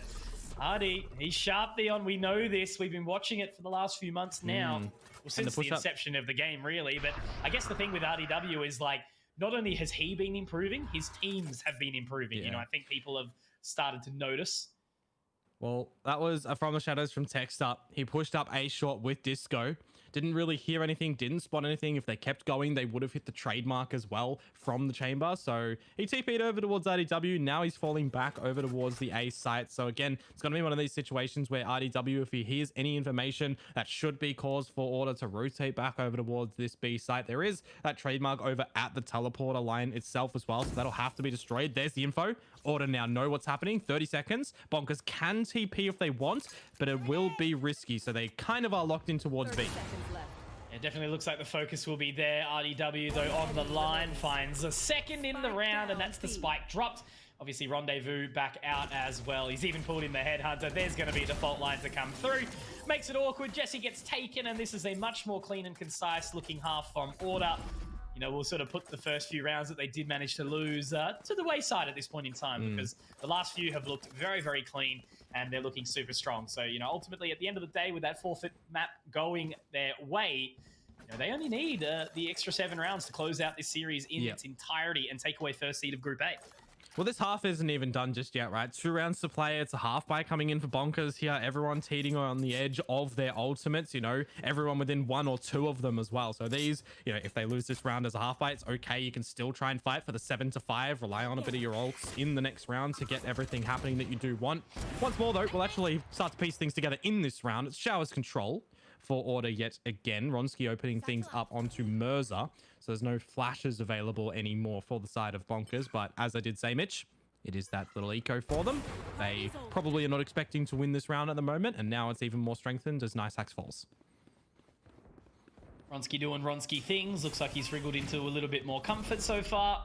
Artie, he's sharp, Dion. We know this. We've been watching it for the last few months now. Well, since the inception of the game, really. But I guess the thing with RDW is, like, not only has he been improving, his teams have been improving. You know, I think people have started to notice. Well, that was From the Shadows from Text Up. He pushed up A short with Disco. Didn't really hear anything, didn't spot anything. If they kept going, they would have hit the trademark as well from the chamber. So he TP'd over towards RDW. Now he's falling back over towards the A site. So again, it's going to be one of these situations where RDW, if he hears any information that should be cause for Order to rotate back over towards this B site, there is that trademark over at the teleporter line itself as well. So that'll have to be destroyed. There's the info. Order now know what's happening. 30 seconds. Bonkers can TP if they want, but it will be risky. So they kind of are locked in towards B. It definitely looks like the focus will be there. RDW, though, on the line, finds a second in the round, and that's the spike dropped. Obviously, Rendezvous back out as well. He's even pulled in the Headhunter. There's going to be a default line to come through. Makes it awkward. Jesse gets taken, and this is a much more clean and concise looking half from Order. You know, we'll sort of put the first few rounds that they did manage to lose to the wayside at this point in time, because the last few have looked very, very clean, and they're looking super strong. So, you know, ultimately, at the end of the day, with that forfeit map going their way, you know, they only need the extra 7 rounds to close out this series in its entirety and take away first seed of Group A. Well, this half isn't even done just yet, right? 2 rounds to play. It's a half buy coming in for Bonkers here. Everyone teeting on the edge of their ultimates, you know, everyone within 1 or 2 of them as well. So these, you know, if they lose this round as a half buy, it's okay. You can still try and fight for the 7-5. Rely on a bit of your ults in the next round to get everything happening that you do want. Once more, though, we'll actually start to piece things together in this round. It's Showers control for Order yet again. Ronski opening things up onto Mirza. So there's no flashes available anymore for the side of Bonkers. But as I did say, Mitch, it is that little eco for them. They probably are not expecting to win this round at the moment. And now it's even more strengthened as Nice Hacks falls. Ronski doing Ronski things. Looks like he's wriggled into a little bit more comfort so far.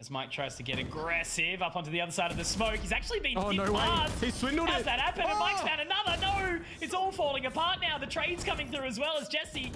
As Mike tries to get aggressive up onto the other side of the smoke. He's actually been hit hard. He swindled How's that happen? And Mike's found another. No, it's all falling apart now. The trade's coming through as well as Jesse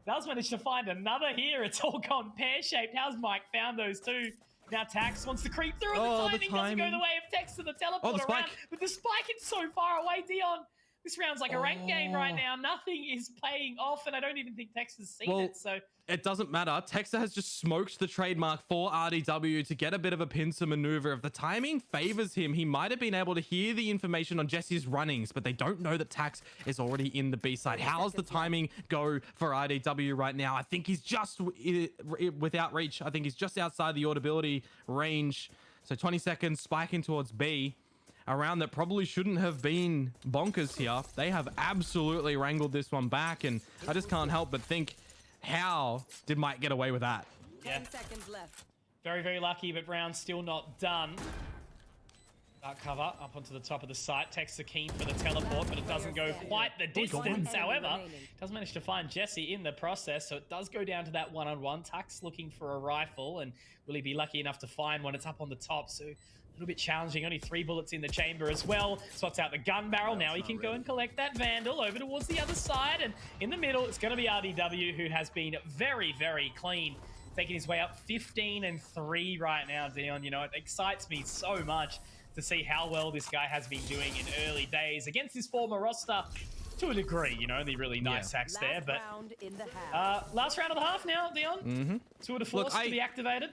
does manage to find another here. It's all gone pear-shaped. How's Mike found those two? Now Tax wants to creep through, and the timing doesn't go the way of Tex to the teleporter around. But the spike is so far away, Dion. This round's like a ranked game right now. Nothing is paying off, and I don't even think Tex has seen it. So it doesn't matter. Texter has just smoked the trademark for RDW to get a bit of a pincer maneuver. If the timing favors him, he might have been able to hear the information on Jesse's runnings, but they don't know that Tax is already in the B side. How's the timing go for RDW right now? I think he's just without reach. I think he's just outside the audibility range. So 20 seconds, spiking towards B. A round that probably shouldn't have been bonkers here. They have absolutely wrangled this one back, and I just can't help but think, how did Mike get away with that? 10 seconds left. Very, very lucky, but round still not done. Dark cover up onto the top of the site. Texter keen for the teleport, but it doesn't go quite the distance. However, does manage to find Jesse in the process, so it does go down to that one-on-one. Tax looking for a rifle, and will he be lucky enough to find one? It's up on the top, so a little bit challenging. Only 3 bullets in the chamber as well. Spots out the gun barrel. Now he can go and collect that Vandal over towards the other side. And in the middle, it's going to be RDW, who has been very, very clean. Taking his way up 15-3 right now, Dion. You know, it excites me so much to see how well this guy has been doing in early days against his former roster. To a degree, you know, the really nice hacks there. But last round of the half now, Dion. Tour de force to be activated.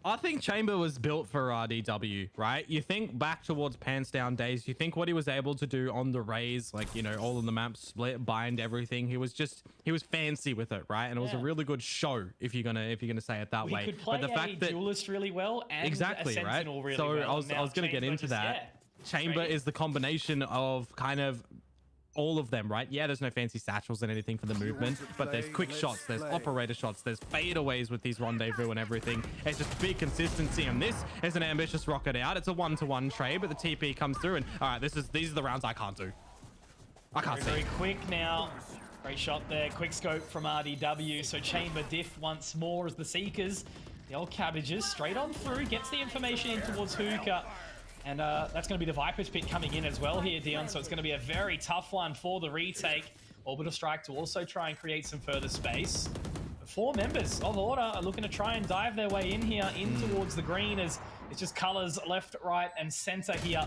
I think Chamber was built for RDW, right? You think back towards Pants Down days, you think what he was able to do on the Rays, like, you know, all of the maps, split, bind, everything. He was fancy with it, right? And it was a really good show, if you're gonna say it that way. He could play a duelist really well and exactly, a sentinel right? really so well. I was gonna get into that. Chamber is the combination of kind of all of them, right? Yeah, there's no fancy satchels and anything for the movement, but there's quick shots, there's operator shots, there's fadeaways with these rendezvous and everything. It's just big consistency, and this is an ambitious rocket out. It's a 1-to-1 trade, but the TP comes through, and all right, these are the rounds I can't do. I can't see. Very quick now. Great shot there. Quick scope from RDW. So Chamber diff once more as the Seekers. The old cabbages straight on through, gets the information in towards Hookah. And that's going to be the Viper's Pit coming in as well here, Dion. So it's going to be a very tough one for the retake. Orbital Strike to also try and create some further space. But 4 members of Order are looking to try and dive their way in here, in towards the green, as it's just colors left, right, and center here.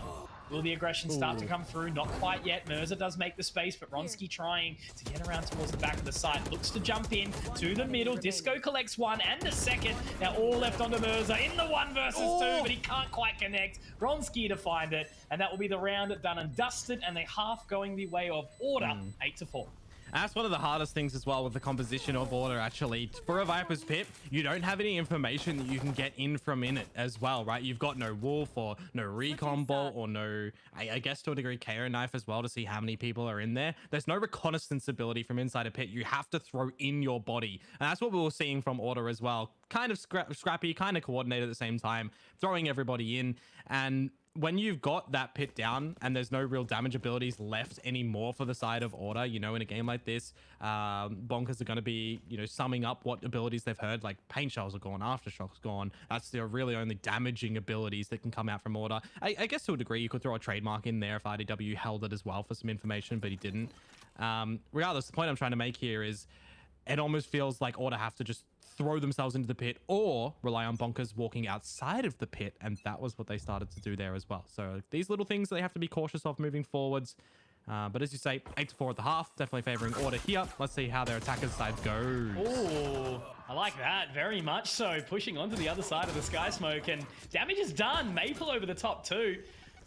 Will the aggression start to come through? Not quite yet. Mirza does make the space, but Ronsky trying to get around towards the back of the site. Looks to jump in to the middle. Disco collects 1 and a second. Now all left onto Mirza in the 1 versus 2, but he can't quite connect. Ronsky to find it, and that will be the round done and dusted, and the half going the way of Order, 8-4. That's one of the hardest things as well with the composition of Order, actually. For a Viper's Pit, you don't have any information that you can get in from in it as well, right? You've got no Wolf or no Recon Bolt or no, I guess to a degree, KO Knife as well to see how many people are in there. There's no reconnaissance ability from inside a pit. You have to throw in your body. And that's what we were seeing from Order as well. Kind of scrappy, kind of coordinated at the same time, throwing everybody in. And when you've got that pit down and there's no real damage abilities left anymore for the side of Order, you know, in a game like this, Bonkers are going to be, you know, summing up what abilities they've heard, like Paint Shells are gone, Aftershock's gone. That's the really only damaging abilities that can come out from Order. I guess to a degree, you could throw a trademark in there if RDW held it as well for some information, but he didn't. Regardless, the point I'm trying to make here is it almost feels like Order have to just throw themselves into the pit or rely on Bonkers walking outside of the pit, and that was what they started to do there as well. So these little things they have to be cautious of moving forwards. But as you say, 8-4 at the half, definitely favoring Order here. Let's see how their attackers' side goes. Oh, I like that very much so. Pushing onto the other side of the Sky Smoke, and damage is done. Maple over the top too.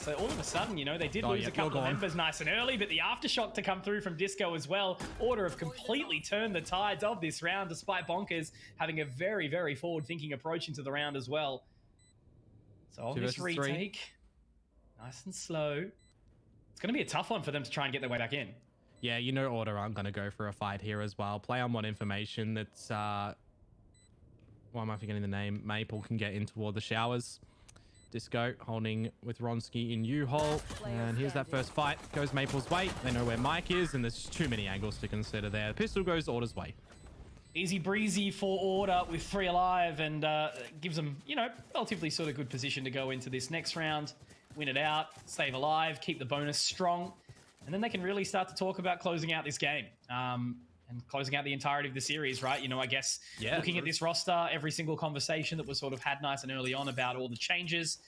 So all of a sudden, you know, they did lose a couple of members nice and early, but the Aftershock to come through from Disco as well. Order have completely turned the tides of this round, despite Bonkers having a very, very forward-thinking approach into the round as well. So on this retake, nice and slow. It's going to be a tough one for them to try and get their way back in. Yeah, you know Order aren't going to go for a fight here as well. Play on what information that's... why am I forgetting the name? Maple can get in toward the showers. Disco holding with Ronsky in U-Haul. And here's that first fight. Goes Maple's way. They know where Mike is, and there's just too many angles to consider there. The pistol goes Order's way. Easy breezy for Order with 3 alive, and gives them, you know, relatively sort of good position to go into this next round. Win it out, save alive, keep the bonus strong. And then they can really start to talk about closing out this game. And closing out the entirety of the series, right? You know, I guess looking at this roster, every single conversation that was sort of had nice and early on about all the changes,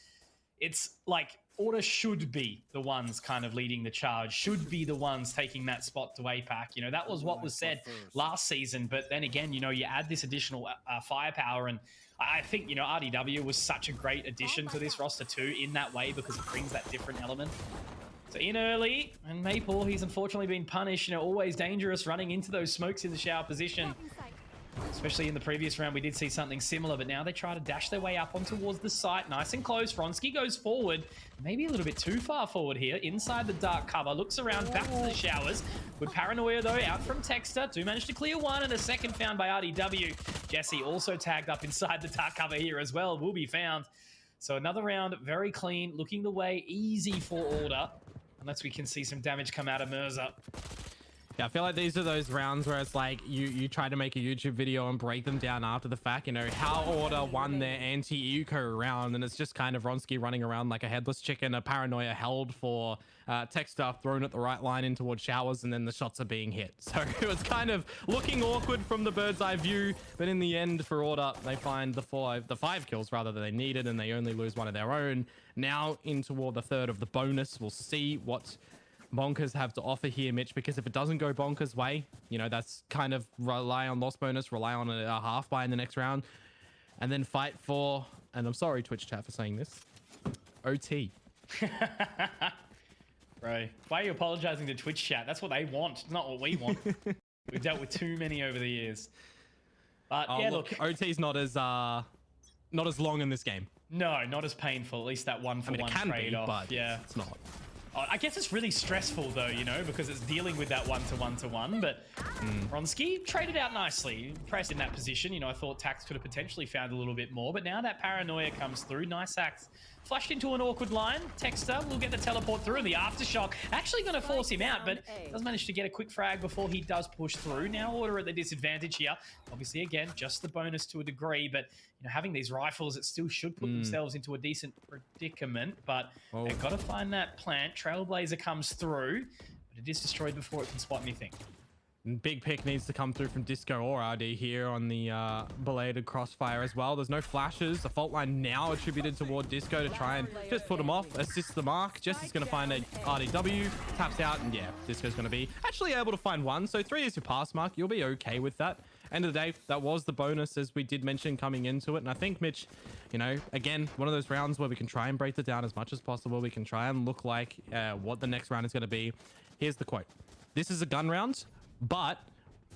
it's like Order should be the ones kind of leading the charge, should be the ones taking that spot to APAC. You know, that was what was said last season. But then again, you know, you add this additional firepower, and I think, you know, RDW was such a great addition to this roster too in that way, because it brings that different element. So in early, and Maple, he's unfortunately been punished. You know, always dangerous running into those smokes in the shower position. Especially in the previous round, we did see something similar, but now they try to dash their way up on towards the site. Nice and close. Vronsky goes forward, maybe a little bit too far forward here. Inside the dark cover, looks around, back to the showers. Good paranoia, though, out from Texter. Do manage to clear one, and a second found by RDW. Jesse also tagged up inside the dark cover here as well, will be found. So another round, very clean, looking the way, easy for Order, unless we can see some damage come out of Mirza. Yeah, I feel like these are those rounds where it's like you try to make a YouTube video and break them down after the fact. You know, how Order won their anti-eco round, and it's just kind of Vronsky running around like a headless chicken, a paranoia held for tech stuff thrown at the right line in towards showers, and then the shots are being hit. So it was kind of looking awkward from the bird's eye view, but in the end for Order, they find the five kills rather than they needed, and they only lose one of their own. Now in toward the third of the bonus, we'll see what Bonkers have to offer here, Mitch, because if it doesn't go Bonkers' way, you know, that's kind of rely on lost bonus, rely on a half buy in the next round, and then fight for, and I'm sorry Twitch chat for saying this, OT. Bro, why are you apologizing to Twitch chat? That's what they want. It's not what we want. We've dealt with too many over the years. But yeah, look, OT's not as long in this game. No, not as painful. At least that one for one trade-off. But yeah, it's not. I guess it's really stressful though, you know, because it's dealing with that one-to-one. But Vronsky traded out nicely, pressed in that position. You know, I thought Tax could have potentially found a little bit more, but now that paranoia comes through. Nice axe. Flushed into an awkward line. Texter will get the teleport through, and the aftershock actually going to force him out, but does manage to get a quick frag before he does push through. Now Order at the disadvantage here. Obviously, again, just the bonus to a degree, but you know, having these rifles, it still should put themselves into a decent predicament, but they've got to find that plant. Trailblazer comes through, but it is destroyed before it can spot anything. Big pick needs to come through from Disco or RD here on the belated crossfire as well. There's no flashes. The fault line now attributed toward Disco to try and just put him off, assist the mark. Jesse's going to find a RDW, taps out, and yeah, Disco's going to be actually able to find one. So 3 is your pass mark. You'll be okay with that. End of the day, that was the bonus, as we did mention coming into it. And I think, Mitch, you know, again, one of those rounds where we can try and break it down as much as possible. We can try and look like what the next round is going to be. Here's the quote. This is a gun round, but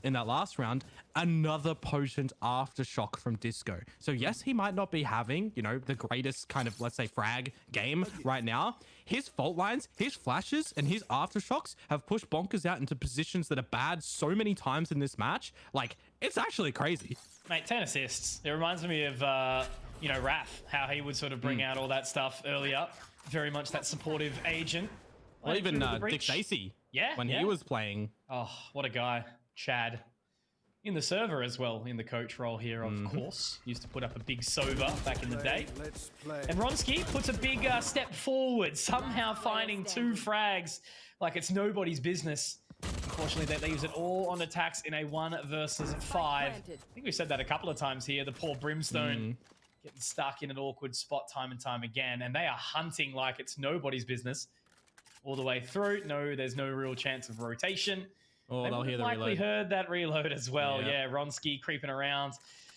in that last round, another potent aftershock from Disco. So yes, he might not be having, you know, the greatest kind of, let's say, frag game right now. His fault lines, his flashes, and his aftershocks have pushed Bonkers out into positions that are bad so many times in this match. Like, it's actually crazy. Mate, 10 assists. It reminds me of, you know, Raph, how he would sort of bring out all that stuff earlier. Very much that supportive agent. Well, even Dick Stacey. Yeah, when he was playing. Oh, what a guy. Chad. In the server as well, in the coach role here, of course. Used to put up a big Sova back in the day. And Vronsky puts a big step forward, somehow finding 2 frags like it's nobody's business. Unfortunately, that leaves it all on attacks in a 1 versus 5. I think we've said that a couple of times here. The poor Brimstone getting stuck in an awkward spot time and time again. And they are hunting like it's nobody's business all the way through. No, there's no real chance of rotation. Oh, they'll hear the likely reload. Heard that reload as well. Yeah, Vronsky creeping around.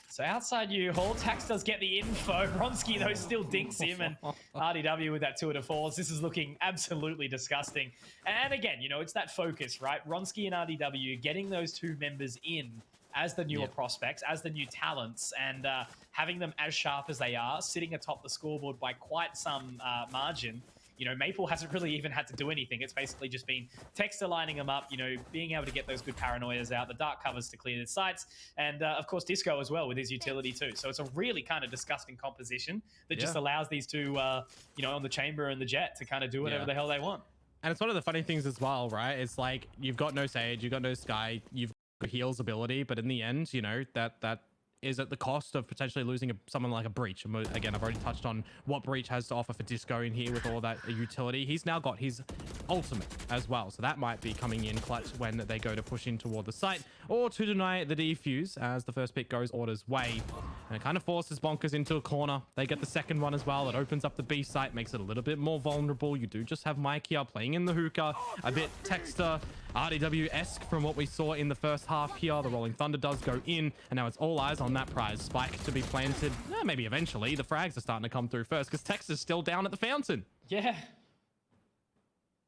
So outside U-Haul, Tax does get the info. Vronsky, though, still dinks him. And RDW with that 2 to 4s. This is looking absolutely disgusting. And again, you know, it's that focus, right? Vronsky and RDW getting those 2 members in as the newer prospects, as the new talents, and having them as sharp as they are, sitting atop the scoreboard by quite some margin. You know, Maple hasn't really even had to do anything. It's basically just been Texter lining them up, you know, being able to get those good paranoias out, the dark covers to clear the sites, and of course Disco as well with his utility too. So it's a really kind of disgusting composition that just allows these 2, you know, on the chamber and the jet to kind of do whatever the hell they want. And it's one of the funny things as well, right? It's like, you've got no Sage, you've got no Sky, you've got heals ability, but in the end, you know, that is at the cost of potentially losing someone like a Breach. And again, I've already touched on what Breach has to offer for Disco in here with all that utility. He's now got his ultimate as well, so that might be coming in clutch when they go to push in toward the site, or to deny the defuse as the first pick goes Order's way. And it kind of forces Bonkers into a corner. They get the second one as well. It opens up the B site, makes it a little bit more vulnerable. You do just have Mike here playing in the hookah. A bit Texter RDW-esque from what we saw in the first half here. The Rolling Thunder does go in, and now it's all eyes on that prize. Spike to be planted. Maybe eventually. The frags are starting to come through first because Tex is still down at the fountain. Yeah.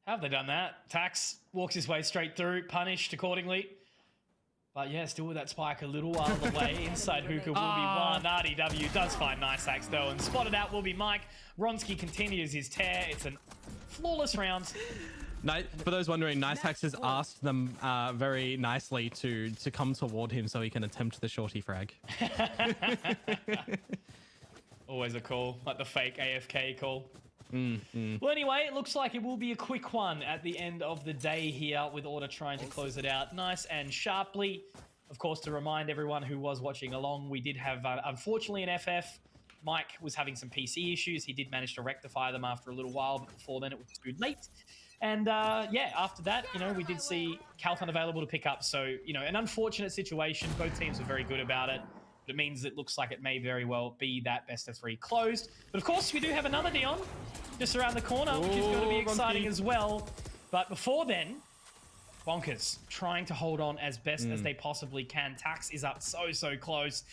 How have they done that? Tax walks his way straight through, punished accordingly. But yeah, still with that spike a little while away. Inside hookah will be one. RDW does find Nice Axe though, and spotted out will be Mike. Ronski continues his tear. It's a flawless round. For those wondering, Nice Axe has asked them very nicely to come toward him so he can attempt the shorty frag. Always a call, like the fake AFK call. Well, anyway, it looks like it will be a quick one at the end of the day here, with Order trying to close it out nice and sharply. Of course, to remind everyone who was watching along, we did have, unfortunately, an FF. Mike was having some PC issues. He did manage to rectify them after a little while, but before then it was too late. And yeah, after that, we did see Calth unavailable to pick up. So, an unfortunate situation. Both teams were very good about it. But it means it looks like it may very well be that best of 3 closed. But of course, we do have another Dion just around the corner, which is going to be exciting as well. But before then, Bonkers trying to hold on as best as they possibly can. Tax is up so close,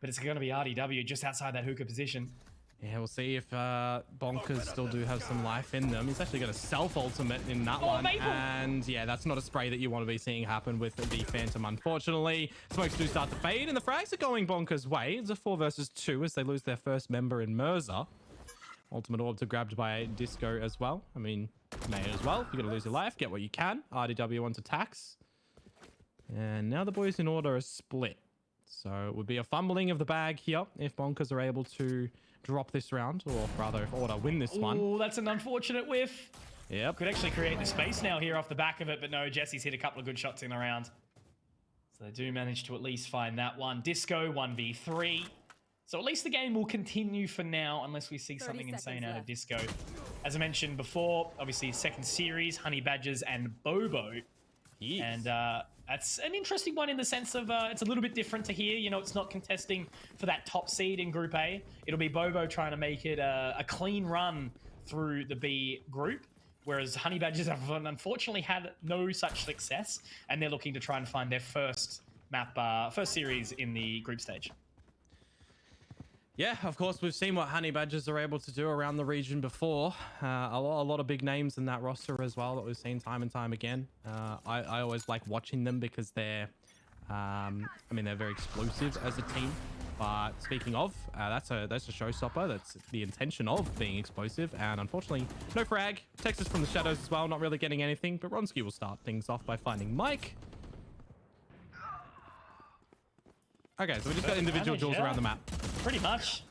but it's going to be RDW just outside that hookah position. Yeah, we'll see if Bonkers still do have some life in them. He's actually going to self-ultimate in that one. Maple. And yeah, that's not a spray that you want to be seeing happen with the Phantom, unfortunately. Smokes do start to fade, and the frags are going Bonkers' way. It's a 4 versus 2 as they lose their first member in Mirza. Ultimate orbs are grabbed by Disco as well. I mean, may as well. You're going to lose your life. Get what you can. RDW onto Tax. And now the boys in Order are split. So it would be a fumbling of the bag here if Bonkers are able to drop this round, or rather if Order win this one. Oh, that's an unfortunate whiff. Yep. Could actually create the space now here off the back of it, but no, Jesse's hit a couple of good shots in the round. So they do manage to at least find that one. Disco 1v3. So at least the game will continue for now, unless we see something insane out of Disco. As I mentioned before, obviously second series, Honey Badgers and Bobo. Yes. And that's an interesting one in the sense of it's a little bit different to here. It's not contesting for that top seed in Group A. It'll be Bobo trying to make it a clean run through the B group, whereas Honey Badgers have unfortunately had no such success, and they're looking to try and find their first first series in the group stage. Yeah, of course, we've seen what Honey Badgers are able to do around the region before. A lot of big names in that roster as well that we've seen time and time again. I always like watching them because they're, they're very explosive as a team. But speaking of, that's a showstopper. That's the intention of being explosive. And unfortunately, no frag. Texas from the shadows as well, not really getting anything. But Ronski will start things off by finding Mike. Okay, so we just got individual duels around the map. Pretty much.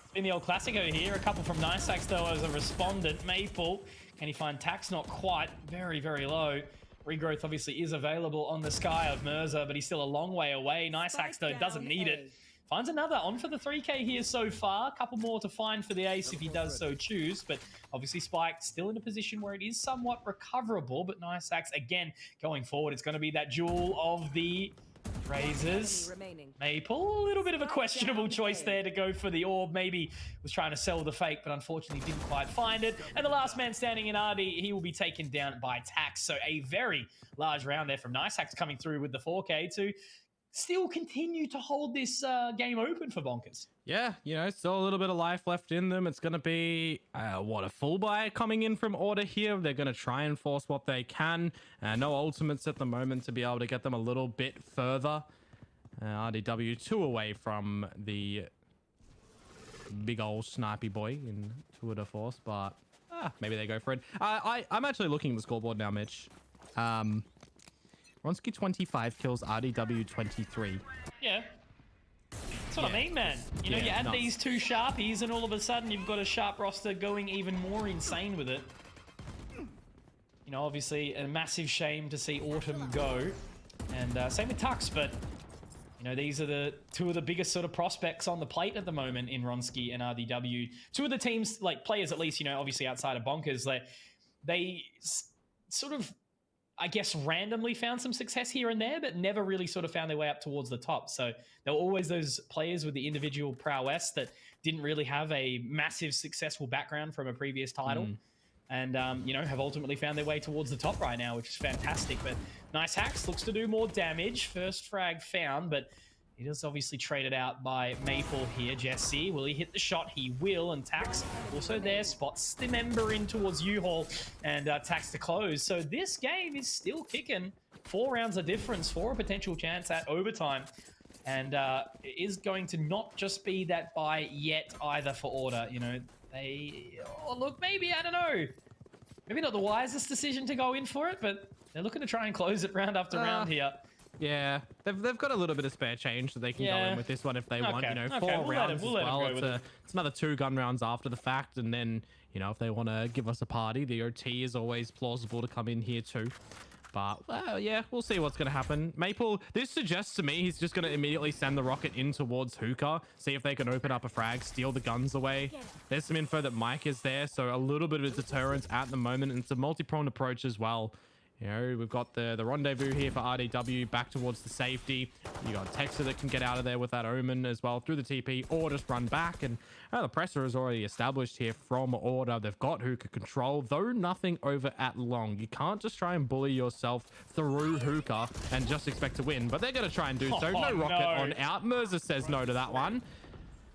It's been the old Classico here. A couple from Nice Axe, though, as a respondent. Maple, can he find Tax? Not quite. Very low. Regrowth obviously is available on the sky of Mirza, but he's still a long way away. Nice Axe, though, doesn't need it. Finds another on for the 3K here so far. A couple more to find for the ace if he does so choose, but obviously Spike still in a position where it is somewhat recoverable, but Nice Axe, again, going forward, it's going to be that duel of the Razors. Maple, a little bit of a questionable choice there to go for the orb. Maybe was trying to sell the fake, but unfortunately didn't quite find it. And the last man standing in RD, he will be taken down by Tax. So a very large round there from Nice Axe coming through with the 4K to still continue to hold this game open for Bonkers. Yeah, still a little bit of life left in them. It's going to be, a full buy coming in from Order here. They're going to try and force what they can. No ultimates at the moment to be able to get them a little bit further. RDW 2 away from the big old snipey boy in Tour de Force, but maybe they go for it. I'm actually looking at the scoreboard now, Mitch. Ronski 25 kills, RDW 23. Yeah. That's what I mean, man. You add these two Sharpies and all of a sudden you've got a Sharp roster going even more insane with it. Obviously a massive shame to see Autumn go. And same with Tux, but, these are the two of the biggest sort of prospects on the plate at the moment in Ronski and RDW. Two of the teams, like players at least, obviously outside of Bonkers, they sort of I guess, randomly found some success here and there, but never really sort of found their way up towards the top. So there were always those players with the individual prowess that didn't really have a massive successful background from a previous title. And, you know, have ultimately found their way towards the top right now, which is fantastic. But Nice Hacks looks to do more damage. First frag found, but it is obviously traded out by Maple here. Jesse, will he hit the shot? He will, and Tax also there, spots the member in towards U-Haul, and Tax to close. So this game is still kicking. 4 rounds of difference for a potential chance at overtime. And it is going to not just be that buy yet either for Order. You know, they... Oh, look, maybe, I don't know. Maybe not the wisest decision to go in for it, but they're looking to try and close it round after round here. Yeah, they've got a little bit of spare change so they can go in with this one if they want. You know, 4 rounds as well. It's another 2 gun rounds after the fact, and then, you know, if they want to give us a party, the OT is always plausible to come in here too. But, well, yeah, we'll see what's going to happen. Maple, this suggests to me he's just going to immediately send the rocket in towards Hookah, see if they can open up a frag, steal the guns away. There's some info that Mike is there, so a little bit of a deterrence at the moment, and it's a multi-pronged approach as well. You know, we've got the rendezvous here for RDW back towards the safety. You got Texter that can get out of there with that Omen as well through the TP, or just run back. And the presser is already established here from Order. They've got Hookah control, though nothing over at long. You can't just try and bully yourself through Hookah and just expect to win, but they're going to try and do so. No rocket on out. Mirza says no to that one.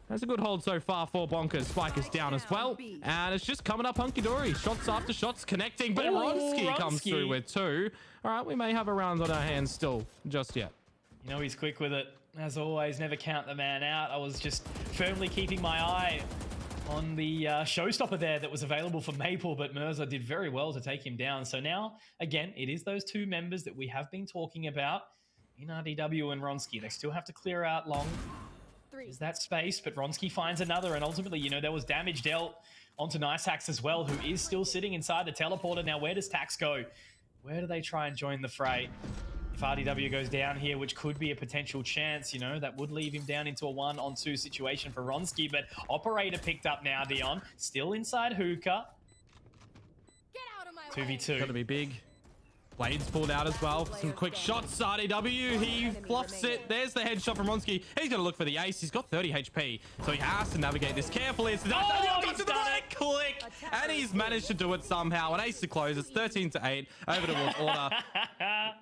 That's a good hold so far for Bonkers. Spike is down as well. And it's just coming up hunky-dory. Shots after shots connecting. But Ronsky comes through with 2. All right, we may have a round on our hands still just yet. You know, he's quick with it. As always, never count the man out. I was just firmly keeping my eye on the showstopper there that was available for Maple, but Mirza did very well to take him down. So now, again, it is those 2 members that we have been talking about in RDW and Ronsky. They still have to clear out long. Is that space, but Ronsky finds another, and ultimately, you know, there was damage dealt onto Nice Hacks as well, who is still sitting inside the teleporter. Now, where does Tax go? Where do they try and join the fray? If RDW goes down here, which could be a potential chance, you know, that would leave him down into a 1-on-2 situation for Ronsky, but Operator picked up now, Dion. Still inside Hookah. Get out of my 2v2. Gotta be big. Blades pulled out as well. Some quick shots. RDW, he fluffs it. There's the headshot from Ronsky. He's going to look for the ace. He's got 30 HP, so he has to navigate this carefully. It's got to the right click, and he's managed to do it somehow. An ace to close. It's 13-8 over towards Order,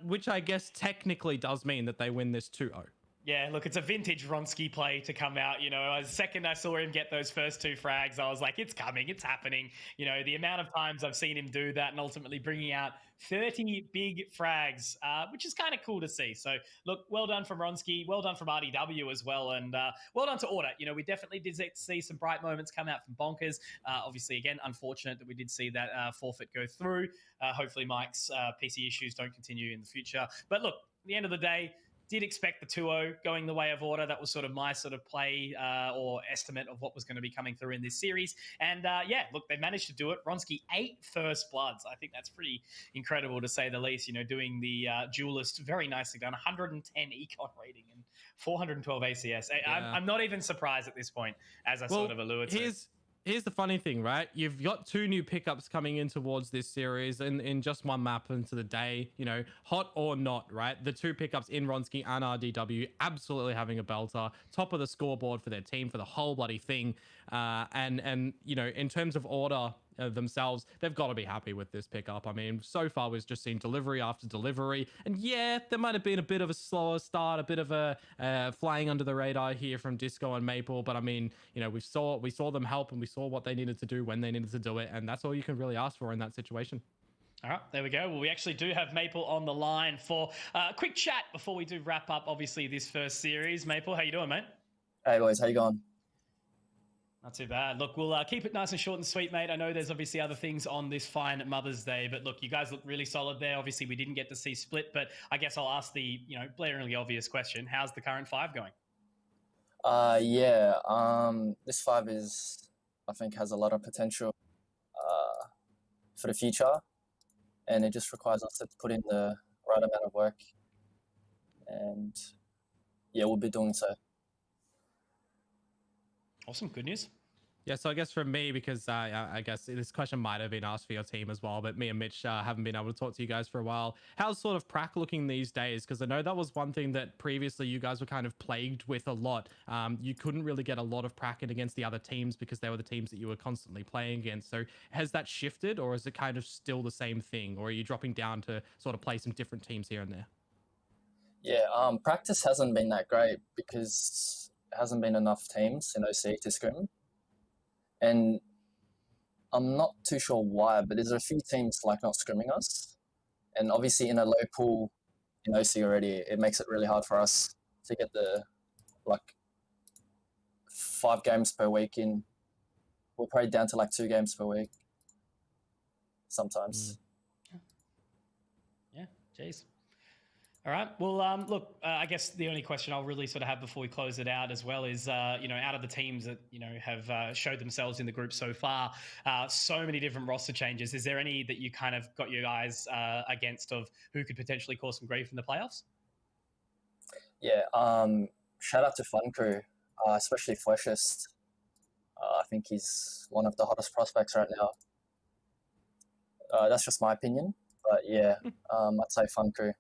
which I guess technically does mean that they win this 2-0. Yeah, look, it's a vintage Ronsky play to come out. You know, the second I saw him get those first 2 frags, I was like, it's coming, it's happening. You know, the amount of times I've seen him do that and ultimately bringing out 30 big frags, which is kind of cool to see. So, look, well done from Ronsky, well done from RDW as well, and well done to Order. You know, we definitely did see some bright moments come out from Bonkers. Obviously, again, unfortunate that we did see that forfeit go through. Hopefully Mike's PC issues don't continue in the future. But look, at the end of the day, did expect the 2-0 going the way of Order. That was sort of my sort of play or estimate of what was going to be coming through in this series. And yeah, look, they managed to do it. Ronsky 8 first bloods. I think that's pretty incredible to say the least, you know, doing the duelist very nicely done. 110 econ rating and 412 ACS. Yeah. I'm not even surprised at this point, as I sort of alluded to. Here's the funny thing, right? You've got 2 new pickups coming in towards this series in just one map into the day, you know, hot or not, right? The 2 pickups in Ronsky and RDW absolutely having a belter, top of the scoreboard for their team for the whole bloody thing. And you know, in terms of Order themselves, they've got to be happy with this pickup. I mean, so far we've just seen delivery after delivery, and yeah, there might have been a bit of a slower start, a bit of a flying under the radar here from Disco and Maple, but I mean, you know, we saw them help, and we saw what they needed to do when they needed to do it, and that's all you can really ask for in that situation. All right, there we go. Well, we actually do have Maple on the line for a quick chat before we do wrap up, obviously, this first series. Maple, how you doing, mate? Hey, boys. How you going? Not too bad. Look, we'll keep it nice and short and sweet, mate. I know there's obviously other things on this fine Mother's Day, but look, you guys look really solid there. Obviously, we didn't get to see Split, but I guess I'll ask the, you know, blaringly obvious question. How's the current 5 going? Yeah. This 5 I think, has a lot of potential for the future, and it just requires us to put in the right amount of work, and yeah, we'll be doing so. Awesome. Good news. Yeah, so I guess for me, because I guess this question might have been asked for your team as well, but me and Mitch haven't been able to talk to you guys for a while. How's sort of Prac looking these days? Because I know that was one thing that previously you guys were kind of plagued with a lot. You couldn't really get a lot of Prac in against the other teams because they were the teams that you were constantly playing against. So has that shifted, or is it kind of still the same thing? Or are you dropping down to sort of play some different teams here and there? Yeah, practice hasn't been that great because there hasn't been enough teams in OC to scrim. And I'm not too sure why, but there's a few teams like not scrimming us. And obviously in a low pool in OC already, it makes it really hard for us to get the 5 games per week in. We're probably down to like 2 games per week sometimes. Yeah, jeez. All right. Well, look, I guess the only question I'll really sort of have before we close it out as well is, out of the teams that, have showed themselves in the group so far, so many different roster changes. Is there any that you kind of got your eyes against of who could potentially cause some grief in the playoffs? Yeah. Shout out to Fun Crew, especially Fleshist. I think he's one of the hottest prospects right now. That's just my opinion. But yeah, I'd say Fun Crew.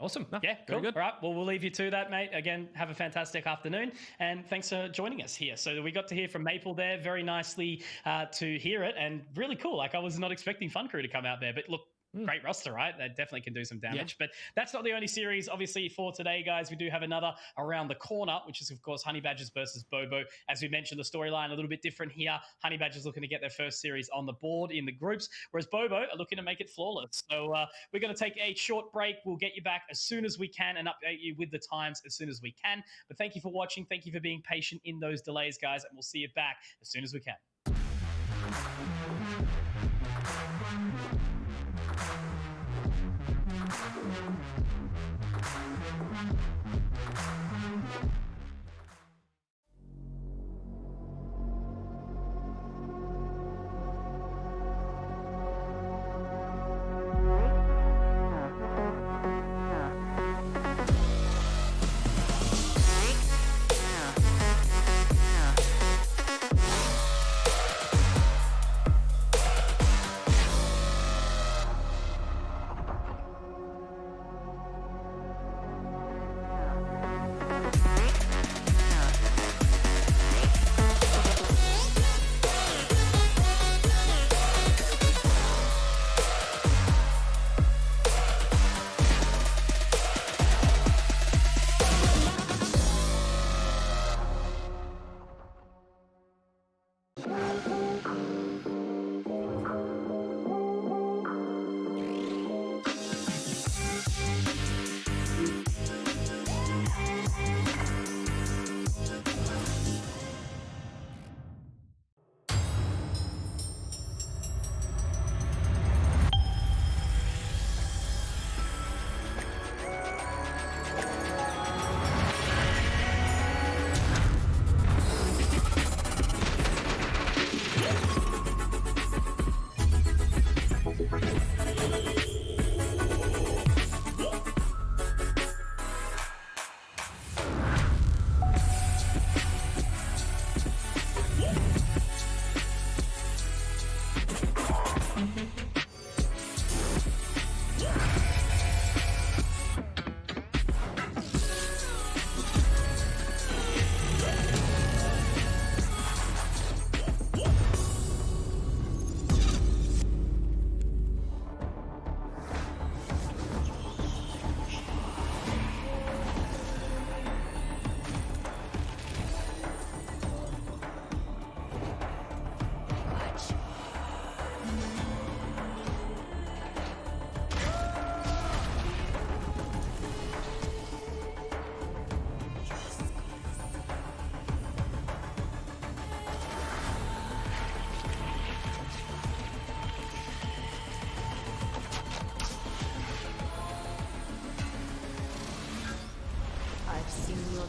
Awesome. Yeah, cool. Good. All right. Well, we'll leave you to that, mate. Again, have a fantastic afternoon, and thanks for joining us here. So we got to hear from Maple there very nicely to hear it, and really cool. Like, I was not expecting Fun Crew to come out there, but look, great roster, right? That definitely can do some damage. Yeah. But that's not the only series, obviously, for today, guys. We do have another around the corner, which is, of course, Honey Badgers versus Bobo. As we mentioned, the storyline a little bit different here. Honey Badgers looking to get their first series on the board in the groups, whereas Bobo are looking to make it flawless. So we're going to take a short break. We'll get you back as soon as we can and update you with the times as soon as we can. But thank you for watching. Thank you for being patient in those delays, guys, and we'll see you back as soon as we can.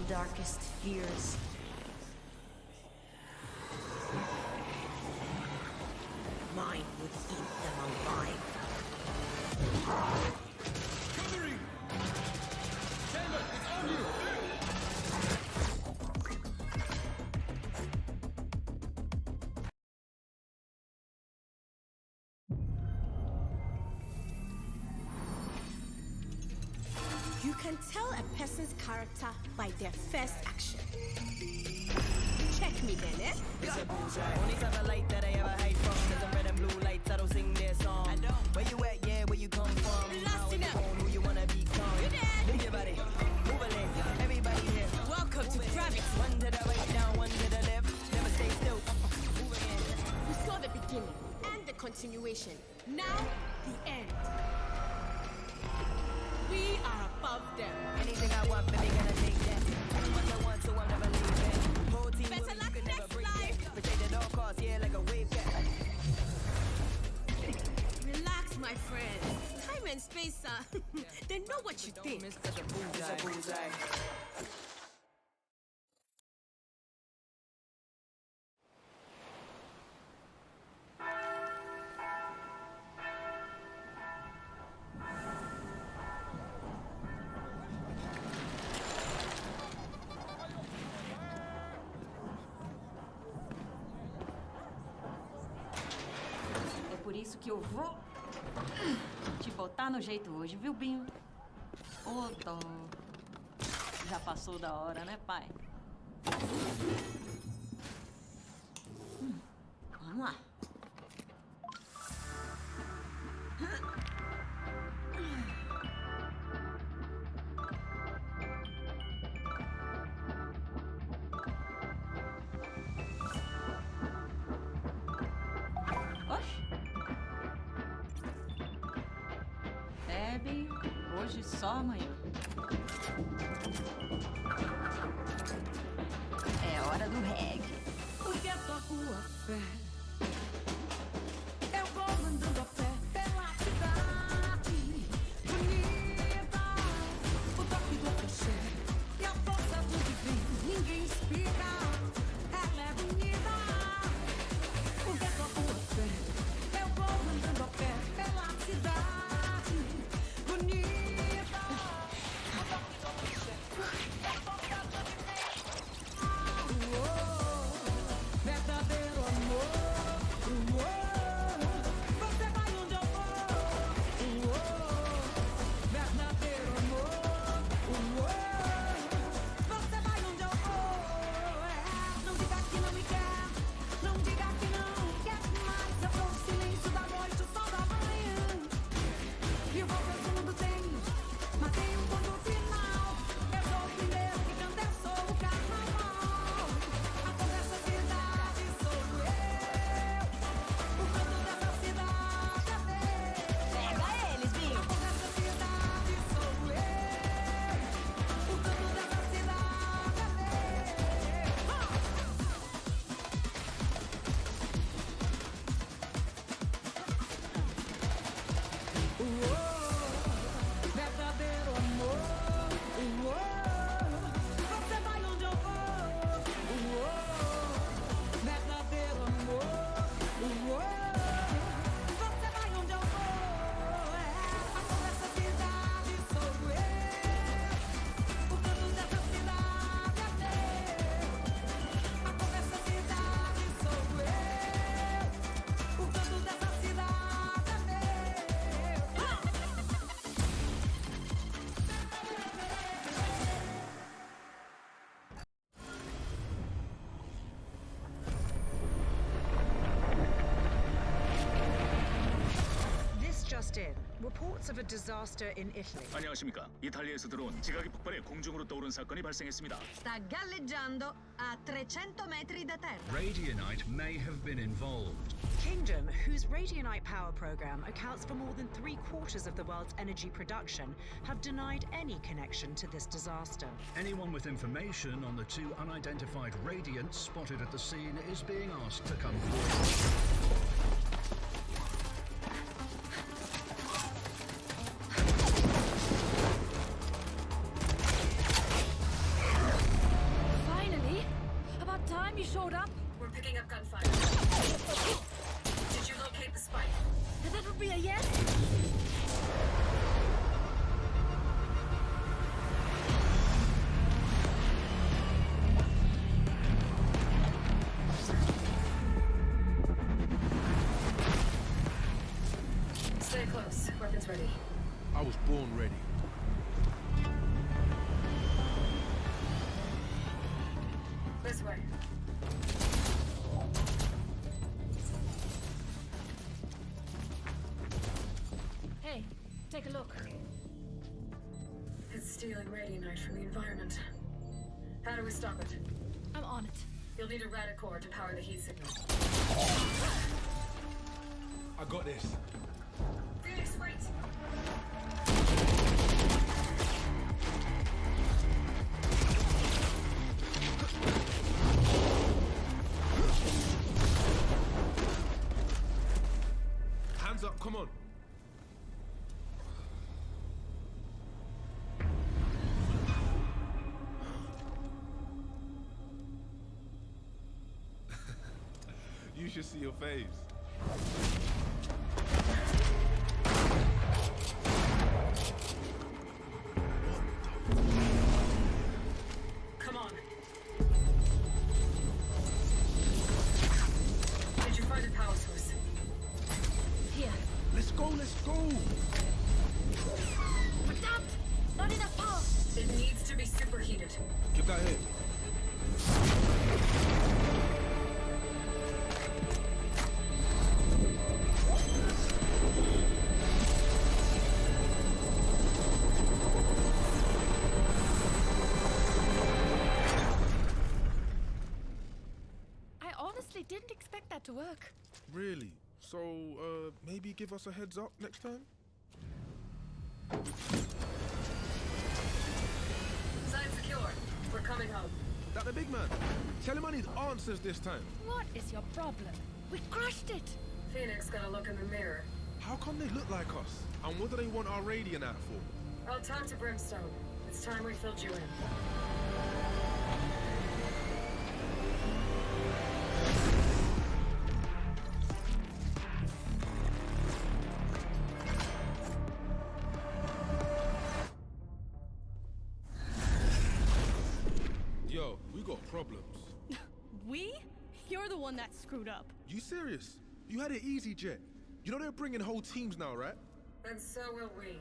Darkest fears. Mine would eat them alive. Covering! Chamber, it's on you! You can tell a person's character by their first action. Check me then, eh? It's a bullseye. Only type of light that I ever hide from is the red and blue lights. I don't sing their song. I don't. Where you at? Yeah, where you come from? How you on? Who you wanna become? You dead. Move your body, move a leg. Everybody here. Welcome to Gravity. One to the right, down, one to the left. Never stay still. Move again. We saw the beginning and the continuation. Now, the end. We are above them. Anything I want, baby, gonna take that. Too much I want, so I'm never leaving. Whole team Better with me, luck you could never next break life. that. Protect at all costs, yeah, like a wave cat. Relax, my friend. Time and space, they know what you think. It's a bullseye. Por isso que eu vou te botar no jeito hoje, viu, Binho? Ô, dó. Já passou da hora, né, pai? Vamos lá. Hoje só amanhã. É hora do reggae. Porque toco a fé. Eu vou andando a pé pela cidade bonita. O toque do crochê e a força do divino. Ninguém explica. Ela é bonita. Porque toco a fé. Eu vou andando a pé pela cidade bonita. Verdadeiro amor, você vai onde eu vou, verdadeiro amor, você vai onde eu vou. Não diga que não me quer, não diga que não quer mais. Eu sou o silêncio da noite, o sol da manhã. E o que o mundo tem, mas tem um ponto final. Eu sou o primeiro que canta, eu sou o carnaval. A cor dessa cidade sou eu. O canto dessa cidade é meu. Pega eles, Binho. A cor dessa cidade sou eu. O canto dessa cidade é meu. Verdadeiro amor, você vai onde eu vou. Verdadeiro amor, você vai onde eu vou. A cor dessa cidade sou eu. O canto dessa cidade é meu. A cor dessa cidade sou eu. O canto dessa cidade é meu. This just in. Reports of a disaster in Italy. 안녕하십니까. 이탈리아에서 들어온 지각이 폭발해 공중으로 떠오른 사건이 발생했습니다. Sta galleggiando a 300 metri da terra. Radionite may have been involved. Kingdom, whose Radionite power program accounts for more than 3/4 of the world's energy production, have denied any connection to this disaster. Anyone with information on the two unidentified radiants spotted at the scene is being asked to come forward. Finally! About time you showed up. We're picking up gunfire. Did you locate the spike? That would be a yes. Stay close. Weapons ready. I was born ready. This way. Hey, take a look. It's stealing radionite from the environment. How do we stop it? I'm on it. You'll need a radicore to power the heat signal. I got this. Phoenix, wait! Hands up, come on. You should see your face. Come on. Did you find a power source? Here. Let's go, let's go. But dumped! Not enough power! It needs to be superheated. Get that here. I honestly didn't expect that to work. Really? So, maybe give us a heads up next time? Sign secure. We're coming home. That the big man. Tell him I need answers this time. What is your problem? We crushed it! Phoenix gotta look in the mirror. How come they look like us? And what do they want our radiant at for? I'll talk to Brimstone. It's time we filled you in. Yo, we got problems. We? You're the one that screwed up. You serious? You had it easy, Jet. You know they're bringing whole teams now, right? And so will we.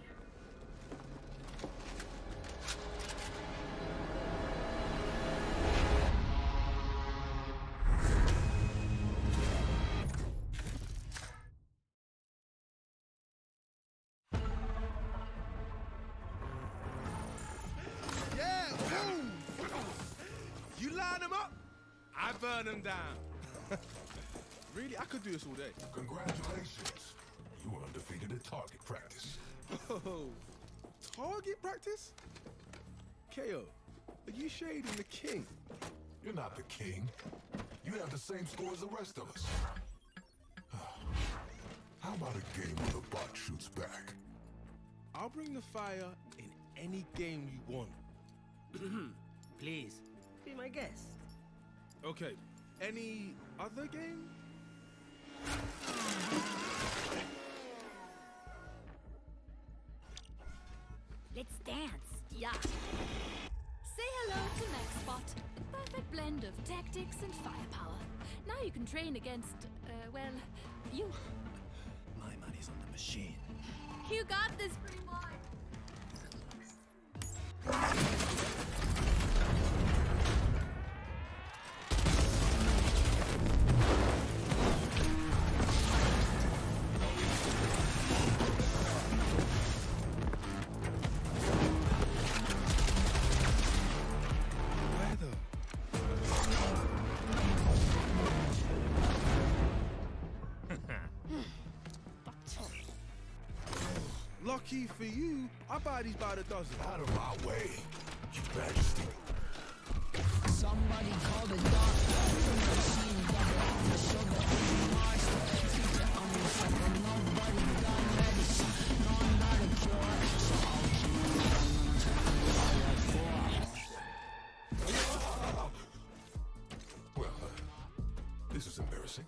Yeah, boom! You line them up, I burn them down. Really, I could do this all day. Congratulations. You were undefeated at target practice. Oh, target practice? KO, are you shading the king? You're not the king. You have the same score as the rest of us. How about a game where the bot shoots back? I'll bring the fire in any game you want. Please, be my guest. Okay, any other game? Let's dance. Yeah. Say hello to MaxBot. A perfect blend of tactics and firepower. Now you can train against, well, you. My money's on the machine. You got this, pretty boy. Lucky for you, I buy these by the dozen. Out of my way, Your Majesty. Somebody call the doctor. Machine double off the shoulder. Nobody got medicine. No, I'm not a cure. So I'll Well, this is embarrassing.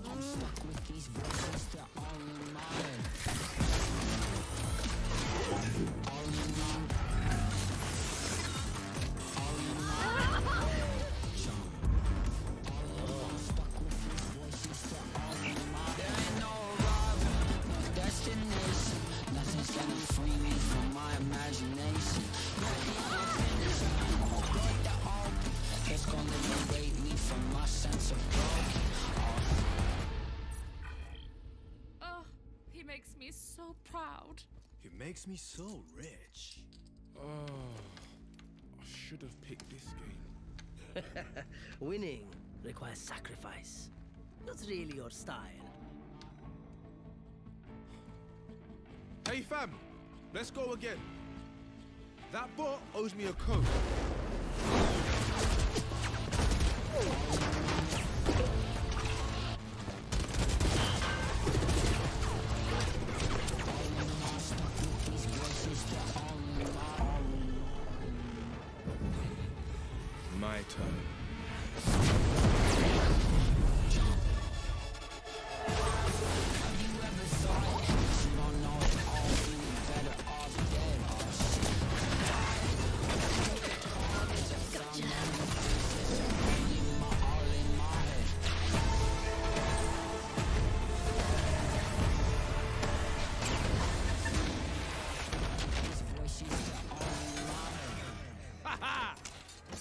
I'm stuck with these voices, they're all in my head. All in my He makes me so proud. It makes me so rich. Oh, I should have picked this game. Winning requires sacrifice. Not really your style. Hey fam, let's go again. That bot owes me a code. My turn.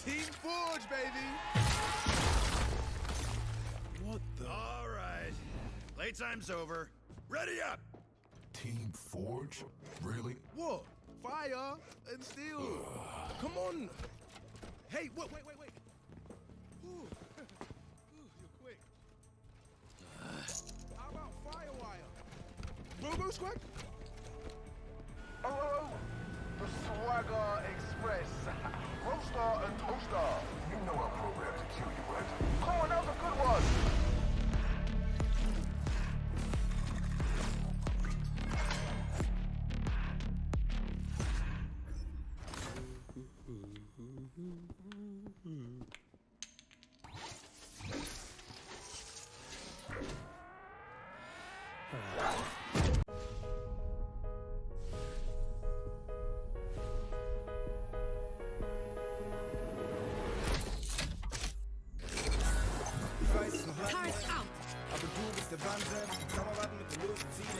Team Forge, baby! What the? All right. Playtime's over. Ready up! Team Forge? Really? What? Fire and steel. Come on. Hey, wait. Ooh. You're quick. How about Firewire? Robo Squad? Oh, the Swagger Express. Roaster and Toaster. You know I'm programmed to kill you, right? Come on, that was a good one. Turret out.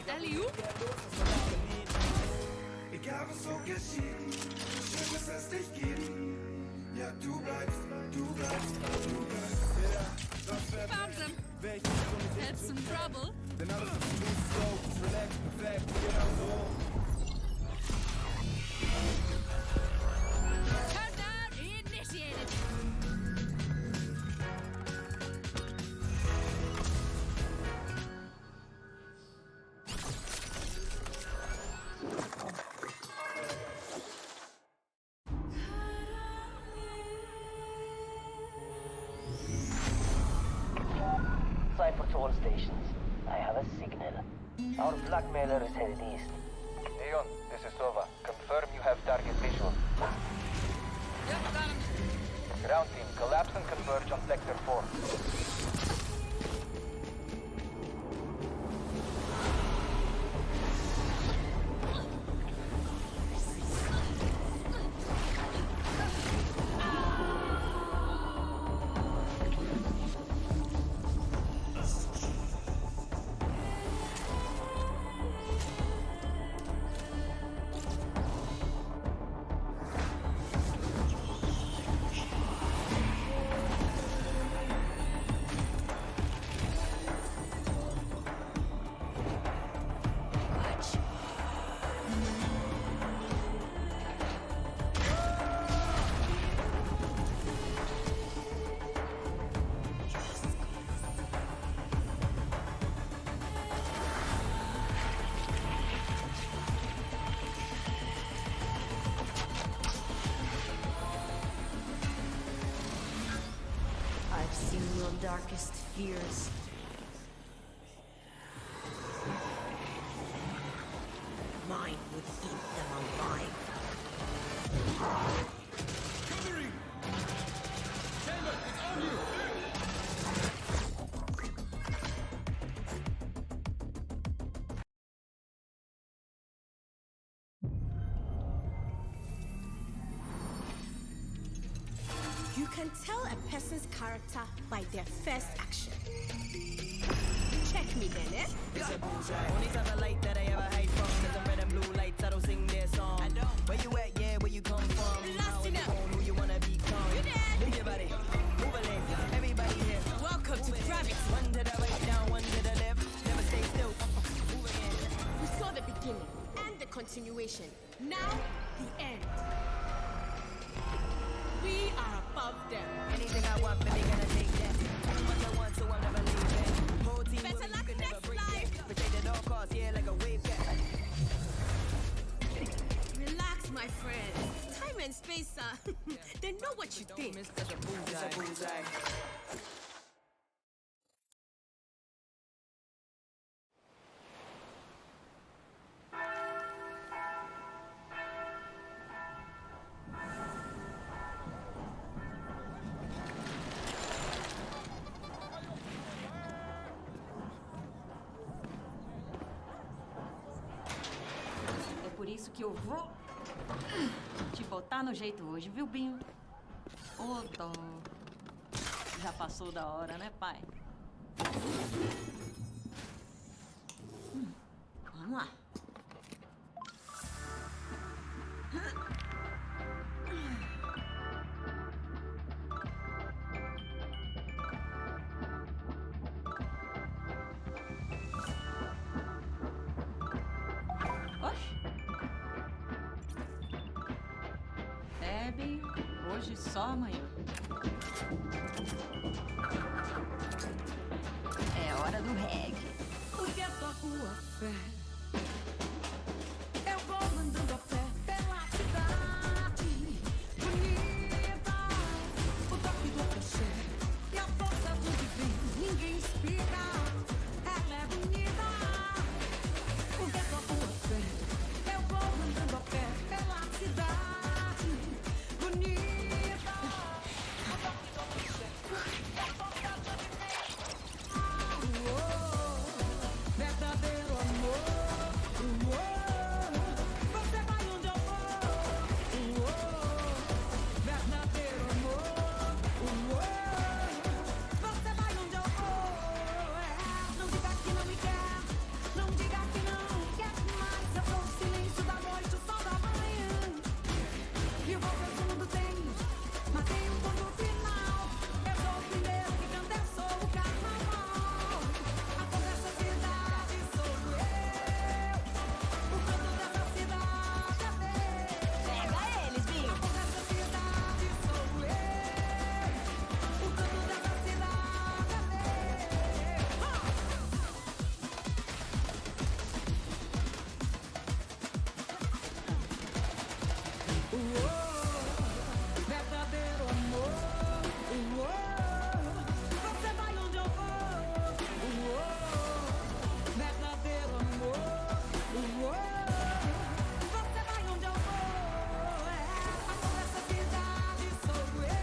Alley-oop. Ich habe so geschieden, schön muss es dich geben. Ja, du bleibst. Found them. Had some trouble. Countdown initiated. Cypher to all stations. I have a signal. Our blackmailer is headed east. Aeon, this is Sova. Confirm you have target visual. Yep, got him. Ground team, collapse and converge on Sector 4. I've seen your darkest fears. Mine would eat them alive. Covering! Chamber, it's on you! You can tell a person's character by their first action. Check me then, eh? It's a bullseye. Only type of light that I ever hide from is the red and blue lights. I don't sing their song. I don't. Where you at? Yeah, where you come from? Lost enough. Who you wanna become? You dead. Move your body. Move a leg. Everybody here. Welcome to Gravity. One to the right, down, one to the left. Never stay still. Move again. beginning and the continuation. Now, the end. We are above them. Anything I want, baby, gonna take that. What I want, so I'll never leave that. Whole team Better with me, luck could never next break life. that. Protect at all costs, yeah, like a wave cat. Relax, my friend. Time and space, they know what you think. It's a bullseye. É por isso que eu vou te botar no jeito hoje, viu, Binho? Ô, dó. Já passou da hora, né, pai? Vamos lá. Oxe. Bebe hoje só amanhã. É hora do reggae. Porque tua rua fé. Eu vou andando a pé pela cidade bonita. O toque do cachê e a força do divino. Ninguém explica. Ela é bonita. Porque tua rua fé. Eu vou andando a pé pela cidade bonita. O toque do cachê e a força do divino. Verdadeiro amor, você vai onde eu vou, verdadeiro amor, você vai onde eu vou. Não diga que não me quer, não diga que não quer mais. Eu sou o silêncio da noite, o sol da manhã. E o voo que o mundo tem, mas tem um ponto final. Eu sou o primeiro que canta, eu sou o carnaval. A cor dessa cidade sou eu. O canto dessa cidade é meu. Pega eles, Binho. A cor dessa cidade sou eu. O canto dessa cidade é meu. Verdadeiro amor, você vai onde eu vou. Verdadeiro amor, você vai onde eu vou. A cor dessa cidade sou eu.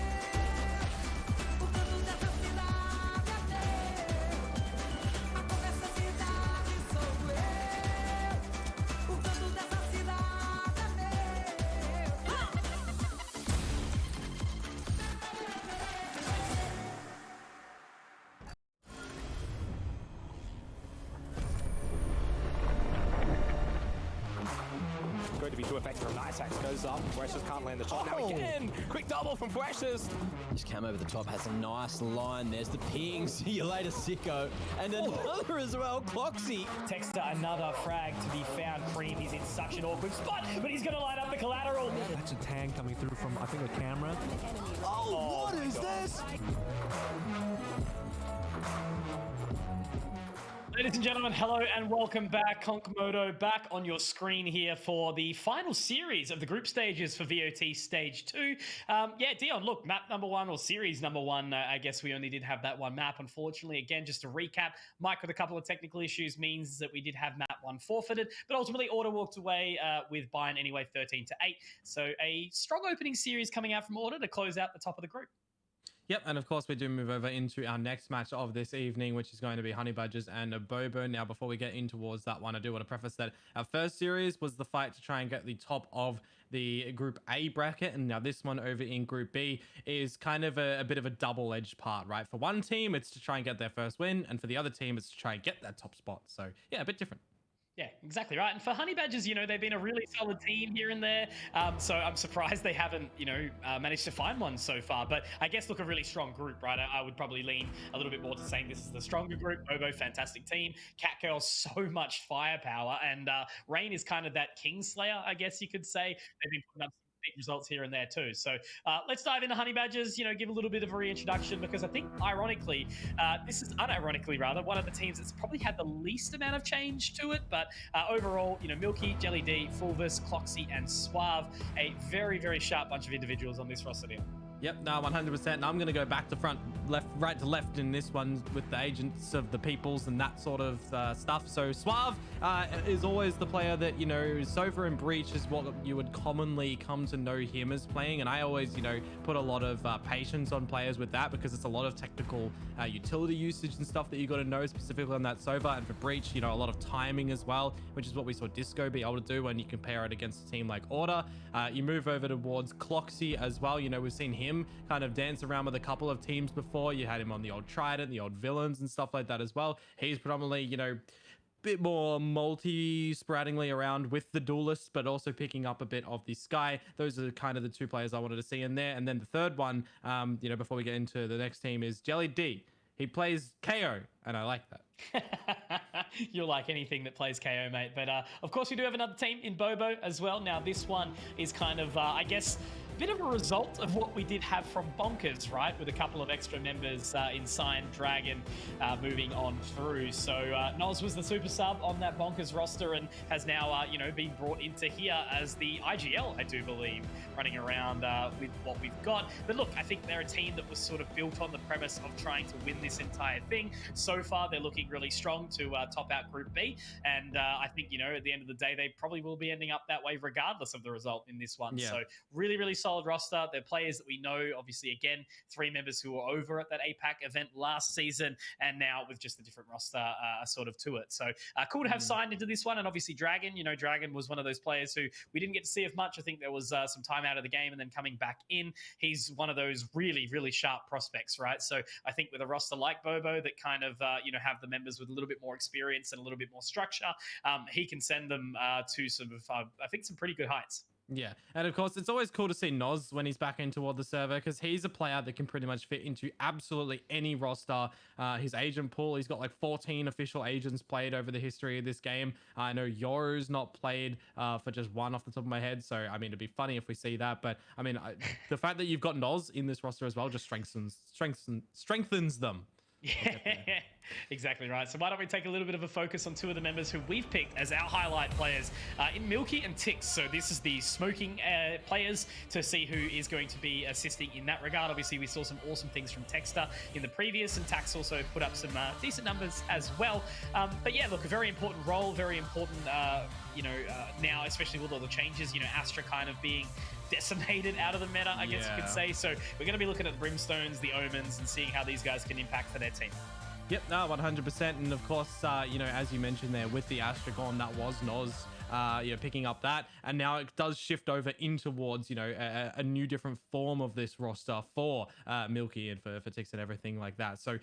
O canto dessa cidade é meu. A cor dessa cidade sou eu. O canto dessa cidade é meu. Going to be too effective from Nice Axe. Goes up. Precious can't land the shot. Now again. Quick double from Precious. Just came over the top, has a nice line. There's the ping. See you later, sicko. And another as well, Cloxy. Texter, another frag to be found. Cream, he's in such an awkward spot, but he's going to line up the collateral. That's a tag coming through from, I think, a camera. Oh, what is this? Ladies and gentlemen, hello and welcome back. Konkmoto back on your screen here for the final series of the group stages for VOT Stage 2. Yeah, Dion, look, map number 1 or series number 1, I guess we only did have that one map, unfortunately. Again, just to recap, Mike with a couple of technical issues means that we did have map 1 forfeited, but ultimately Order walked away with Bayern anyway 13-8. So a strong opening series coming out from Order to close out the top of the group. Yep, and of course we do move over into our next match of this evening, which is going to be Honey Badgers and Bobo. Now, before we get in towards that one, I do want to preface that our first series was the fight to try and get the top of the Group A bracket, and now this one over in Group B is kind of a bit of a double-edged part, right? For one team, it's to try and get their first win, and for the other team, it's to try and get that top spot. So, yeah, a bit different. Yeah, exactly right. And for Honey Badgers, they've been a really solid team here and there. So I'm surprised they haven't, managed to find one so far. But I guess, look, a really strong group, right? I would probably lean a little bit more to saying this is the stronger group. Bobo, fantastic team. Catgirl, so much firepower. And Rain is kind of that Kingslayer, I guess you could say. They've been putting up big results here and there too. So let's dive into Honey Badgers, give a little bit of a reintroduction, because I think ironically, this is unironically rather, one of the teams that's probably had the least amount of change to it. But overall, Milky, Jelly D, Fulvus, Cloxy, and Suave, a very, very sharp bunch of individuals on this roster here. Yep, no, 100%. And I'm going to go back to front, right to left in this one with the agents of the peoples and that sort of stuff. So Suave is always the player that, Sova and Breach is what you would commonly come to know him as playing. And I always, put a lot of patience on players with that, because it's a lot of technical utility usage and stuff that you got to know specifically on that Sova. And for Breach, a lot of timing as well, which is what we saw Disco be able to do when you compare it against a team like Order. You move over towards Cloxy as well. We've seen him kind of dance around with a couple of teams before. You had him on the old Trident, the old Villains and stuff like that as well. He's predominantly, bit more multi-sporadically around with the duelists, but also picking up a bit of the Sky. Those are kind of the two players I wanted to see in there. And then the third one, before we get into the next team, is Jelly D. He plays KO, and I like that. You'll like anything that plays KO, mate. But of course, we do have another team in Bobo as well. Now, this one is kind of, I guess, a bit of a result of what we did have from Bonkers, right? With a couple of extra members in Sign, Dragon moving on through. So Noz was the super sub on that Bonkers roster and has now, been brought into here as the IGL, I do believe, running around with what we've got. But look, I think they're a team that was sort of built on the premise of trying to win this entire thing. So far, they're looking really strong to top out Group B. And I think, at the end of the day, they probably will be ending up that way regardless of the result in this one. Yeah. So really, really solid roster. They're players that we know, obviously, again, 3 members who were over at that APAC event last season, and now with just a different roster sort of to it. So cool to have signed into this one. And obviously Dragon, Dragon was one of those players who we didn't get to see as much. I think there was some time out of the game and then coming back in. He's one of those really, really sharp prospects, right? So I think with a roster like Bobo that kind of, have the members with a little bit more experience and a little bit more structure, he can send them to sort of, I think, some pretty good heights. Yeah, and of course, it's always cool to see Noz when he's back in toward the server, because he's a player that can pretty much fit into absolutely any roster. His agent pool, he's got like 14 official agents played over the history of this game. I know Yoru's not played for just one off the top of my head, so I mean, it'd be funny if we see that. But I mean, the fact that you've got Noz in this roster as well just strengthens them. Yeah, exactly right. So why don't we take a little bit of a focus on 2 of the members who we've picked as our highlight players in Milky and Tix. So this is the smoking players to see who is going to be assisting in that regard. Obviously, we saw some awesome things from Texter in the previous, and Tax also put up some decent numbers as well. But yeah, look, a very important role, very important, now, especially with all the changes, Astra kind of being decimated out of the meta, I guess you could say. So we're going to be looking at the Brimstones, the Omens, and seeing how these guys can impact for their team. Yep, no, 100%. And of course, as you mentioned there, with the Astragon, that was Noz, picking up that. And now it does shift over in towards, a new different form of this roster for Milky and for Tix and everything like that. So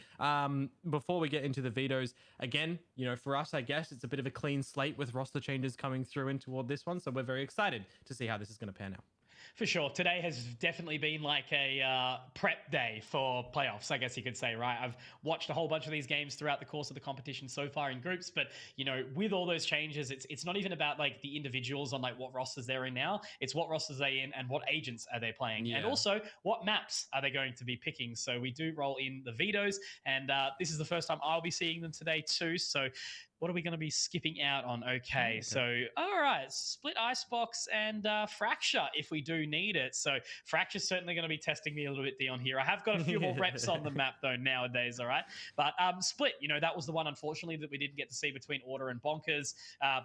before we get into the vetoes, again, for us, I guess it's a bit of a clean slate with roster changes coming through in toward this one. So we're very excited to see how this is going to pan out. For sure. Today has definitely been like a prep day for playoffs, I guess you could say, right? I've watched a whole bunch of these games throughout the course of the competition so far in groups, but, with all those changes, it's not even about like the individuals on like what rosters they're in now. It's what rosters they're in and what agents are they playing, and also what maps are they going to be picking. So we do roll in the vetoes, and this is the first time I'll be seeing them today too. So what are we going to be skipping out on? Okay, so, all right, Split Icebox and Fracture if we do need it. So Fracture's certainly going to be testing me a little bit, Dion, here. I have got a few more reps on the map, though, nowadays, all right? But Split, that was the one, unfortunately, that we didn't get to see between Order and Bonkers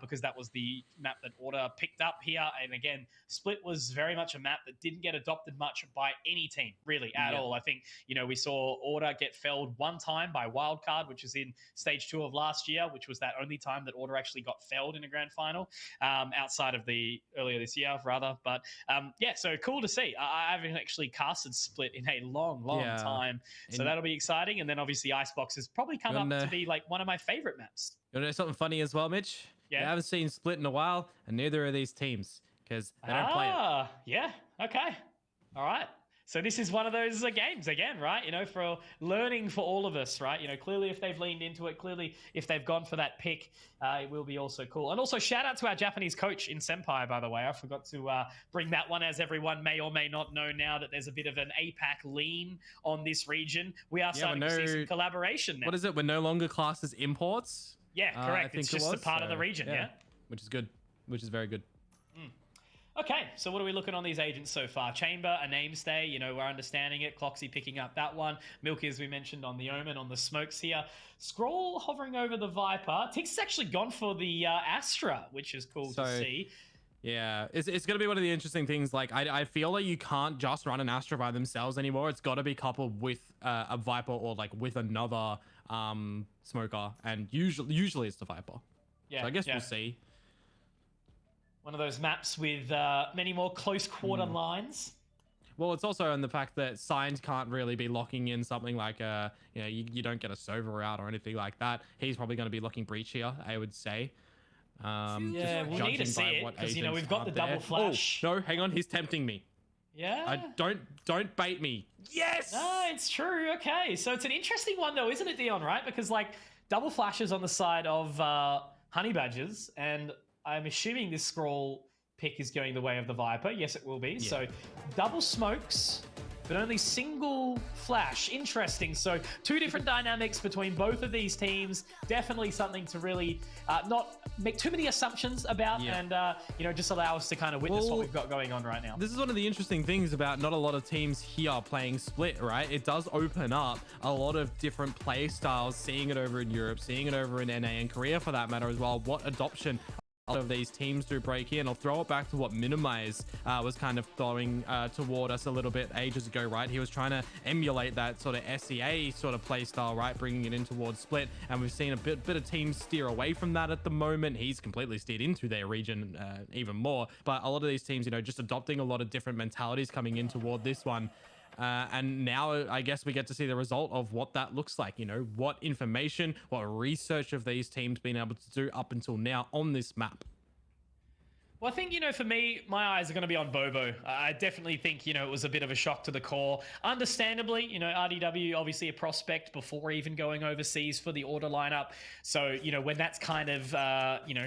because that was the map that Order picked up here. And again, Split was very much a map that didn't get adopted much by any team, really, at all. I think, we saw Order get felled one time by Wildcard, which was in Stage 2 of last year, which was that only time that Order actually got felled in a grand final outside of the earlier this year, rather. But so cool to see. I haven't actually casted Split in a long time. So that'll be exciting. And then obviously Icebox has probably come up to be like one of my favorite maps. You want to know something funny as well, Mitch? Yeah. We haven't seen Split in a while, and neither are these teams because they don't play it. Yeah. Okay. All right. So this is one of those games again, right? You know, for learning for all of us, right? You know, clearly if they've leaned into it, clearly if they've gone for that pick, it will be also cool. And also shout out to our Japanese coach in Senpai, by the way. I forgot to bring that one, as everyone may or may not know now that there's a bit of an APAC lean on this region. We are starting to see some collaboration now. What is it? We're no longer classed as imports? Yeah, correct. It's just a part of the region, yeah? Which is good. Which is very good. Okay, so what are we looking on these agents so far? Chamber, a namestay, you know, we're understanding it. Cloxy picking up that one. Milky, as we mentioned, on the Omen, on the smokes here. Scroll hovering over the Viper. Tix has actually gone for the Astra, which is cool to see. Yeah, it's going to be one of the interesting things. Like, I feel like you can't just run an Astra by themselves anymore. It's got to be coupled with a Viper or, like, with another smoker. And usually it's the Viper. Yeah, so I guess we'll see. One of those maps with many more close quarter lines. Well, it's also in the fact that Signs can't really be locking in something like, you know, you don't get a Sova route or anything like that. He's probably going to be looking breach here, I would say. Yeah, we'll need to see it because, you know, we've got the double flash. Oh, no, hang on. He's tempting me. Yeah? Don't bait me. Yes! No, it's true. Okay, so it's an interesting one, though, isn't it, Dion, right? Because, like, double flashes on the side of Honey Badgers, and I'm assuming this scroll pick is going the way of the Viper. Yes, it will be. Yeah. So double smokes, but only single flash. Interesting. So two different dynamics between both of these teams. Definitely something to really not make too many assumptions about and, you know, just allow us to kind of witness what we've got going on right now. This is one of the interesting things about not a lot of teams here playing Split, right? It does open up a lot of different play styles, seeing it over in Europe, seeing it over in NA and Korea for that matter as well. What adoption of these teams do break in. I'll throw it back to what Minimize was kind of throwing toward us a little bit ages ago, right? He was trying to emulate that sort of SEA sort of play style, right? Bringing it in towards Split, and we've seen a bit of teams steer away from that at the moment. He's completely steered into their region even more, but a lot of these teams, you know, just adopting a lot of different mentalities coming in toward this one. And now I guess we get to see the result of what that looks like, you know, what information, what research have these teams been able to do up until now on this map. Well, I think, you know, for me, my eyes are going to be on Bobo. I definitely think, you know, it was a bit of a shock to the core. Understandably, you know, RDW, obviously a prospect before even going overseas for the order lineup. So, you know, when that's kind of, you know,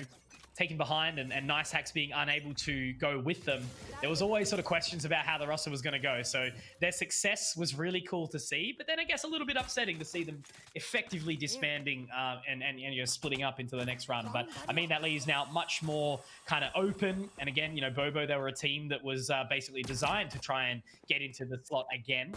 taken behind and Nice Hacks being unable to go with them, there was always sort of questions about how the roster was going to go. So their success was really cool to see, but then I guess a little bit upsetting to see them effectively disbanding and you know, splitting up into the next run. But I mean, that leaves now much more kind of open. And again, you know, Bobo, they were a team that was basically designed to try and get into the slot again.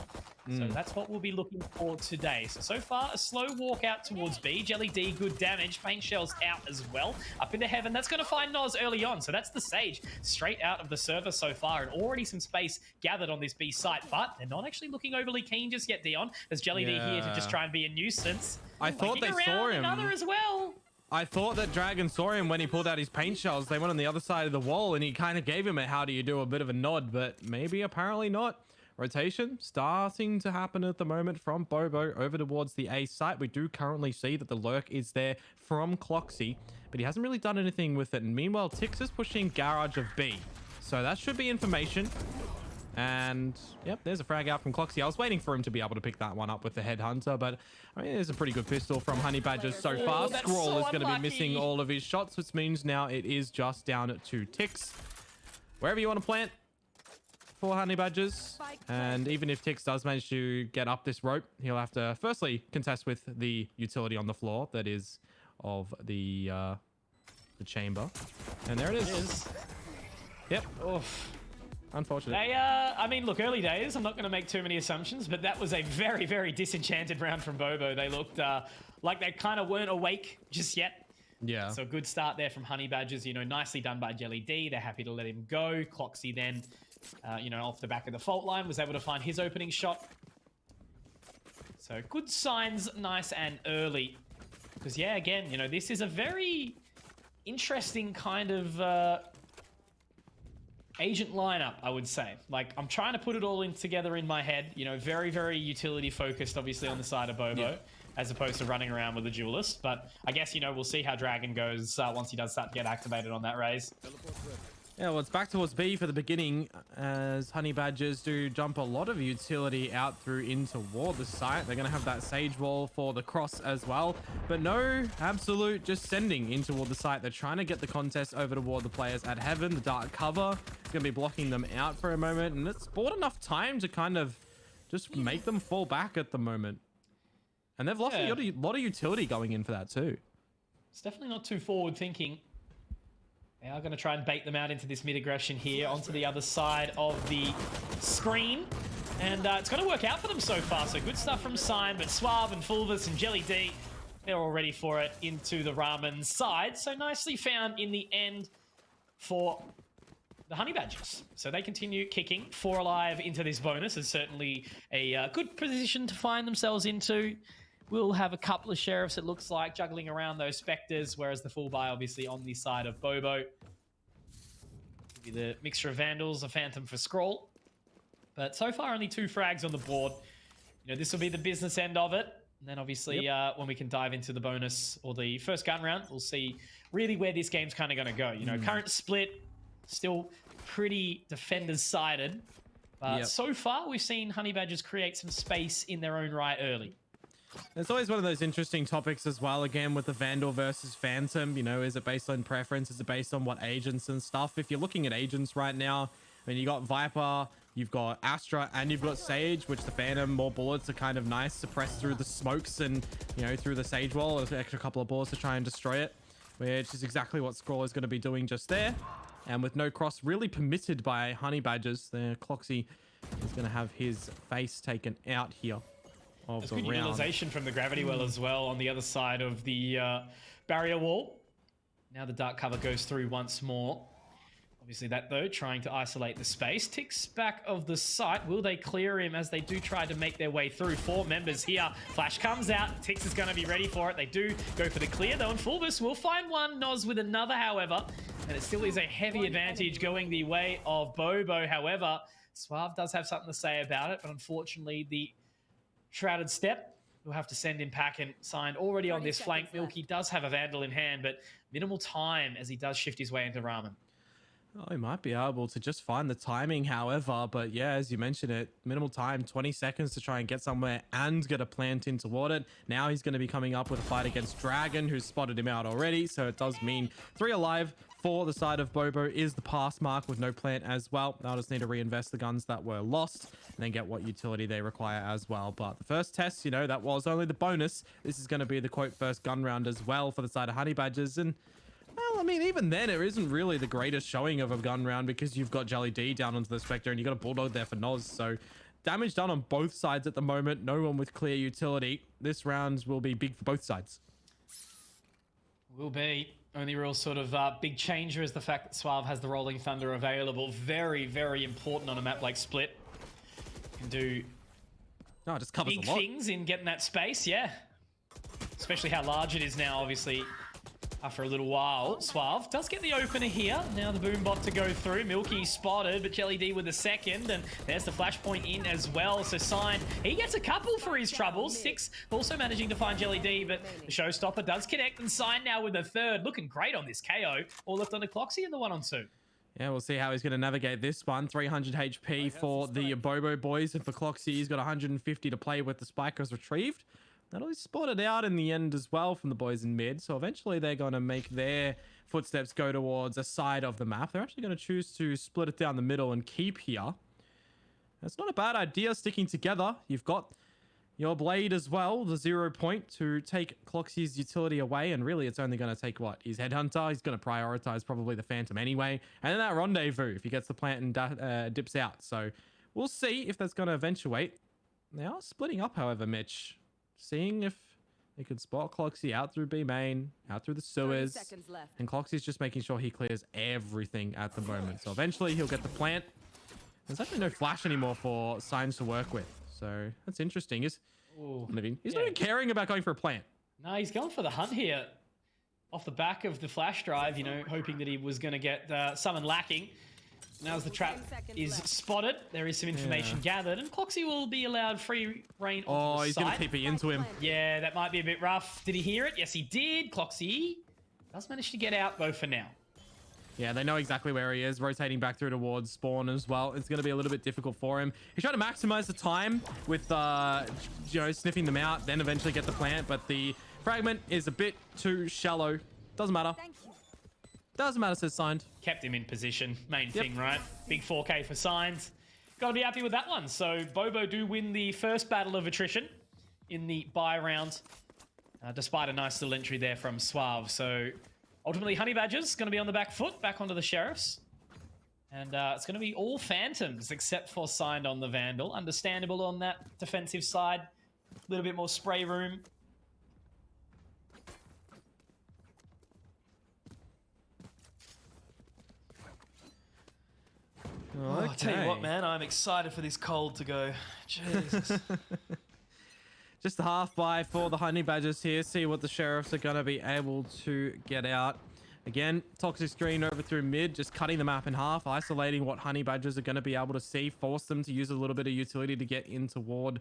So that's what we'll be looking for today. So far, a slow walk out towards B. Jelly D, good damage. Paint Shell's out as well. Up into heaven. That's going to find Noz early on. So that's the Sage straight out of the server so far. And already some space gathered on this B site. But they're not actually looking overly keen just yet, Dion. There's Jelly D here to just try and be a nuisance. I thought they saw him. Another as well. I thought that Dragon saw him when he pulled out his paint shells. They went on the other side of the wall and he kind of gave him a how do you do, a bit of a nod, but maybe apparently not. Rotation starting to happen at the moment from Bobo over towards the A site. We do currently see that the lurk is there from Cloxy, but he hasn't really done anything with it. And meanwhile, Tix is pushing Garage of B. So that should be information. And yep, there's a frag out from Cloxy. I was waiting for him to be able to pick that one up with the Headhunter, but I mean, there's a pretty good pistol from Honey Badgers so far. Scroll is going to be missing all of his shots, which means now it is just down to Tix. Wherever you want to plant for Honey Badgers. And even if Tix does manage to get up this rope, he'll have to firstly contest with the utility on the floor that is of the chamber. And there it is. Yep. Oof. Unfortunate. I mean, look, early days. I'm not going to make too many assumptions, but that was a very, very disenchanted round from Bobo. They looked like they kind of weren't awake just yet. Yeah. So good start there from Honey Badgers. You know, nicely done by Jelly D. They're happy to let him go. Cloxy then, you know, off the back of the fault line, was able to find his opening shot. So good signs, nice and early. Because, yeah, again, you know, this is a very interesting kind of agent lineup, I would say. Like, I'm trying to put it all in together in my head. You know, very, very utility focused, obviously, on the side of Bobo. as opposed to running around with a duelist. But I guess, you know, we'll see how Dragon goes once he does start to get activated on that raise. Yeah, well, it's back towards B for the beginning as Honey Badgers do jump a lot of utility out through in toward the site. They're going to have that Sage Wall for the cross as well. But no, Absolute just sending in toward the site. They're trying to get the contest over toward the players at Heaven. The dark cover is going to be blocking them out for a moment. And it's bought enough time to kind of just make them fall back at the moment. And they've lost a lot of utility going in for that too. It's definitely not too forward thinking. They are going to try and bait them out into this mid-aggression here onto the other side of the screen. And it's going to work out for them so far. So good stuff from Sign, but Suave and Fulvus and Jelly D, they're all ready for it into the Ramen side. So nicely found in the end for the Honey Badgers. So they continue kicking. 4 alive into this bonus is certainly a good position to find themselves into. We'll have a couple of Sheriffs, it looks like, juggling around those Spectres, whereas the full buy obviously on the side of Bobo. Maybe the mixture of Vandals, a Phantom for Scroll. But so far, only 2 frags on the board. You know, this will be the business end of it. And then obviously, when we can dive into the bonus or the first gun round, we'll see really where this game's kind of going to go. You know, current split, still pretty defenders-sided. But so far, we've seen Honey Badgers create some space in their own right early. It's always one of those interesting topics as well, again, with the Vandal versus Phantom. You know, is it based on preference? Is it based on what agents and stuff? If you're looking at agents right now, I mean, you got Viper, you've got Astra, and you've got Sage, which the Phantom, more bullets are kind of nice, suppressed through the smokes and, you know, through the Sage Wall, an extra couple of bullets to try and destroy it, which is exactly what Scroll is going to be doing just there. And with no cross really permitted by Honey Badgers, the Cloxy is going to have his face taken out here. There's good utilization from the gravity well as well on the other side of the barrier wall. Now the dark cover goes through once more. Obviously that though, trying to isolate the space. Ticks back of the site. Will they clear him as they do try to make their way through? 4 members here. Flash comes out. Tix is going to be ready for it. They do go for the clear though, and Fulvus will find one. Noz with another, however. And it still is a heavy advantage going the way of Bobo. However, Suave does have something to say about it, but unfortunately the Shrouded Step will have to send him pack and Signed already on this flank. Milky does have a Vandal in hand, but minimal time as he does shift his way into Ramen. Oh, he might be able to just find the timing, however, but yeah, as you mentioned it, minimal time, 20 seconds to try and get somewhere and get a plant in toward it. Now he's going to be coming up with a fight against Dragon, who's spotted him out already, so it does mean 3 alive. For the side of Bobo is the pass mark with no plant as well. They'll just need to reinvest the guns that were lost and then get what utility they require as well. But the first test, you know, that was only the bonus. This is going to be the quote first gun round as well for the side of Honey Badgers. And well, I mean, even then, it isn't really the greatest showing of a gun round because you've got Jelly D down onto the Spectre and you've got a Bulldog there for Noz. So damage done on both sides at the moment. No one with clear utility. This round will be big for both sides. Will be. Only real sort of big changer is the fact that Suave has the Rolling Thunder available. Very, very important on a map like Split. Can do it just covers big a lot. Things in getting that space, yeah. Especially how large it is now, obviously, after a little while. Suave does get the opener here. Now the boom bot to go through. Milky spotted, but Jelly D with the second. And there's the flashpoint in as well. So Sign, he gets a couple for his troubles. 6 also managing to find Jelly D, but the showstopper does connect. And Sign now with a third. Looking great on this KO. All left on the Cloxy in the 1-on-2. Yeah, we'll see how he's going to navigate this one. 300 HP for the Bobo boys. And for Cloxy, he's got 150 to play with. The spike was retrieved. That'll be spotted out in the end as well from the boys in mid. So eventually they're going to make their footsteps go towards a side of the map. They're actually going to choose to split it down the middle and keep here. That's not a bad idea, sticking together. You've got your blade as well, the 0 point to take Cloxy's utility away. And really, it's only going to take what? His Headhunter. He's going to prioritize probably the Phantom anyway. And then that Rendezvous if he gets the plant and dips out. So we'll see if that's going to eventuate. They are splitting up, however, Mitch. Seeing if they could spot Cloxy out through B main, out through the sewers. And Cloxy's just making sure he clears everything at the moment. So eventually he'll get the plant. There's actually no flash anymore for Signs to work with. So that's interesting. He's not even caring about going for a plant. No, he's going for the hunt here. Off the back of the flash drive, you know, hoping that he was going to get summon lacking. Now as the trap is spotted, there is some information gathered, and Cloxy will be allowed free reign onto the he's site. going to TP into him. Yeah, that might be a bit rough. Did he hear it? Yes, he did. Cloxy does manage to get out, though, for now. Yeah, they know exactly where he is, rotating back through towards spawn as well. It's going to be a little bit difficult for him. He's trying to maximize the time with, sniffing them out, then eventually get the plant, but the fragment is a bit too shallow. Doesn't matter. Doesn't matter, says Signed. Kept him in position. Main thing, right? Big 4K for Signs. Got to be happy with that one. So Bobo do win the first battle of attrition in the bye round, despite a nice little entry there from Suave. So ultimately, Honey Badger's going to be on the back foot, back onto the Sheriffs. And it's going to be all Phantoms, except for Signed on the Vandal. Understandable on that defensive side. A little bit more spray room. Oh, I'll tell you what, man, I'm excited for this cold to go. Jesus. Just a half buy for the Honey Badgers here. See what the Sheriffs are going to be able to get out. Again, toxic screen over through mid, just cutting the map in half, isolating what Honey Badgers are going to be able to see, force them to use a little bit of utility to get in toward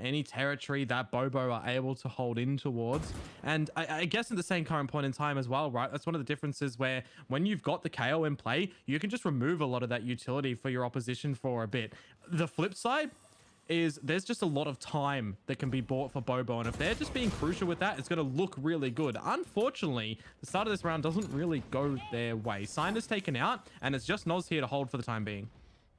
any territory that Bobo are able to hold in towards. And I guess at the same current point in time as well, right? That's one of the differences where when you've got the KO in play, you can just remove a lot of that utility for your opposition for a bit. The flip side is there's just a lot of time that can be bought for Bobo, and if they're just being crucial with that, it's going to look really good. Unfortunately, the start of this round doesn't really go their way. Sign is taken out, and it's just Noz here to hold for the time being.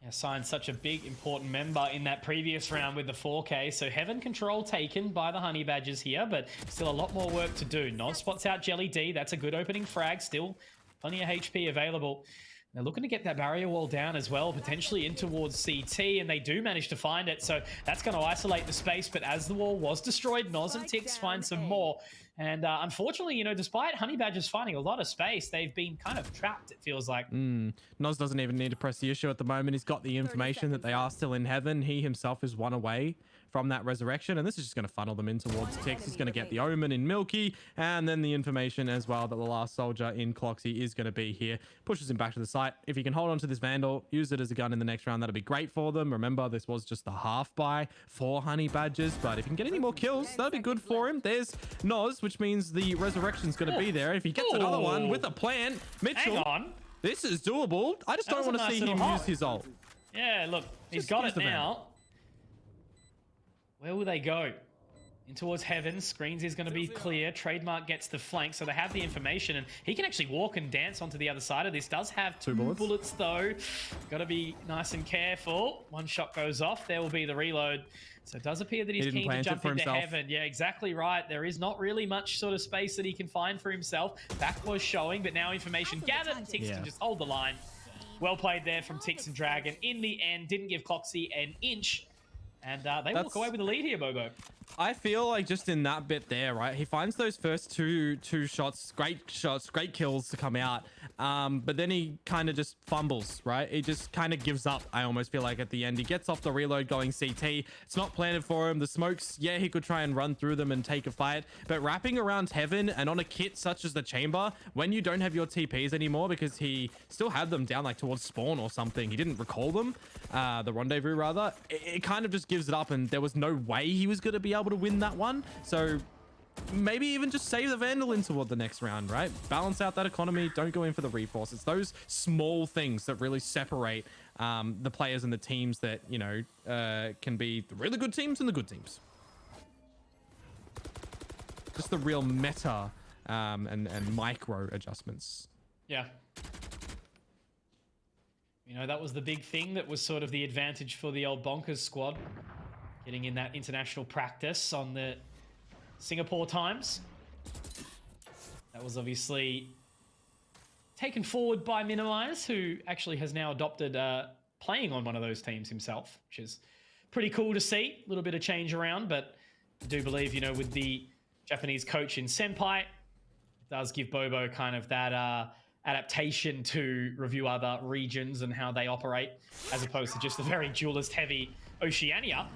Yeah, Signed such a big, important member in that previous round with the 4K. So Heaven control taken by the Honey Badgers here, but still a lot more work to do. Noz spots out Jelly D. That's a good opening frag. Still plenty of HP available. They're looking to get that barrier wall down as well, potentially in towards CT, and they do manage to find it. So that's going to isolate the space, but as the wall was destroyed, Noz and Tix find some more. And unfortunately, you know, despite Honey Badgers finding a lot of space, they've been kind of trapped, it feels like. Noz doesn't even need to press the issue at the moment. He's got the information that they are still in Heaven. He himself is one away from that resurrection, and this is just going to funnel them in towards Tix. He's going to get the Omen in Milky, and then the information as well that the last soldier in Cloxy is going to be here. Pushes him back to the site. If he can hold on to this Vandal, use it as a gun in the next round, that'll be great for them. Remember, this was just the half buy for Honey Badgers, but if he can get any more kills, that'll be good for him. There's Noz, which means the resurrection's going to be there. If he gets another one with a plant, Mitchell, hang on. This is doable. I just don't want to see him use his ult. Yeah, look, he's got it now. Where will they go? In towards Heaven. Screens is going to be clear. Trademark gets the flank, so they have the information, and he can actually walk and dance onto the other side of this. Does have two bullets though. Got to be nice and careful. One shot goes off. There will be the reload. So it does appear that he's keen to jump into Heaven. Yeah, exactly right. There is not really much sort of space that he can find for himself. Back was showing, but now information gathered. Tix can just hold the line. Well played there from Tix and Dragon. In the end, didn't give Cloxy an inch. And they walk away with the lead here, Bobo. I feel like just in that bit there, right? He finds those first two shots, great kills to come out. But then he kind of just fumbles, right? He just kind of gives up, I almost feel like, at the end. He gets off the reload going CT. It's not planted for him. The smokes, yeah, he could try and run through them and take a fight. But wrapping around Heaven and on a kit such as the Chamber, when you don't have your TPs anymore, because he still had them down like towards spawn or something. He didn't recall them, the rendezvous rather. It kind of just gives it up, and there was no way he was going to be able to win that one. So maybe even just save the Vandal in toward the next round, right? Balance out that economy. Don't go in for the reforce. It's those small things that really separate the players and the teams that, you know, can be the really good teams and the good teams. Just the real meta and micro adjustments. Yeah. You know, that was the big thing that was sort of the advantage for the old Bonkers squad. Getting in that international practice on the Singapore times. That was obviously taken forward by Minimize, who actually has now adopted playing on one of those teams himself, which is pretty cool to see. A little bit of change around, but I do believe, you know, with the Japanese coach in Senpai, it does give Bobo kind of that adaptation to review other regions and how they operate, as opposed to just the very duelist-heavy Oceania.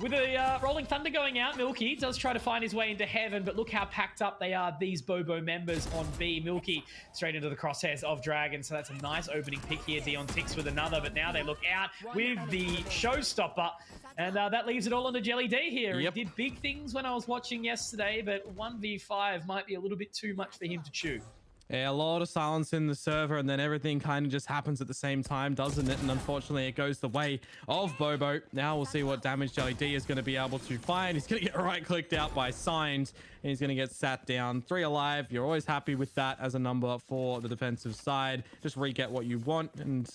With a Rolling Thunder going out, Milky does try to find his way into heaven, but look how packed up they are, these Bobo members on B. Milky straight into the crosshairs of Dragon, so that's a nice opening pick here. Dion Tix with another, but now they look out with the showstopper, and that leaves it all on to Jelly D here. Yep. He did big things when I was watching yesterday, but 1v5 might be a little bit too much for him to chew. Yeah, a lot of silence in the server, and then everything kind of just happens at the same time, doesn't it? And unfortunately, it goes the way of Bobo. Now we'll see what damage Jelly D is going to be able to find. He's going to get right-clicked out by Signed, and he's going to get sat down. 3 alive. You're always happy with that as a number for the defensive side. Just re-get what you want, and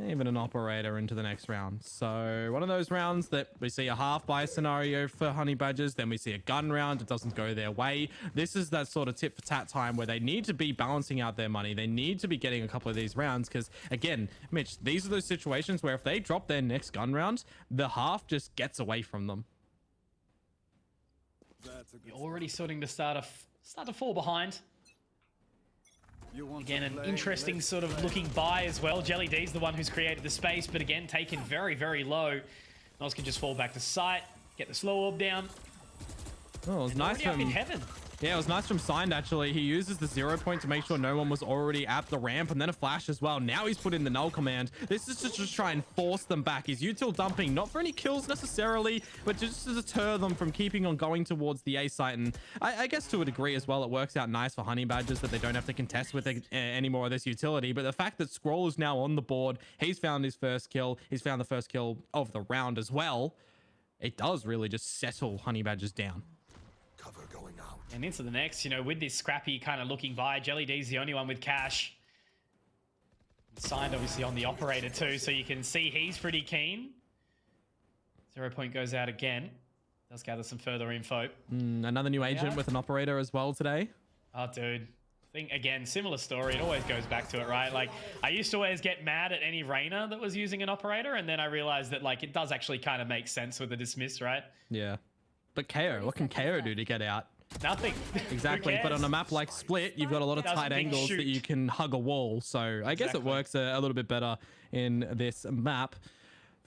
even an operator into the next round. So one of those rounds that we see a half buy scenario for Honey Badgers, then we see a gun round. It doesn't go their way. This is that sort of tit for tat time where they need to be balancing out their money. They need to be getting a couple of these rounds because, again, Mitch, these are those situations where if they drop their next gun round, the half just gets away from them. You're already starting to start to fall behind. Again, an interesting sort of looking buy as well. Jelly D's the one who's created the space, but again, taken very, very low. Nos can just fall back to sight, get the slow orb down. Oh, it was nice from in heaven. Yeah, it was nice from Signed, actually. He uses the 0 point to make sure no one was already at the ramp, and then a flash as well. Now he's put in the null command. This is to just try and force them back. He's util dumping, not for any kills necessarily, but just to deter them from keeping on going towards the A site. And I guess to a degree as well, it works out nice for Honey Badgers that they don't have to contest with any more of this utility. But the fact that Scroll is now on the board, he's found his first kill. He's found the first kill of the round as well. It does really just settle Honey Badgers down. And into the next, you know, with this scrappy kind of looking by, Jelly D's the only one with cash. Signed obviously on the operator too, so you can see he's pretty keen. 0 point goes out again. Does gather some further info. Another new agent with an operator as well today. Oh, dude. I think, again, similar story. It always goes back to it, right? Like, I used to always get mad at any Reyna that was using an operator, and then I realized that, like, it does actually kind of make sense with the dismiss, right? Yeah. But KO, what can KO do to get out? Nothing. Exactly, but on a map like Split, you've got a lot of tight angles that you can hug a wall. So I guess it works a little bit better in this map.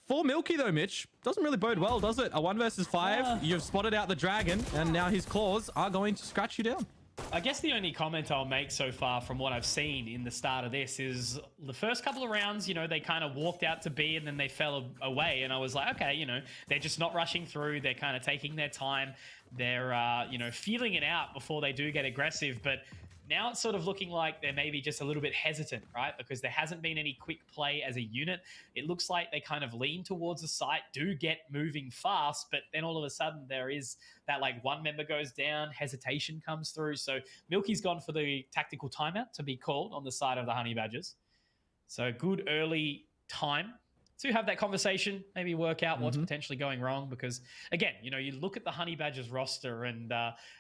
For Milky though, Mitch, doesn't really bode well, does it? A 1 versus 5, you've spotted out the dragon, and now his claws are going to scratch you down. I guess the only comment I'll make so far from what I've seen in the start of this is the first couple of rounds, you know, they kind of walked out to B and then they fell away. And I was like, okay, you know, they're just not rushing through. They're kind of taking their time. They're, you know, feeling it out before they do get aggressive. But now it's sort of looking like they're maybe just a little bit hesitant, right? Because there hasn't been any quick play as a unit. It looks like they kind of lean towards the site, do get moving fast, but then all of a sudden there is that like one member goes down, hesitation comes through. So Milky's gone for the tactical timeout to be called on the side of the Honey Badgers. So good early time to have that conversation, maybe work out what's potentially going wrong. Because again, you know, you look at the Honey Badgers roster and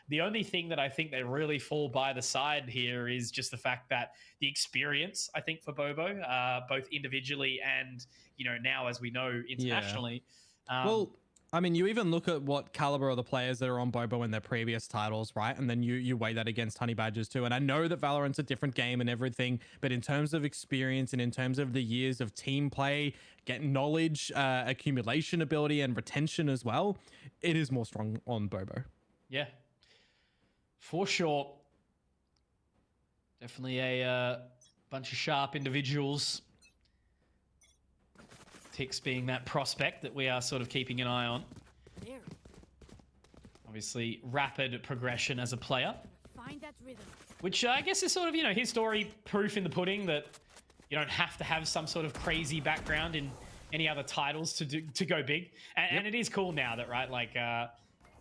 the only thing that I think they really fall by the side here is just the fact that the experience, I think, for Bobo, both individually and, you know, now as we know internationally. Yeah. Well, I mean, you even look at what caliber of the players that are on Bobo in their previous titles, right? And then you weigh that against Honey Badgers too. And I know that Valorant's a different game and everything, but in terms of experience and in terms of the years of team play, getting knowledge, accumulation ability, and retention as well, it is more strong on Bobo. Yeah, for sure. Definitely a bunch of sharp individuals. Tix being that prospect that we are sort of keeping an eye on. Obviously, rapid progression as a player. Find that rhythm. Which I guess is sort of, you know, his story proof in the pudding that you don't have to have some sort of crazy background in any other titles to go big. And it is cool now that, right, like,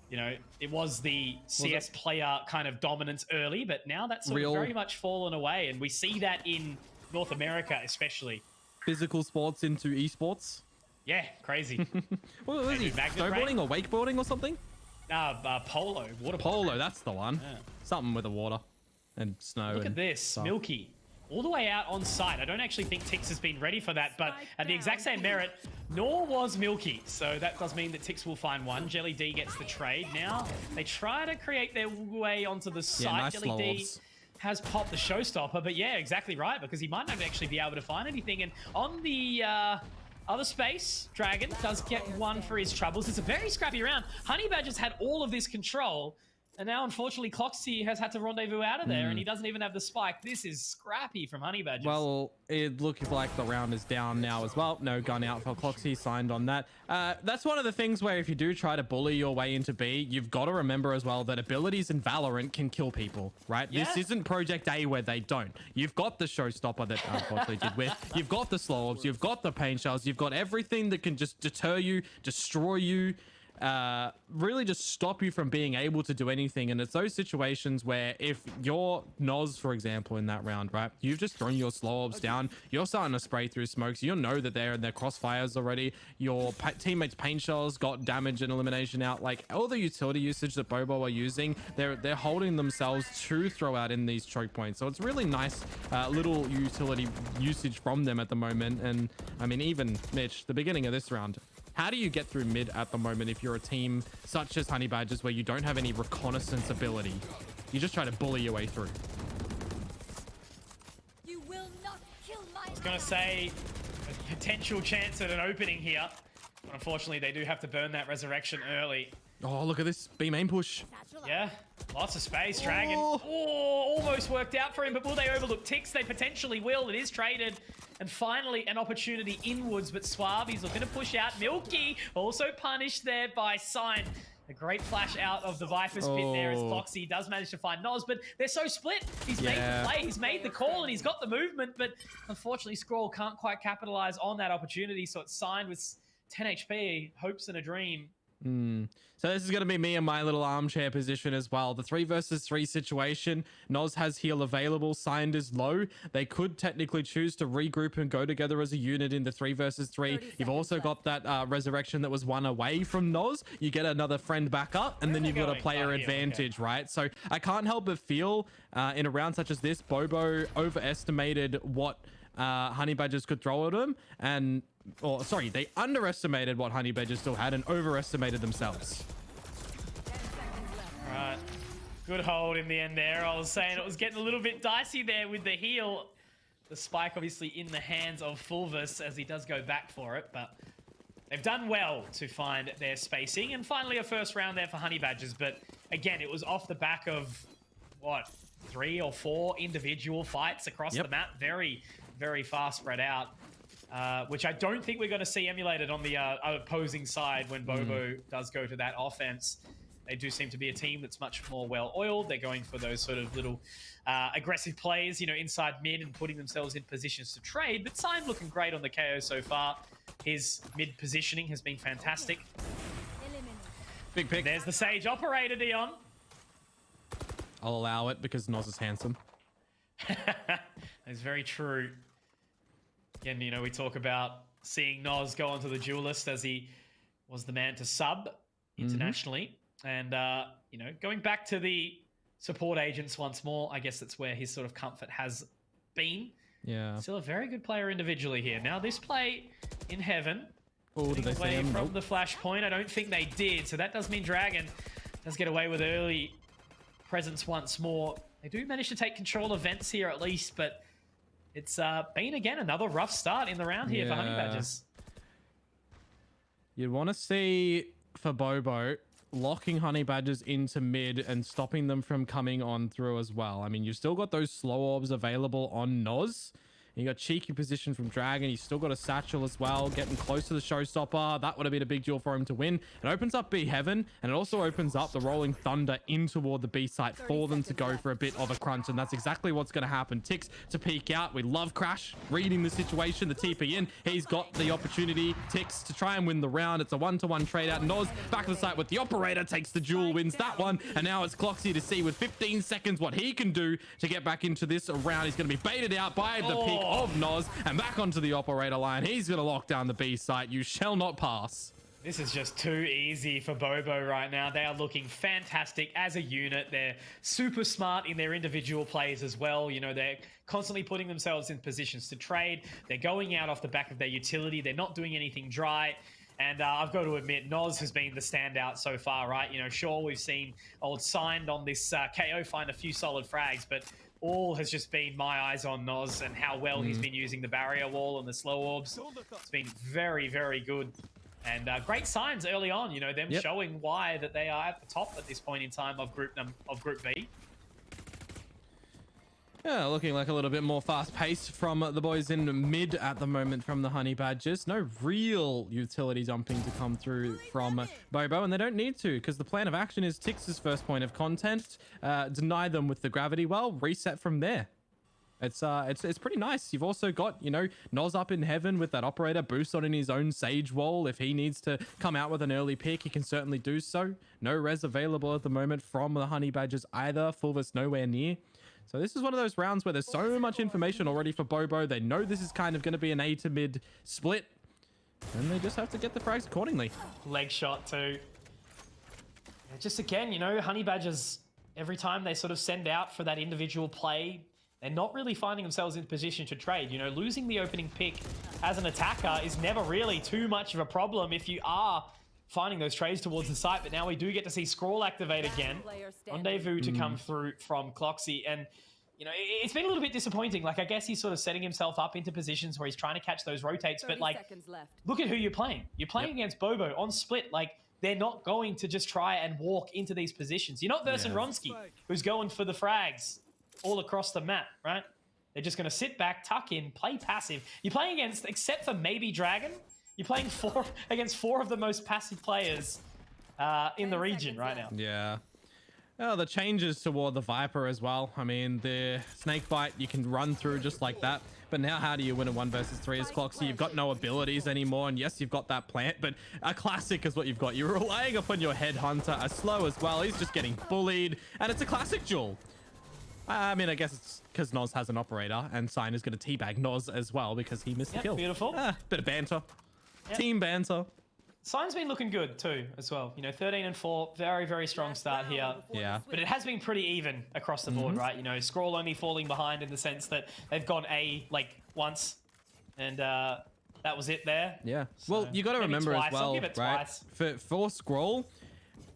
you know, it was the CS player kind of dominance early, but now that's sort of very much fallen away. And we see that in North America especially. Physical sports into esports. Yeah, crazy. What was he? Snowboarding or wakeboarding or something? Polo. Water polo, that's the one. Yeah. Something with the water and snow. Look at this, stuff. Milky. All the way out on site. I don't actually think Tix has been ready for that, but at the exact same merit, nor was Milky. So that does mean that Tix will find one. Jelly D gets the trade. Now they try to create their way onto the site. Nice Jelly D has popped the showstopper, but yeah, exactly right, because he might not actually be able to find anything. And on the Other space, Dragon does get one for his troubles. It's a very scrappy round. Honey Badger's had all of this control, and now unfortunately Cloxy has had to rendezvous out of there, and he doesn't even have the spike. This is scrappy from Honey Badger. Well, it looks like the round is down now as well. No gun out for Cloxy, signed on that. That's one of the things where if you do try to bully your way into B, you've got to remember as well that abilities in Valorant can kill people, right? Yeah. This isn't Project A where they don't. You've got the showstopper that unfortunately did with. You've got the slow orbs. You've got the pain shells. You've got everything that can just deter you, destroy you, really just stop you from being able to do anything. And it's those situations where if you're Noz, for example, in that round, right, you've just thrown your slow orbs down, you're starting to spray through smokes, you know that they're in their crossfires already, your teammates pain shells got damage and elimination out. Like all the utility usage that Bobo are using, they're holding themselves to throw out in these choke points. So it's really nice little utility usage from them at the moment. And I mean, even Mitch, the beginning of this round, how do you get through mid at the moment if you're a team such as Honey Badgers where you don't have any reconnaissance ability? You just try to bully your way through. You will not kill my I was going to say a potential chance at an opening here. But unfortunately, they do have to burn that resurrection early. Oh, look at this B main push. Yeah, lots of space. Dragon. Oh, almost worked out for him, but will they overlook Tix? They potentially will. It is traded. And finally, an opportunity inwards, but Suave's looking to push out. Milky also punished there by Sign. A great flash out of the Viper's pit there as Cloxy does manage to find Noz, but they're so split. He's made the play, he's made the call, and he's got the movement, but unfortunately, Scroll can't quite capitalize on that opportunity, so it's Signed with 10 HP, hopes and a dream. So this is going to be me in my little armchair position as well. The 3 versus 3 situation. Noz has heal available. Signed is low. They could technically choose to regroup and go together as a unit in the 3 versus 3. You've also got that resurrection that was one away from Noz. You get another friend back up, and then you've got a player advantage, right? So I can't help but feel in a round such as this, Bobo overestimated what Honey Badgers could throw at him, and sorry, they underestimated what Honey Badgers still had and overestimated themselves. Right, good hold in the end there. I was saying it was getting a little bit dicey there with the heal. The spike obviously in the hands of Fulvus as he does go back for it, but they've done well to find their spacing. And finally a first round there for Honey Badgers, but again, it was off the back of, what, 3 or 4 individual fights across the map. Very, very fast spread out. Which I don't think we're going to see emulated on the opposing side when Bobo does go to that offense. They do seem to be a team that's much more well-oiled. They're going for those sort of little aggressive plays, you know, inside mid and putting themselves in positions to trade. But Sign looking great on the KO so far. His mid positioning has been fantastic. Big pick. There's the Sage operator, Dion. I'll allow it because Noz is handsome. That's very true. Again, you know, we talk about seeing Noz go onto the duel list as he was the man to sub internationally. And, you know, going back to the support agents once more, I guess that's where his sort of comfort has been. Yeah. Still a very good player individually here. Now, this play in heaven, did they see away him? from the flashpoint. I don't think they did. So that does mean Dragon does get away with early presence once more. They do manage to take control of vents here at least, but it's been, again, another rough start in the round here for Honey Badgers. You'd want to see, for Bobo, locking Honey Badgers into mid and stopping them from coming on through as well. I mean, you've still got those slow orbs available on Noz. You got cheeky position from Dragon. He's still got a satchel as well, getting close to the showstopper. That would have been a big deal for him to win. It opens up B Heaven, and it also opens up the Rolling Thunder in toward the B site for them to go for a bit of a crunch, and that's exactly what's going to happen. Tix to peek out. We love Crash reading the situation, the TP in. He's got the opportunity, Tix, to try and win the round. It's a 1-to-1 trade out. Noz back to the site with the operator, takes the duel, wins that one, and now it's Cloxy to see with 15 seconds what he can do to get back into this round. He's going to be baited out by the peak of Noz and back onto the operator line. He's going to lock down the B site. You shall not pass. This is just too easy for Bobo right now. They are looking fantastic as a unit. They're super smart in their individual plays as well. You know, they're constantly putting themselves in positions to trade. They're going out off the back of their utility. They're not doing anything dry. And I've got to admit, Noz has been the standout so far, right? You know, sure, we've seen old Signed on this KO find a few solid frags, but all has just been my eyes on Noz and how well he's been using the barrier wall and the slow orbs. It's been very, very good. And great signs early on, you know, them showing why that they are at the top at this point in time of Group B. Yeah, looking like a little bit more fast-paced from the boys in mid at the moment from the Honey Badgers. No real utility dumping to come through from Bobo, and they don't need to because the plan of action is Tix's first point of content. Deny them with the gravity well, reset from there. It's pretty nice. You've also got, you know, Noz up in heaven with that operator boost on in his own Sage wall. If he needs to come out with an early pick, he can certainly do so. No res available at the moment from the Honey Badgers either. Fulvis nowhere near. So this is one of those rounds where there's so much information already for Bobo. They know this is kind of going to be an A to mid split. And they just have to get the frags accordingly. Leg shot too. Yeah, just again, you know, Honey Badgers, every time they sort of send out for that individual play, they're not really finding themselves in position to trade. You know, losing the opening pick as an attacker is never really too much of a problem if you are finding those trades towards the site. But now we do get to see Scrawl activate again. Rendezvous to come through from Cloxy. And, you know, it's been a little bit disappointing. Like, I guess he's sort of setting himself up into positions where he's trying to catch those rotates. But, like, look at who you're playing. You're playing against Bobo on split. Like, they're not going to just try and walk into these positions. You're not versus Ronsky, who's going for the frags all across the map, right? They're just going to sit back, tuck in, play passive. You're playing against, except for maybe Dragon, you're playing against four of the most passive players in the region right now. Yeah. Oh, the changes toward the Viper as well. I mean, the snake bite, you can run through just like that. But now how do you win a 1 versus 3 as Cloxy? You've got no abilities anymore. And yes, you've got that plant, but a classic is what you've got. You're relying upon your headhunter, a slow as well. He's just getting bullied. And it's a classic duel. I mean, I guess it's because Noz has an operator and Sign is going to teabag Noz as well because he missed the kill. Beautiful. Bit of banter. Team banter. Sign's been looking good too as well. You know, 13 and 4, very, very strong start here. Yeah. But it has been pretty even across the board, right? You know, Scrawl only falling behind in the sense that they've gone A like once and that was it there. Yeah. So, well, you got to remember as well, I'll give it right? For Scroll,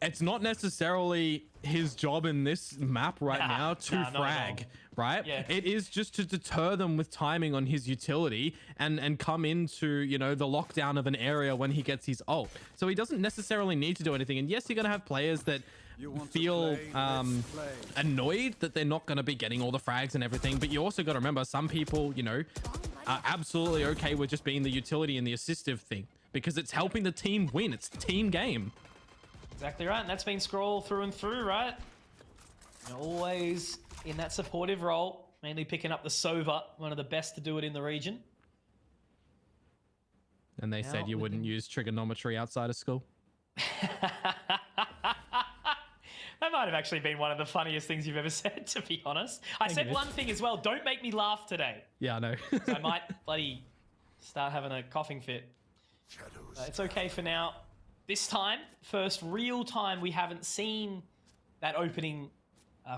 it's not necessarily his job in this map now to frag, right? Yeah. It is just to deter them with timing on his utility and come into, you know, the lockdown of an area when he gets his ult. So he doesn't necessarily need to do anything. And yes, you're going to have players that feel annoyed that they're not going to be getting all the frags and everything. But you also got to remember, some people, you know, are absolutely okay with just being the utility and the assistive thing because it's helping the team win. It's a team game. Exactly right, and that's been Scroll through and through, right? You know, always in that supportive role, mainly picking up the Sova, one of the best to do it in the region. And they said you wouldn't use trigonometry outside of school. That might have actually been one of the funniest things you've ever said, to be honest. I said one thing as well, don't make me laugh today. Yeah, I know. So I might bloody start having a coughing fit. It's okay for now. This time, first real time we haven't seen that opening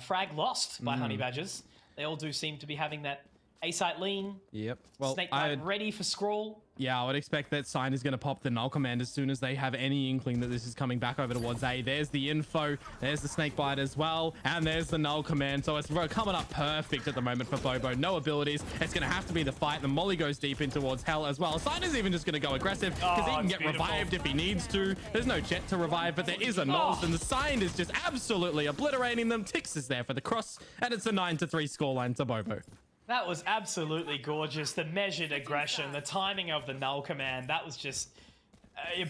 frag lost by Honey Badgers. They all do seem to be having that A-site lean. Yep. Well, Snake Bite ready for Scroll. Yeah, I would expect that Sign is going to pop the null command as soon as they have any inkling that this is coming back over towards A. There's the info. There's the snake bite as well. And there's the null command. So it's coming up perfect at the moment for Bobo. No abilities. It's going to have to be the fight. The molly goes deep in towards Hell as well. Sign is even just going to go aggressive because he can get revived if he needs to. There's no jet to revive, but there is a Noz. And the Sign is just absolutely obliterating them. Tix is there for the cross. And it's a 9-3 scoreline to Bobo. That was absolutely gorgeous. The measured aggression, the timing of the null command, that was just...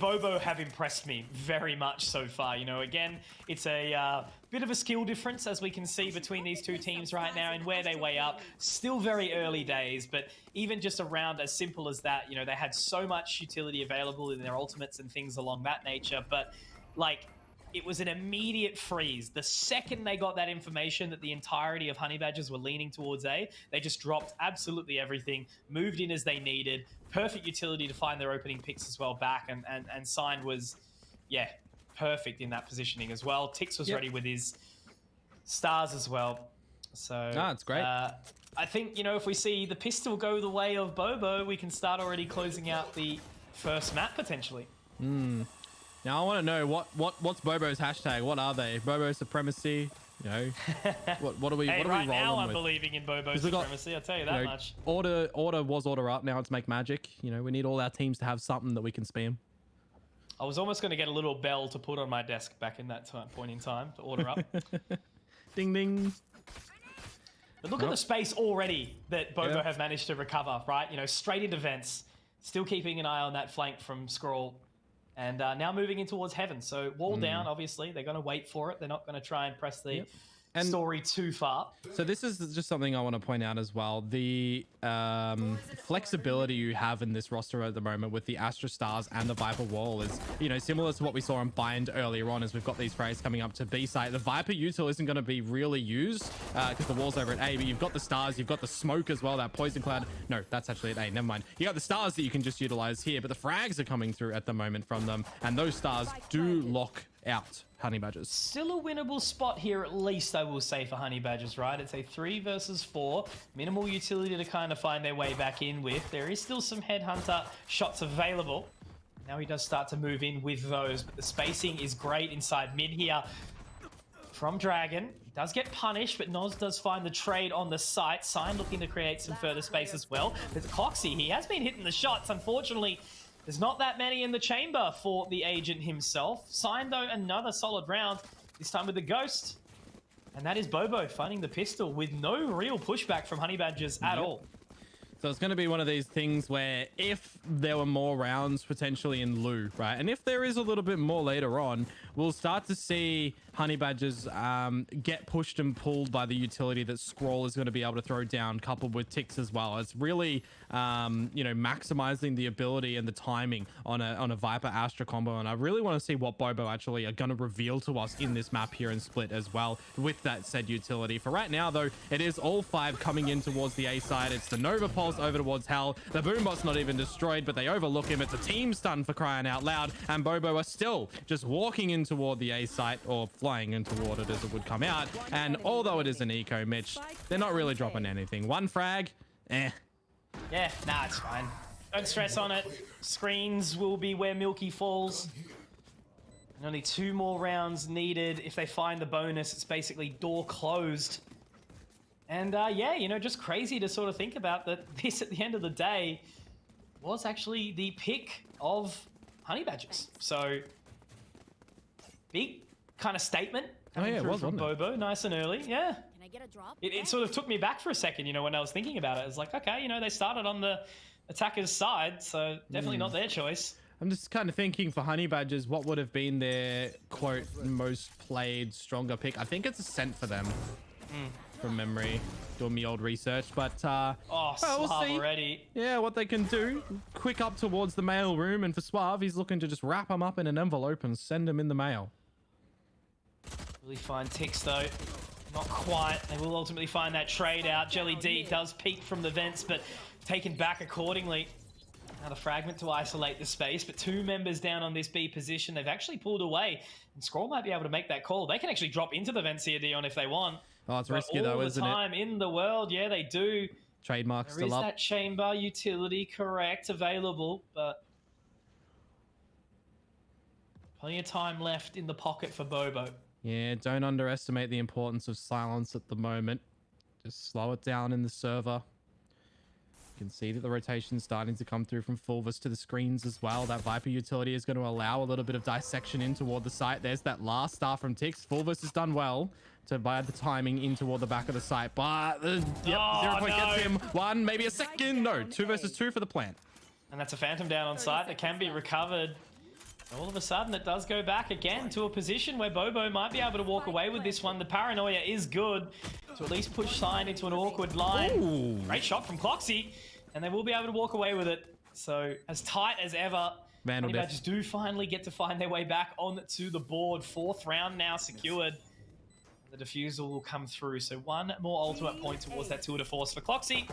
Bobo have impressed me very much so far. You know, again, it's a bit of a skill difference, as we can see, between these two teams right now and where they weigh up. Still very early days, but even just a round as simple as that, you know, they had so much utility available in their ultimates and things along that nature, but, like... It was an immediate freeze. The second they got that information that the entirety of Honey Badgers were leaning towards A, they just dropped absolutely everything, moved in as they needed, perfect utility to find their opening picks as well back, and Sign was, yeah, perfect in that positioning as well. Tix was ready with his stars as well. So it's great. I think, you know, if we see the pistol go the way of Bobo, we can start already closing out the first map potentially. Now I want to know what's Bobo's hashtag. What are they? Bobo supremacy, You know, what are we? Hey, what are right we rolling now I'm with? believing in Bobo's 'Cause we got, supremacy. I'll tell you that much. Order was order up. Now it's make magic. You know, we need all our teams to have something that we can spam. I was almost going to get a little bell to put on my desk back in that point in time to order up. Ding ding. But look at the space already that Bobo have managed to recover, right? You know, straight into vents, still keeping an eye on that flank from Scroll, and now moving in towards Heaven. So wall down, obviously. They're going to wait for it. They're not going to try and press the story too far. So this is just something I want to point out as well. The flexibility you have in this roster at the moment with the Astra Stars and the Viper Wall is, you know, similar to what we saw in Bind earlier on as we've got these frays coming up to B site. The Viper util isn't going to be really used because the wall's over at A, but you've got the stars, you've got the smoke as well, that poison cloud. No, that's actually at A, never mind. You got the stars that you can just utilize here, but the frags are coming through at the moment from them, and those stars do lock out Honey Badgers. Still a winnable spot here, at least, I will say, for Honey Badgers, right? It's a 3 versus 4. Minimal utility to kind of find their way back in with. There is still some Headhunter shots available. Now he does start to move in with those, but the spacing is great inside mid here from Dragon. He does get punished, but Noz does find the trade on the site. Sign looking to create some further space as well. There's Coxie. He has been hitting the shots, unfortunately. There's not that many in the chamber for the agent himself. Sign, though, another solid round, this time with the Ghost. And that is Bobo finding the pistol with no real pushback from Honey Badgers at all. So it's going to be one of these things where if there were more rounds potentially in Lou, right? And if there is a little bit more later on, we'll start to see Honey Badgers get pushed and pulled by the utility that Scroll is going to be able to throw down, coupled with ticks as well. It's really, you know, maximizing the ability and the timing on a Viper Astra combo. And I really want to see what Bobo actually are going to reveal to us in this map here in Split as well with that said utility. For right now, though, it is all 5 coming in towards the A side. It's the Nova Pulse over towards Hell. The Boombot's not even destroyed, but they overlook him. It's a team stun for crying out loud. And Bobo are still just walking in toward the A site, or flying in toward it as it would come out. And although it is an eco, Mitch, they're not really dropping anything. One frag, Yeah, nah, it's fine. Don't stress on it. Screens will be where Milky falls. And only 2 more rounds needed. If they find the bonus, it's basically door closed. And yeah, you know, just crazy to sort of think about that this, at the end of the day, was actually the pick of Honey Badgers. So, big kind of statement coming through from Bobo, nice and early. Yeah. Can I get a drop? It sort of took me back for a second, you know, when I was thinking about it. It's like, okay, you know, they started on the attacker's side, so definitely not their choice. I'm just kind of thinking for Honey Badgers, what would have been their, quote, most played, stronger pick? I think it's a Scent for them, from memory, doing me old research. But, oh, well, Suave we'll see. already. Yeah, what they can do. Quick up towards the mail room, and for Suave, he's looking to just wrap them up in an envelope and send them in the mail. Really fine ticks, though. Not quite. They will ultimately find that trade out. Jelly D does peek from the vents, but taken back accordingly. Now the fragment to isolate the space, but 2 members down on this B position. They've actually pulled away, and Scroll might be able to make that call. They can actually drop into the vents here, Dion, if they want. Oh, it's risky though, isn't it? All the time in the world, yeah, they do. Trademark still up. There is that chamber utility, correct, available, but plenty of time left in the pocket for Bobo. Yeah, don't underestimate the importance of silence at the moment. Just slow it down in the server. You can see that the rotation's starting to come through from Fulvus to the screens as well. That Viper utility is going to allow a little bit of dissection in toward the site. There's that last star from Tix. Fulvus has done well to buy the timing in toward the back of the site, but yep, 0 point gets him. 1, maybe a second. No, 2 versus 2 for the plant. And that's a Phantom down on site that can be recovered. All of a sudden, it does go back again to a position where Bobo might be able to walk away with this one. The paranoia is good to at least push Sign into an awkward line. Ooh. Great shot from Cloxy, and they will be able to walk away with it. So, as tight as ever, Honey Badgers do finally get to find their way back onto the board. 4th round now secured. The defusal will come through. So, 1 more ultimate point towards that tour de force for Cloxy.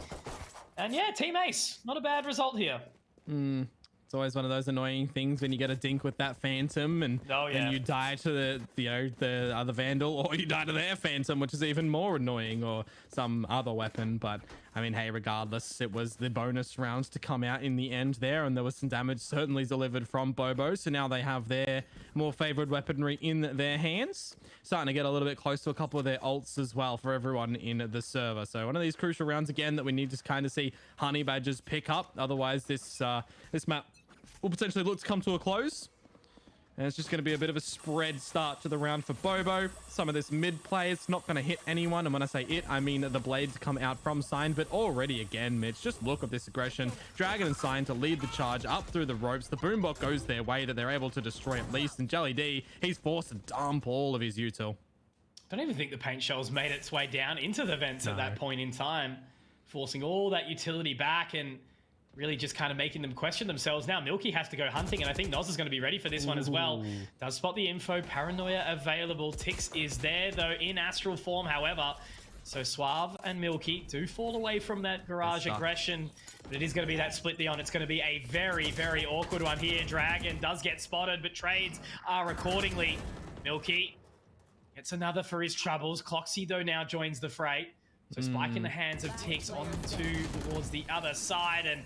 And yeah, Team Ace. Not a bad result here. It's always one of those annoying things when you get a dink with that Phantom and then you die to the other Vandal, or you die to their Phantom, which is even more annoying, or some other weapon. But I mean, hey, regardless, it was the bonus rounds to come out in the end there, and there was some damage certainly delivered from Bobo. So now they have their more favored weaponry in their hands. Starting to get a little bit close to a couple of their ults as well for everyone in the server. So one of these crucial rounds again that we need to kind of see Honey Badgers pick up. Otherwise, this map will potentially look to come to a close. And it's just going to be a bit of a spread start to the round for Bobo. Some of this mid play is not going to hit anyone. And when I say it, I mean the blades come out from Sign. But already again, Mitch, just look at this aggression. Dragon and Sign to lead the charge up through the ropes. The Boombot goes their way that they're able to destroy at least. And Jelly D, he's forced to dump all of his util. I don't even think the paint shell's made its way down into the vents at that point in time, forcing all that utility back and really just kind of making them question themselves. Now Milky has to go hunting, and I think Noz is going to be ready for this one as well. Does spot the info. Paranoia available. Tix is there, though, in astral form, however. So Suave and Milky do fall away from that garage aggression, but it is going to be that split, Dion. It's going to be a very, very awkward one here. Dragon does get spotted, but trades are accordingly. Milky gets another for his troubles. Cloxy, though, now joins the fray. So Spike in the hands of Tix towards the other side, and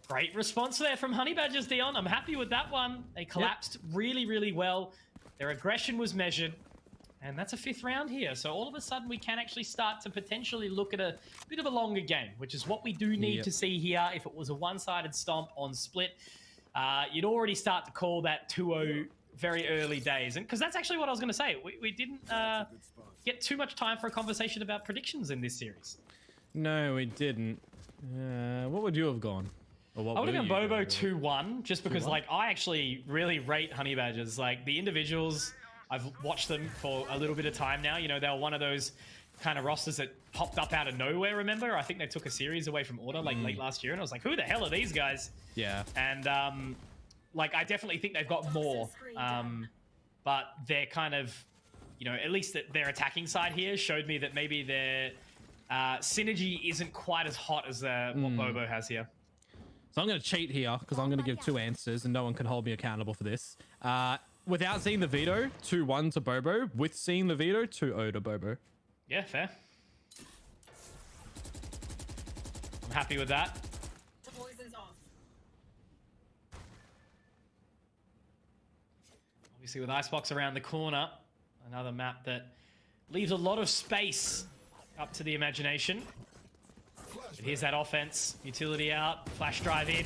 great response there from Honey Badgers, Dion. I'm happy with that one. They collapsed really, really well. Their aggression was measured, and that's a 5th round here. So all of a sudden, we can actually start to potentially look at a bit of a longer game, which is what we do need to see here. If it was a one-sided stomp on split, you'd already start to call that 2-0 very early days. And because that's actually what I was going to say. We didn't get too much time for a conversation about predictions in this series. No, we didn't. What would you have gone? I would have gone Bobo 2-1, just because like I actually really rate Honey Badgers. Like the individuals, I've watched them for a little bit of time now. You know, they were one of those kind of rosters that popped up out of nowhere, remember? I think they took a series away from Order like late last year, and I was like, who the hell are these guys? Yeah. And like I definitely think they've got more, but they're kind of, you know, at least their attacking side here showed me that maybe their synergy isn't quite as hot as what Bobo has here. So I'm going to cheat here because I'm going to give 2 answers and no one can hold me accountable for this. Without seeing the veto, 2-1 to Bobo. With seeing the veto, 2-0 to Bobo. Yeah, fair. I'm happy with that. Obviously with Icebox around the corner, another map that leaves a lot of space up to the imagination. But here's that offense. Utility out, flash drive in.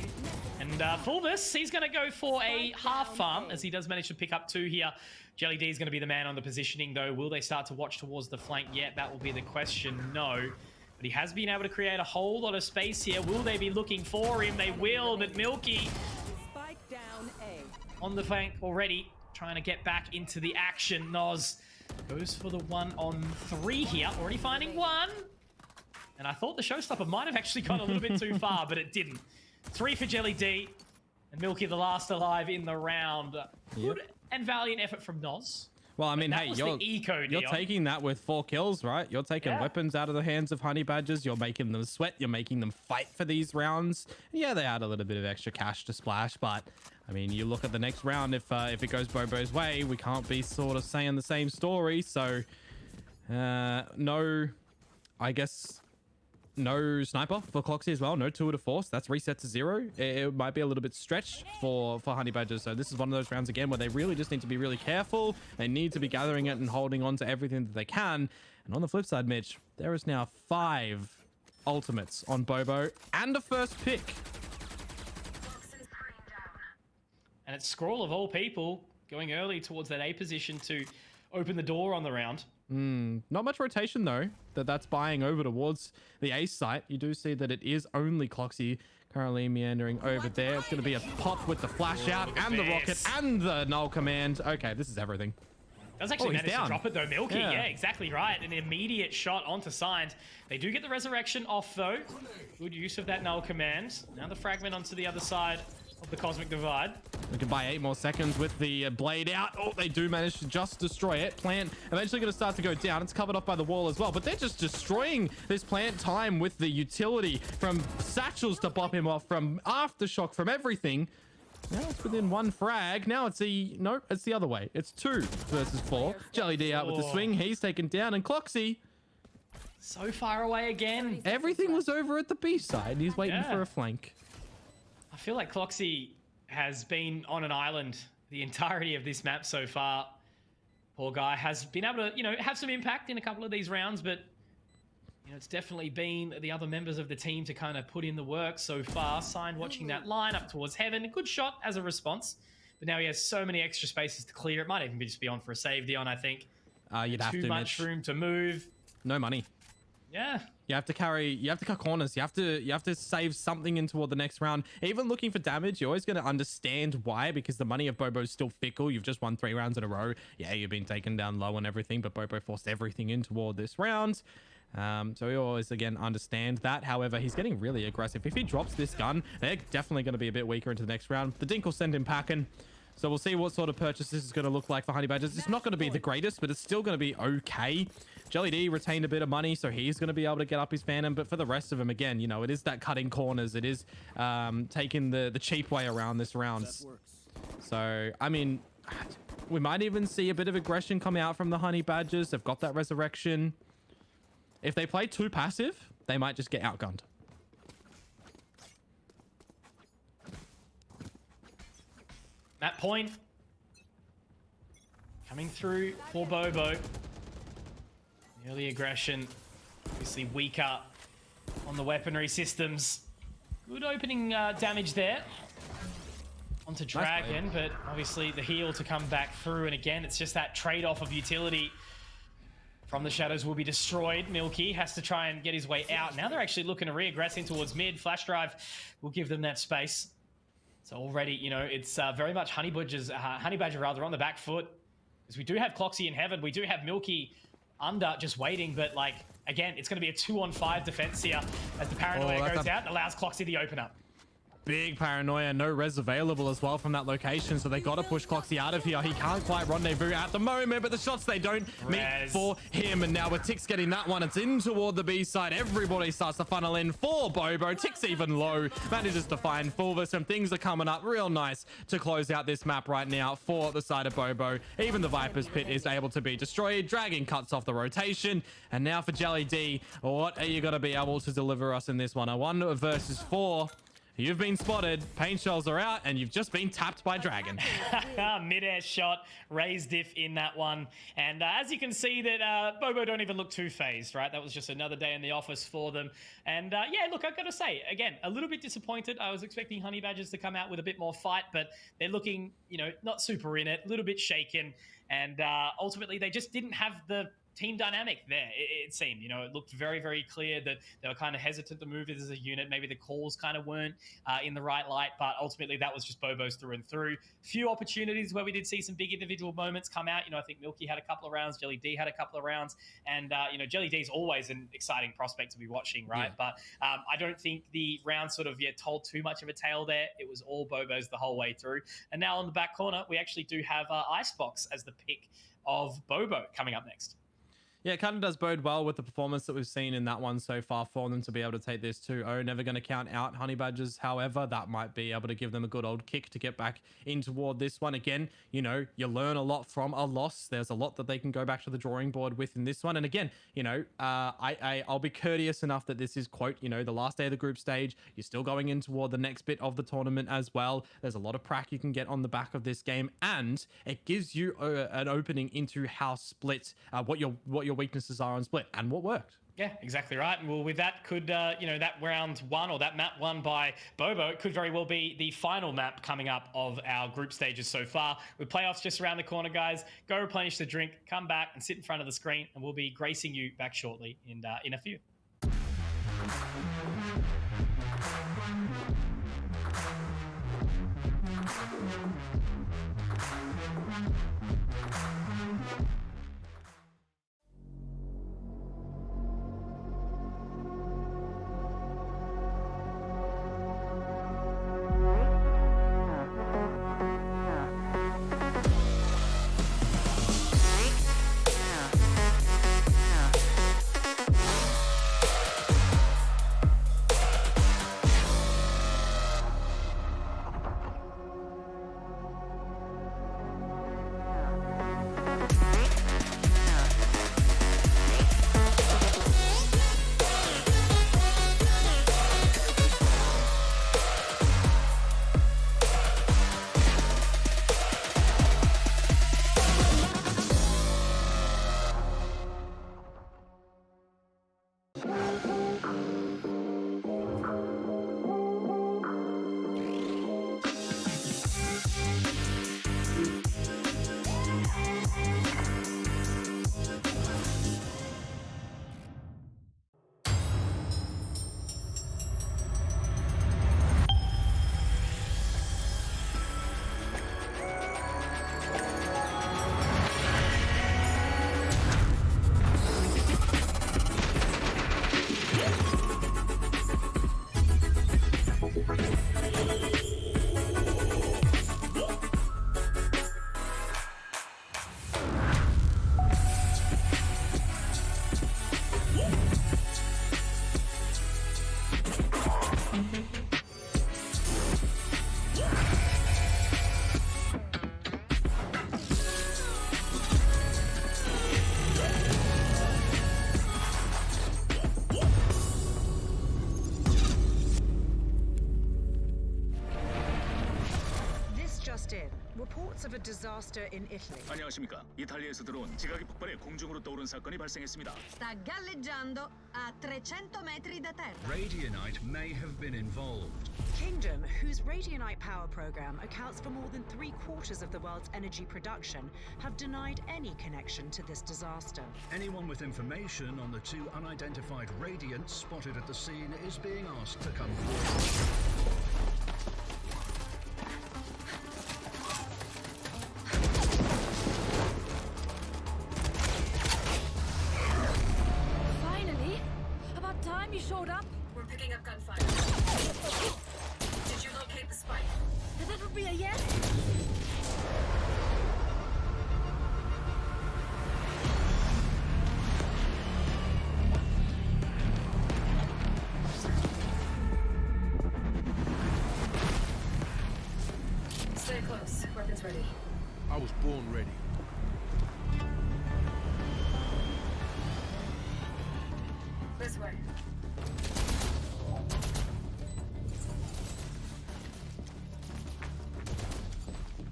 And Fulvus, he's going to go for a half farm as he does manage to pick up 2 here. Jelly D is going to be the man on the positioning though. Will they start to watch towards the flank yet? That will be the question. No. But he has been able to create a whole lot of space here. Will they be looking for him? They will, but Milky Spike down A. on the flank already, trying to get back into the action. Noz goes for the 1-on-3 here. Already finding 1. And I thought the showstopper might have actually gone a little bit too far, but it didn't. 3 for Jelly D. And Milky the last alive in the round. Good and valiant effort from Noz. Well, I mean, hey, you're taking that with 4 kills, right? You're taking weapons out of the hands of Honey Badgers. You're making them sweat. You're making them fight for these rounds. Yeah, they had a little bit of extra cash to splash, but I mean, you look at the next round. If it goes Bobo's way, we can't be sort of saying the same story. So, no, I guess no sniper for Cloxy as well. No 2 to force. That's reset to 0. It might be a little bit stretched for Honey Badgers. So this is one of those rounds again where they really just need to be really careful. They need to be gathering it and holding on to everything that they can. And on the flip side, Mitch, there is now 5 ultimates on Bobo and a first pick. And it's Scrawl of all people going early towards that A position to open the door on the round. Not much rotation though. That's buying over towards the A site. You do see that it is only Cloxy currently meandering over there. It's going to be a pop with the flash out and the rocket and the null command. Okay, this is everything. Does actually manage to drop it though, Milky. Yeah, exactly right. An immediate shot onto Signs. They do get the resurrection off though. Good use of that null command. Now the fragment onto the other side of the Cosmic Divide. We can buy 8 more seconds with the blade out. Oh, they do manage to just destroy it. Plant eventually going to start to go down. It's covered off by the wall as well, but they're just destroying this plant time with the utility from satchels to pop him off, from aftershock, from everything. Now it's within 1 frag. Now it's it's the other way. It's 2 versus 4. Jelly D out with the swing. He's taken down, and Cloxy So far away again. Everything was over at the B side. He's waiting for a flank. I feel like Cloxy has been on an island the entirety of this map so far. Poor guy has been able to, you know, have some impact in a couple of these rounds, but you know, it's definitely been the other members of the team to kind of put in the work so far. Sign watching that line up towards heaven. A good shot as a response, but now he has so many extra spaces to clear. It might even just be on for a save, Dion, I think. You'd have to, Too much room to move. No money. Yeah. You have to cut corners. You have to save something in toward the next round. Even looking for damage, you're always going to understand why, because the money of Bobo's still fickle. You've just won 3 rounds in a row. Yeah, you've been taken down low and everything, but Bobo forced everything in toward this round. So we always, again, understand that. However, he's getting really aggressive. If he drops this gun, they're definitely going to be a bit weaker into the next round. The Dink will send him packing. So we'll see what sort of purchase this is going to look like for Honey Badgers. It's not going to be the greatest, but it's still going to be okay. Jelly D retained a bit of money, so he's going to be able to get up his Phantom. But for the rest of them, again, you know, it is that cutting corners. It is taking the cheap way around this round. So, I mean, we might even see a bit of aggression come out from the Honey Badgers. They've got that resurrection. If they play too passive, they might just get outgunned. Map point. Coming through for Bobo. Early aggression. Obviously weaker on the weaponry systems. Good opening damage there. Onto Dragon, but obviously the heal to come back through. And again, it's just that trade-off of utility. From the shadows will be destroyed. Milky has to try and get his way out. Now they're actually looking to re-aggress in towards mid. Flash Drive will give them that space. So already, you know, it's very much Honey Badger rather on the back foot. Because we do have Cloxy in heaven. We do have Milky under just waiting. But like, again, it's going to be a 2-on-5 defense here as the Paranoia goes out and allows Cloxy the open up. Big Paranoia, no res available as well from that location, so they got to push Cloxy out of here. He can't quite rendezvous at the moment, but the shots, they don't meet for him. And now with Tix getting that one, it's in toward the B side. Everybody starts to funnel in for Bobo. Tix even low, manages to find Fulvus, and things are coming up real nice to close out this map right now for the side of Bobo. Even the Viper's Pit is able to be destroyed. Dragon cuts off the rotation. And now for Jelly D, what are you going to be able to deliver us in this one? A 1 versus 4. You've been spotted, paint shells are out, and you've just been tapped by Dragon. Mid-air shot, raised diff in that one. And as you can see that Bobo don't even look too phased, right? That was just another day in the office for them. And yeah, look, I've got to say, again, a little bit disappointed. I was expecting Honey Badgers to come out with a bit more fight, but they're looking, you know, not super in it, a little bit shaken. And ultimately, they just didn't have the team dynamic there, it seemed. You know, it looked very, very clear that they were kind of hesitant to move it as a unit. Maybe the calls kind of weren't in the right light, but ultimately that was just Bobo's through and through. Few opportunities where we did see some big individual moments come out. You know, I think Milky had a couple of rounds, Jelly D had a couple of rounds, and you know, Jelly D is always an exciting prospect to be watching, right? Yeah. But I don't think the round sort of told too much of a tale there. It was all Bobo's the whole way through. And now on the back corner, we actually do have Icebox as the pick of Bobo coming up next. Yeah, it kind of does bode well with the performance that we've seen in that one so far for them to be able to take this 2-0. Never going to count out Honey Badgers. However, that might be able to give them a good old kick to get back in toward this one. Again, you know, you learn a lot from a loss. There's a lot that they can go back to the drawing board with in this one. And again, you know, I'll be courteous enough that this is, quote, you know, the last day of the group stage. You're still going in toward the next bit of the tournament as well. There's a lot of prac you can get on the back of this game. And it gives you an opening into how split, what your weaknesses are on split and what worked. Yeah, exactly right. Well, with that could, you know, that round one or that map won by Bobo, it could very well be the final map coming up of our group stages so far. With playoffs just around the corner, guys, go replenish the drink, come back and sit in front of the screen, and we'll be gracing you back shortly in a few. Reports of a disaster in Italy. 안녕하십니까. 이탈리아에서 들어온 지각이 폭발해 공중으로 떠오른 사건이 발생했습니다. Sta galleggiando a 300 metri da terra. Radianite may have been involved. Kingdom, whose Radianite power program accounts for more than 3/4 of the world's energy production, have denied any connection to this disaster. Anyone with information on the two unidentified Radiants spotted at the scene is being asked to come forward. You showed up? We're picking up gunfire. Did you locate the spike? That would be a yes? Stay close. Weapons ready. I was born ready. This way.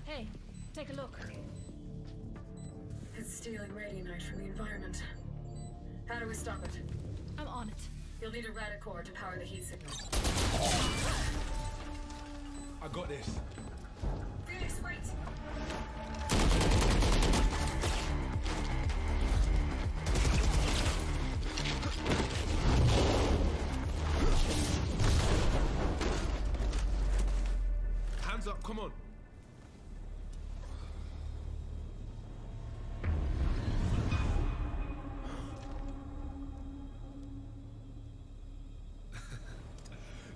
Hey, take a look. It's stealing Radianite from the environment. How do we stop it? I'm on it. You'll need a Radicore to power the heat signal. I got this. Phoenix, wait! Hands up, come on.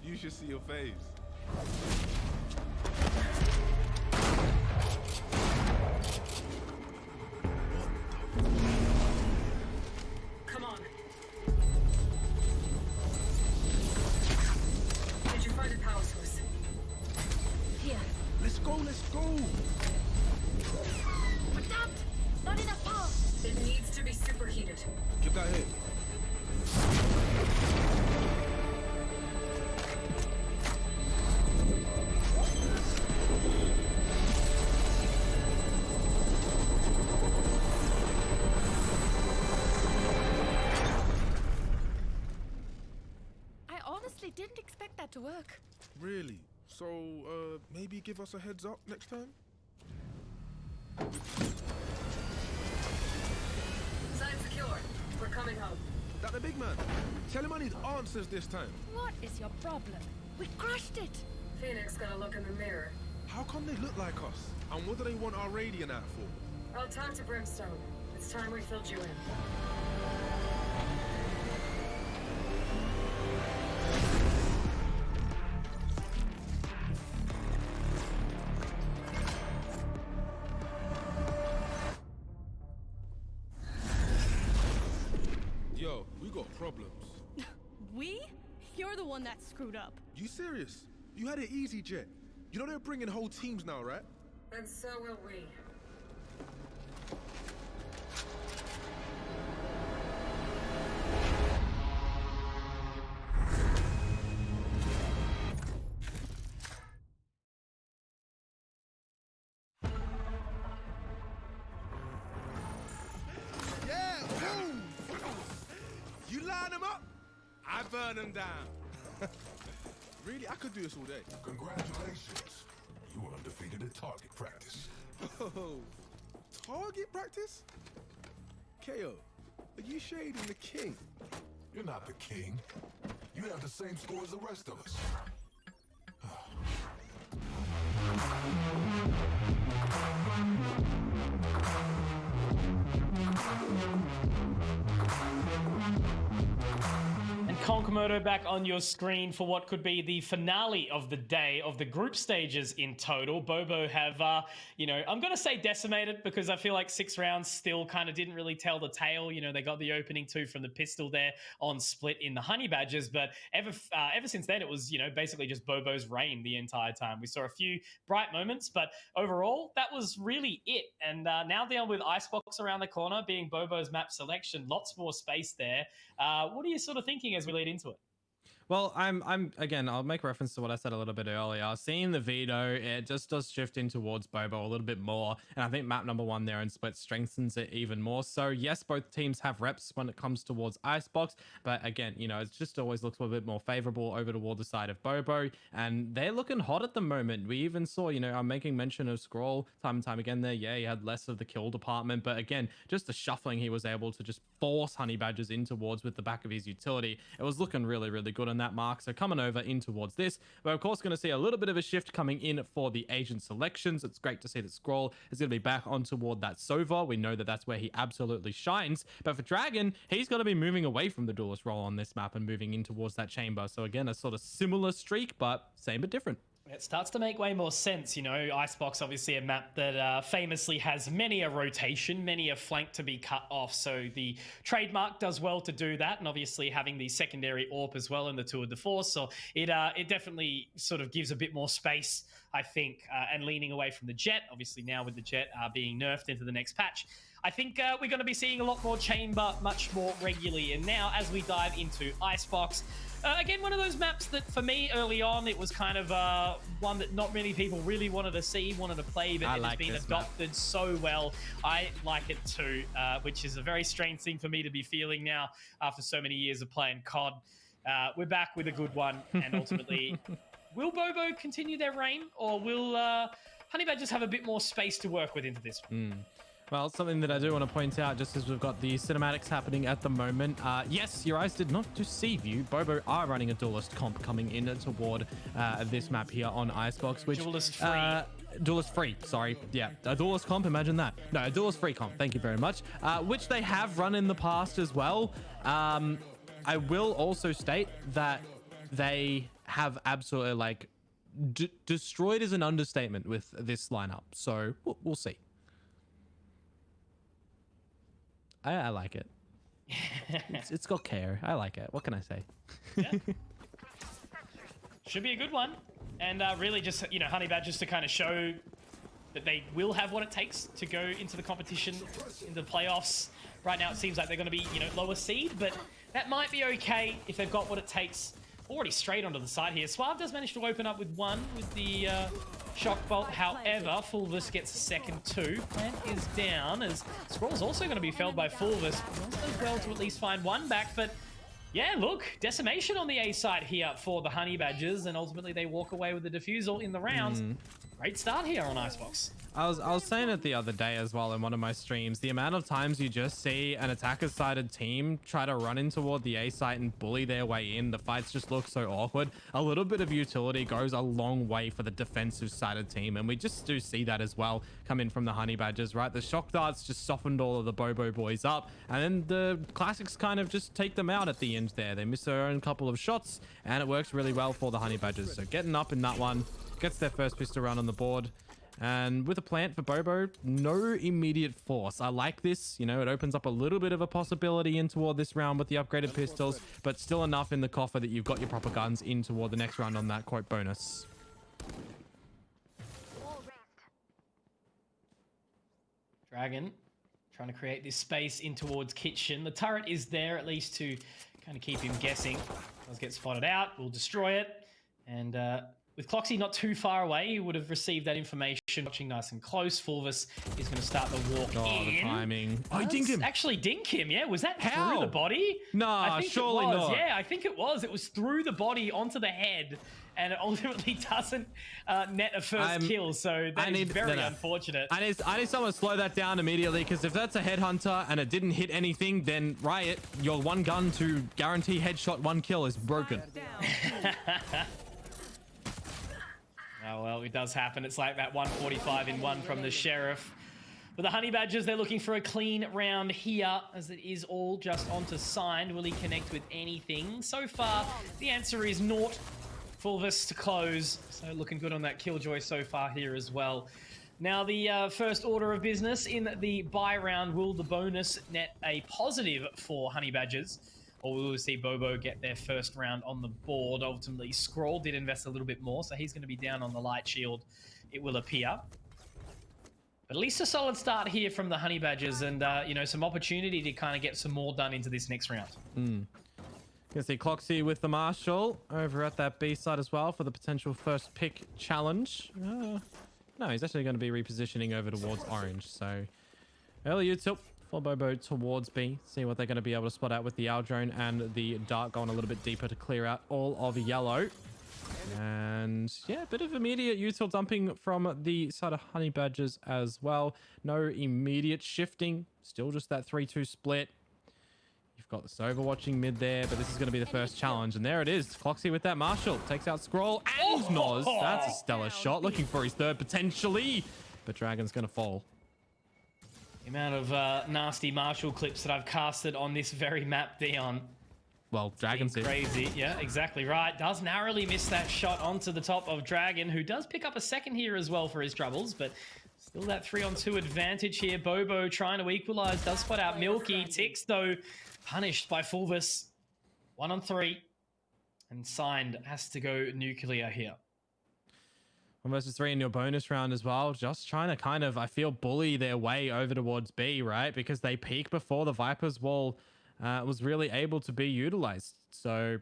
You should see your face. Come on. Did you find a power source? Here. Let's go, let's go. But Dad, not enough power. It needs to be superheated. Give that here. I honestly didn't expect that to work. Really? So, maybe give us a heads up next time? Site secure. We're coming home. That the big man. Tell him I need answers this time. What is your problem? We crushed it. Phoenix got a look in the mirror. How come they look like us? And what do they want our Radiant out for? I'll talk to Brimstone. It's time we filled you in. Yo, we got problems. We? You're the one that screwed up. You serious? You had it easy, Jet. You know they're bringing whole teams now, right? And so will we. Yeah, boom! You line them up, I burn them down. Really, I could do this all day. Congratulations. You were undefeated at target practice. Oh, target practice? KO, are you shading the king? You're not the king. You have the same score as the rest of us. And Conk Okamoto back on your screen for what could be the finale of the day of the group stages in total. Bobo have, I'm going to say decimated because I feel like 6 rounds still kind of didn't really tell the tale. They got the opening 2 from the pistol there on split in the Honey Badgers, but ever since then it was, basically just Bobo's reign the entire time. We saw a few bright moments, but overall that was really it. And now down with Icebox around the corner being Bobo's map selection, lots more space there. What are you sort of thinking as we lead into it? Well, I'm again, I'll make reference to what I said a little bit earlier. Seeing the veto, it just does shift in towards Bobo a little bit more. And I think map number 1 there in split strengthens it even more. So yes, both teams have reps when it comes towards Icebox. But again, it just always looks a little bit more favorable over toward the side of Bobo. And they're looking hot at the moment. We even saw, I'm making mention of Scroll time and time again there. Yeah, he had less of the kill department. But again, just the shuffling he was able to just force Honey Badgers in towards with the back of his utility. It was looking really, really good on that mark. So coming over in towards this, we're of course going to see a little bit of a shift coming in for the agent selections. It's great to see that Scroll is going to be back on toward that Sova. We know that that's where he absolutely shines. But for Dragon, he's going to be moving away from the duelist role on this map and moving in towards that chamber. So again, a sort of similar streak, but same but different. It starts to make way more sense. Icebox, obviously a map that famously has many a rotation, many a flank to be cut off. So the trademark does well to do that. And obviously having the secondary AWP as well in the Tour de Force. So it definitely sort of gives a bit more space, I think, and leaning away from the Jet. Obviously now with the Jet being nerfed into the next patch, I think we're going to be seeing a lot more chamber much more regularly. And now as we dive into Icebox, again, one of those maps that for me early on, it was kind of one that not many people really wanted to see, wanted to play, but it has been adopted so well. I like it too, which is a very strange thing for me to be feeling now after so many years of playing COD. We're back with a good one, and ultimately, will Bobo continue their reign, or will Honey Badgers have a bit more space to work with into this one? Well, something that I do want to point out, just as we've got the cinematics happening at the moment. Yes, your eyes did not deceive you. Bobo are running a duelist comp coming in toward this map here on Icebox, which duelist free. Duelist free, sorry. Yeah, a duelist comp, imagine that. No, a duelist free comp, thank you very much. Which they have run in the past as well. I will also state that they have absolutely destroyed is an understatement with this lineup. So we'll see. I like it. It's got care. I like it. What can I say? Yeah. Should be a good one. And really just, Honey Badgers to kind of show that they will have what it takes to go into the competition, into the playoffs. Right now it seems like they're going to be, lower seed, but that might be okay if they've got what it takes. Already straight onto the side here. Suave does manage to open up with one with the shock bolt. However, Fulvis gets a second 2. Plant is down as Scroll's also going to be felled by Fulvis. Does well to at least find one back, but yeah, look, decimation on the A side here for the Honey Badgers, and ultimately they walk away with the defusal in the rounds. Great start here on Icebox. I was saying it the other day as well in one of my streams. The amount of times you just see an attacker-sided team try to run in toward the A site and bully their way in, the fights just look so awkward. A little bit of utility goes a long way for the defensive-sided team, and we just do see that as well come in from the Honey Badgers, right? The shock darts just softened all of the Bobo boys up, and then the classics kind of just take them out at the end there. They miss their own couple of shots, and it works really well for the Honey Badgers. So getting up in that one, gets their first pistol run on the board. And with a plant for Bobo, no immediate force. I like this. It opens up a little bit of a possibility in toward this round with the upgraded pistols, but still enough in the coffer that you've got your proper guns in toward the next round on that quote bonus. Dragon trying to create this space in towards Kitchen. The turret is there at least to kind of keep him guessing. Does get spotted out. We'll destroy it. And with Cloxy not too far away, he would have received that information. Watching nice and close. Fulvis is going to start the walk in. The timing. Oh, he dinked him. Actually dinked him, yeah. Was that through the body? No, surely not. Yeah, I think it was. It was through the body onto the head, and it ultimately doesn't net a first kill. So that is very unfortunate. I need someone to slow that down immediately, because if that's a headhunter and it didn't hit anything, then Riot, your one gun to guarantee headshot 1 kill is broken. Oh, well, it does happen. It's like that 145 in 1 from the Sheriff. But the Honey Badgers, they're looking for a clean round here, as it is all just onto signed. Will he connect with anything? So far, the answer is naught. Fulvis to close, so looking good on that Killjoy so far here as well. Now, the first order of business in the buy round, will the bonus net a positive for Honey Badgers? Or will we see Bobo get their first round on the board? Ultimately, Scroll did invest a little bit more, so he's going to be down on the light shield, it will appear. But at least a solid start here from the Honey Badgers and, you know, some opportunity to kind of get some more done into this next round. Gonna see Cloxy with the Marshall over at that B side as well for the potential first pick challenge. No, he's actually going to be repositioning over towards orange. So early util for Bobo towards B. See what they're going to be able to spot out with the Owl Drone and the Dart going a little bit deeper to clear out all of yellow. And yeah, a bit of immediate util dumping from the side of Honey Badgers as well. No immediate shifting. Still just that 3-2 split. You've got the Sova watching mid there, but this is going to be the first challenge. And there it is. Cloxy with that Marshall. Takes out Scroll and Noz. That's a stellar shot. Looking for his third potentially. But Dragon's going to fall. The amount of nasty Marshall clips that I've casted on this very map, Dion. Well, Dragon's crazy. Yeah, exactly right. Does narrowly miss that shot onto the top of Dragon, who does pick up a second here as well for his troubles, but still that 3-on-2 advantage here. Bobo trying to equalize, does spot out Milky. Tix, though, punished by Fulvis. 1-on-3. And signed has to go nuclear here. 1 versus 3 in your bonus round as well. Just trying to kind of, I feel, bully their way over towards B, right? Because they peak before the Viper's wall was really able to be utilized. So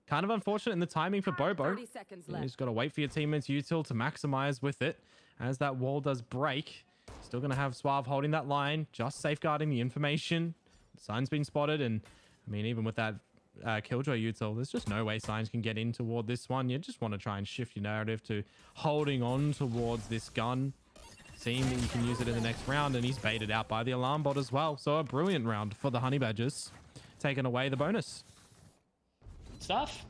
kind of unfortunate in the timing for Bobo. 30 seconds left. You just got to wait for your teammates' util to maximize with it. As that wall does break, still going to have Suave holding that line, just safeguarding the information. Sign's been spotted, and I mean, even with that Killjoy util, there's just no way Signs can get in toward this one. You just want to try and shift your narrative to holding on towards this gun, seeing that you can use it in the next round, and he's baited out by the alarm bot as well. So a brilliant round for the Honey Badgers, taking away the bonus. Stuff.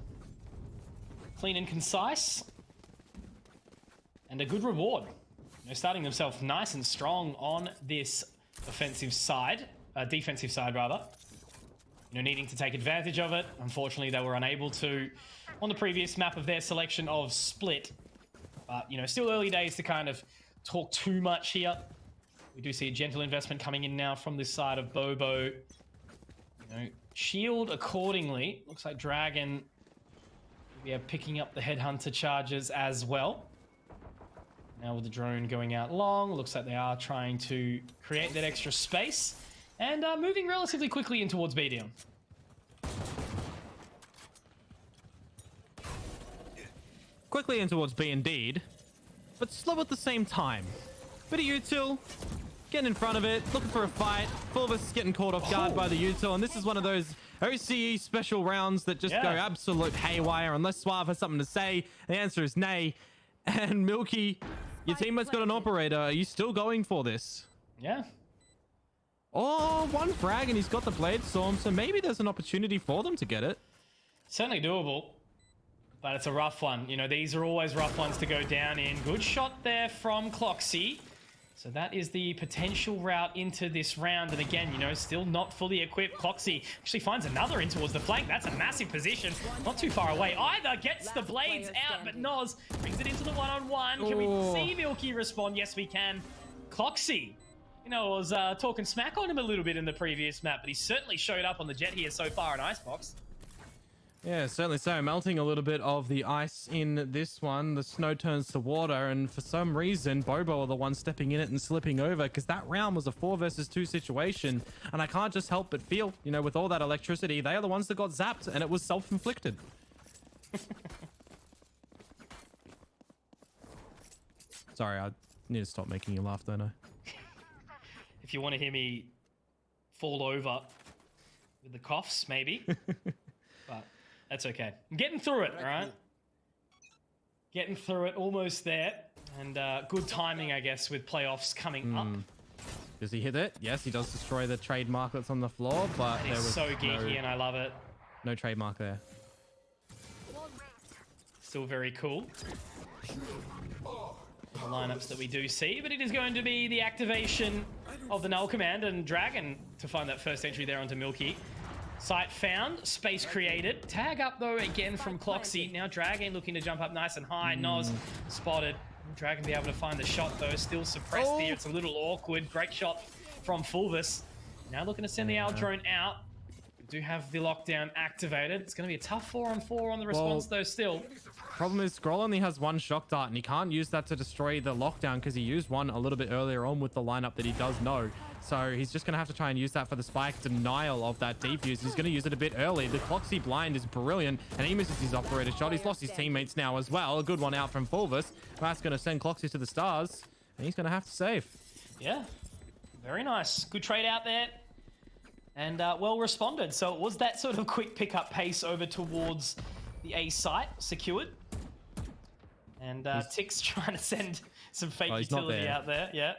Clean and concise. And a good reward. You know, starting themselves nice and strong on this defensive side rather. You know, needing to take advantage of it. Unfortunately, they were unable to on the previous map of their selection of Split. But, you know, still early days to kind of talk too much here. We do see a gentle investment coming in now from this side of Bobo. You know, shield accordingly. Looks like Dragon will be picking up the Headhunter charges as well. Now with the drone going out long, looks like they are trying to create that extra space. And moving relatively quickly in towards B down. Quickly in towards B indeed, but slow at the same time. Bit of util, getting in front of it, looking for a fight. Fulvis getting caught off guard by the util, and this is one of those OCE special rounds that just go absolute haywire unless Suave has something to say. The answer is nay. And Milky, your teammate's got an operator. Are you still going for this? Yeah. Oh, one frag and he's got the Blade Storm, so maybe there's an opportunity for them to get it. Certainly doable, but it's a rough one. You know, these are always rough ones to go down in. Good shot there from Cloxy. So that is the potential route into this round. And again, you know, still not fully equipped. Cloxy actually finds another in towards the flank. That's a massive position. Not too far away either. Gets the blades out, but Noz brings it into the one-on-one. Can we see Milky respond? Yes, we can. Cloxy, you know, I was talking smack on him a little bit in the previous map, but he certainly showed up on the jet here so far in Icebox. Yeah, certainly so. Melting a little bit of the ice in this one. The snow turns to water, and for some reason, Bobo are the ones stepping in it and slipping over, because that round was a 4 versus 2 situation, and I can't just help but feel, you know, with all that electricity, they are the ones that got zapped, and it was self-inflicted. Sorry, I need to stop making you laugh, don't I? If you want to hear me fall over with the coughs, maybe. But that's okay. I'm getting through it, all right? Getting through it, almost there. And good timing, I guess, with playoffs coming up. Does he hit it? Yes, he does destroy the trademark that's on the floor, but that is so geeky, and I love it. No trademark there. Still very cool. the lineups that we do see, but it is going to be the activation of the null command and Dragon to find that first entry there onto Milky. Site found, space created. Tag up though again from Cloxy. Now Dragon looking to jump up nice and high. Noz spotted. Will Dragon be able to find the shot though? Still suppressed here. It's a little awkward. Great shot from Fulvis. Now looking to send the Owl drone out. We do have the lockdown activated. It's going to be a tough 4-on-4 on the response though still. Problem is Scroll only has one shock dart and he can't use that to destroy the lockdown because he used one a little bit earlier on with the lineup that he does know. So he's just going to have to try and use that for the spike denial of that defuse. He's going to use it a bit early. The Cloxy blind is brilliant and he misses his operator shot. He's lost his teammates now as well. A good one out from Fulvis. That's going to send Cloxy to the stars and he's going to have to save. Yeah, very nice. Good trade out there. And well responded. So it was that sort of quick pickup pace over towards the A site secured. And Tick's trying to send some fake utility out there. Yeah.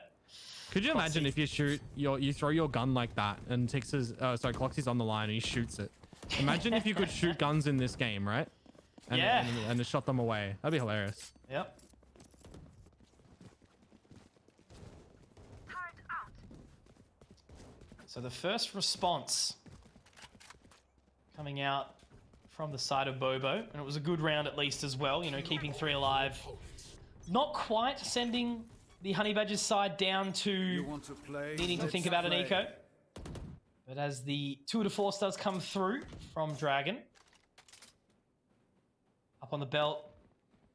Could you imagine if you throw your gun like that and Tix is, Cloxy's on the line and he shoots it? Imagine if you could shoot guns in this game, right? And, and shot them away. That'd be hilarious. Yep. So the first response coming out from the side of Bobo, and it was a good round at least as well, you know, keeping 3 alive. Not quite sending the Honey Badgers side down to needing to think about an eco. But as the 2 of the Force does come through from Dragon. Up on the belt,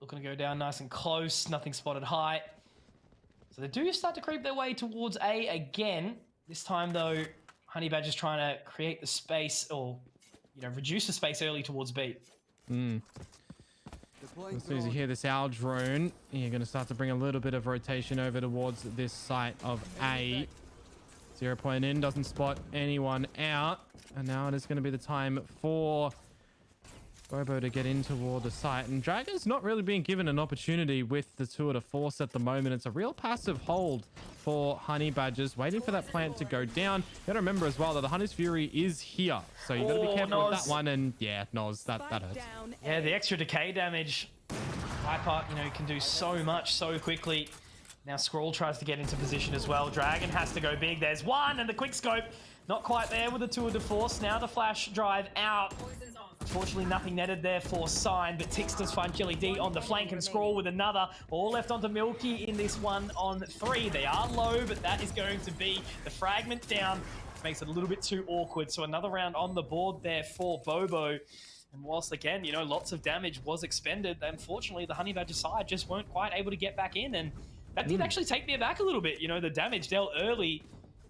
looking to go down nice and close, nothing spotted high. So they do start to creep their way towards A again. This time though, Honey Badger's trying to create the space or, you know, reduce the space early towards B. As soon as you hear this Owl drone, you're going to start to bring a little bit of rotation over towards this site of A. 0 point in, doesn't spot anyone out. And now it is going to be the time for Bobo to get in toward the site. And Dragon's not really being given an opportunity with the 2 of the Force at the moment. It's a real passive hold for Honey Badgers, waiting for that plant to go down. You got to remember as well that the Hunter's Fury is here. So you got to be careful with that one. And yeah, Noz, that hurts. Yeah, the extra decay damage. Viper, you know, can do so much so quickly. Now Scroll tries to get into position as well. Dragon has to go big. There's one, and the quick scope not quite there with the 2 of the Force. Now the flash drive out. Unfortunately, nothing netted there for Sign, but Tix does find Jelly D on the flank and Scroll with another. All left onto Milky in this 1-on-3. They are low, but that is going to be the fragment down, which makes it a little bit too awkward. So another round on the board there for Bobo. And whilst, again, you know, lots of damage was expended, unfortunately, the Honey Badger side just weren't quite able to get back in. And that did actually take me aback a little bit. You know, the damage dealt early,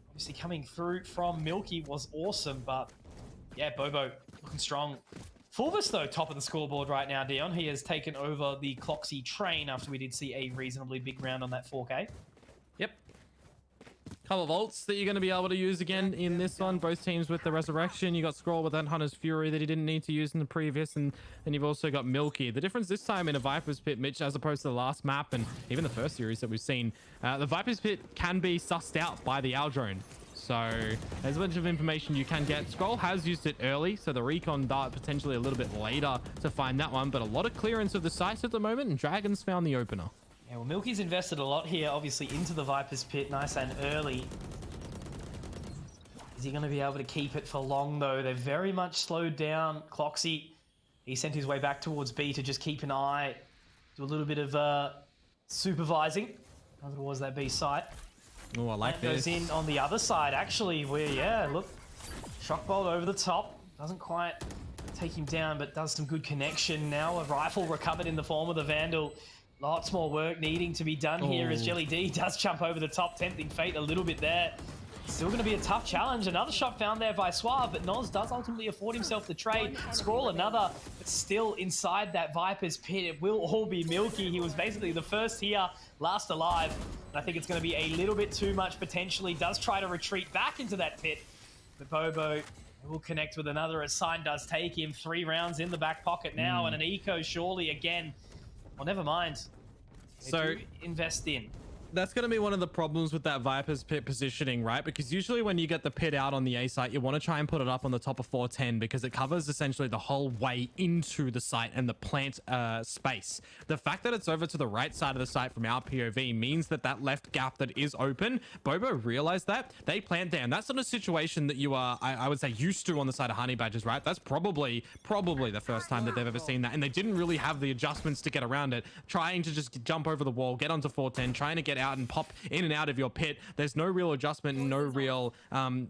obviously coming through from Milky was awesome, but yeah, Bobo looking strong. Fulvis, though, top of the scoreboard right now, Dion. He has taken over the Cloxy train after we did see a reasonably big round on that 4K. Yep. Couple of ults that you're going to be able to use again in this one. Both teams with the Resurrection. You got Scroll with that Hunter's Fury that he didn't need to use in the previous. And then you've also got Milky. The difference this time in a Viper's Pit, Mitch, as opposed to the last map and even the first series that we've seen, the Viper's Pit can be sussed out by the Owl drone. So there's a bunch of information you can get. Scroll has used it early, so the recon dart potentially a little bit later to find that one. But a lot of clearance of the sites at the moment, and Dragon's found the opener. Yeah, well, Milky's invested a lot here, obviously, into the Viper's Pit, nice and early. Is he going to be able to keep it for long, though? They're very much slowed down. Cloxy, he sent his way back towards B to just keep an eye, do a little bit of supervising towards that B site. Oh, I like this. Goes in on the other side, actually, where, yeah, look, shock bolt over the top. Doesn't quite take him down, but does some good connection. Now a rifle recovered in the form of the Vandal. Lots more work needing to be done here as Jelly D does jump over the top, tempting fate a little bit there. Still going to be a tough challenge. Another shot found there by Suave, but Noz does ultimately afford himself the trade. Scroll another, but still inside that Viper's Pit. It will all be Milky. He was basically the first here, last alive. And I think it's going to be a little bit too much potentially. Does try to retreat back into that pit. But Bobo will connect with another as Sign does take him. 3 rounds in the back pocket now, and an eco surely again. Well, never mind. They do invest in. That's going to be one of the problems with that Viper's pit positioning, right? Because usually when you get the pit out on the A site, you want to try and put it up on the top of 410 because it covers essentially the whole way into the site and the plant space. The fact that it's over to the right side of the site from our POV means that that left gap that is open, Bobo realized that. They plant there, and that's not a situation that you are, I would say, used to on the side of Honey Badgers, right? That's probably the first time that they've ever seen that, and they didn't really have the adjustments to get around it, trying to just jump over the wall, get onto 410, trying to get out and pop in and out of your pit. There's no real adjustment and no real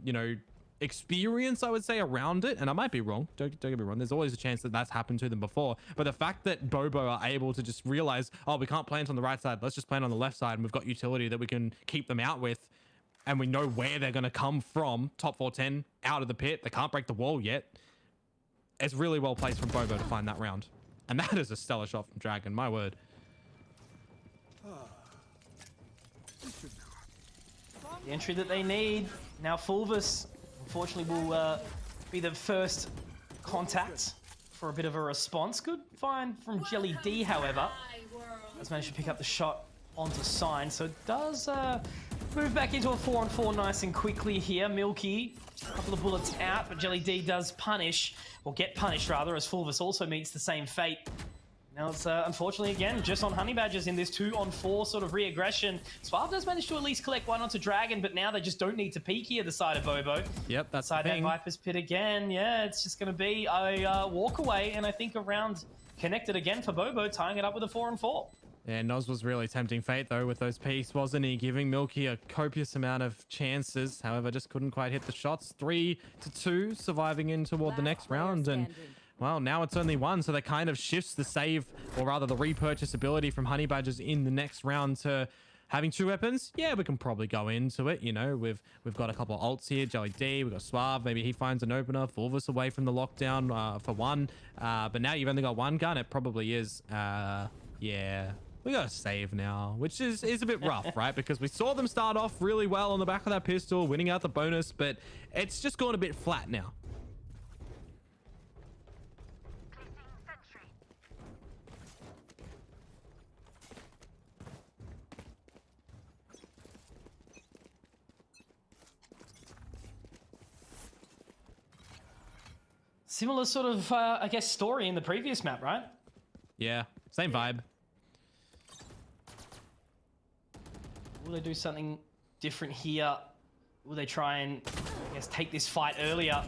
you know, experience, I would say, around it. And I might be wrong, don't get me wrong, there's always a chance that that's happened to them before, but the fact that Bobo are able to just realize, oh, we can't plant on the right side, let's just plant on the left side, and we've got utility that we can keep them out with, and we know where they're going to come from, top 410 out of the pit, they can't break the wall yet. It's really well placed from Bobo to find that round, and that is a stellar shot from Dragon, my word. The entry that they need. Now Fulvus, unfortunately, will be the first contact for a bit of a response. Good find from Jelly D, however. Has managed to pick up the shot onto Sign, so it does move back into a 4-on-4 nice and quickly here. Milky, a couple of bullets out, but Jelly D does punish, or get punished rather, as Fulvus also meets the same fate. Now it's unfortunately again just on Honey Badgers in this 2-on-4 sort of re-aggression. Suave does manage to at least collect one onto Dragon, but now they just don't need to peek here, the side of Bobo. Yep, that's side the thing. That Viper's pit again. Yeah, it's just going to be a walk away, and I think a round connected again for Bobo, tying it up with a 4-on-4. Yeah, Noz was really tempting fate though with those peaks, wasn't he? Giving Milky a copious amount of chances, however, just couldn't quite hit the shots. 3-2, surviving in toward the next round, and well, now it's only one, so that kind of shifts the save, or rather the repurchase ability from Honey Badgers in the next round to having 2 weapons. Yeah, we can probably go into it, you know, we've got a couple of ults here, Jelly D, we've got Suave, maybe he finds an opener, Fulvus away from the lockdown for one, but now you've only got one gun, it probably is, yeah. We got to save now, which is a bit rough, right? Because we saw them start off really well on the back of that pistol, winning out the bonus, but it's just gone a bit flat now. Similar sort of, I guess, story in the previous map, right? Yeah, same vibe. Will they do something different here? Will they try and, I guess, take this fight earlier?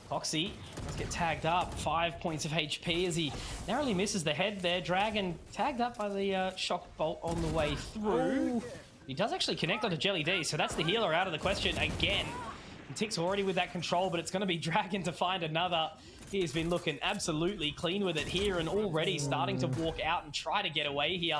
Foxy does get tagged up. 5 points of HP as he narrowly misses the head there. Dragon tagged up by the shock bolt on the way through. He does actually connect onto Jelly D, so that's the healer out of the question again. And Tick's already with that control, but it's going to be Dragon to find another. He has been looking absolutely clean with it here and already starting to walk out and try to get away here.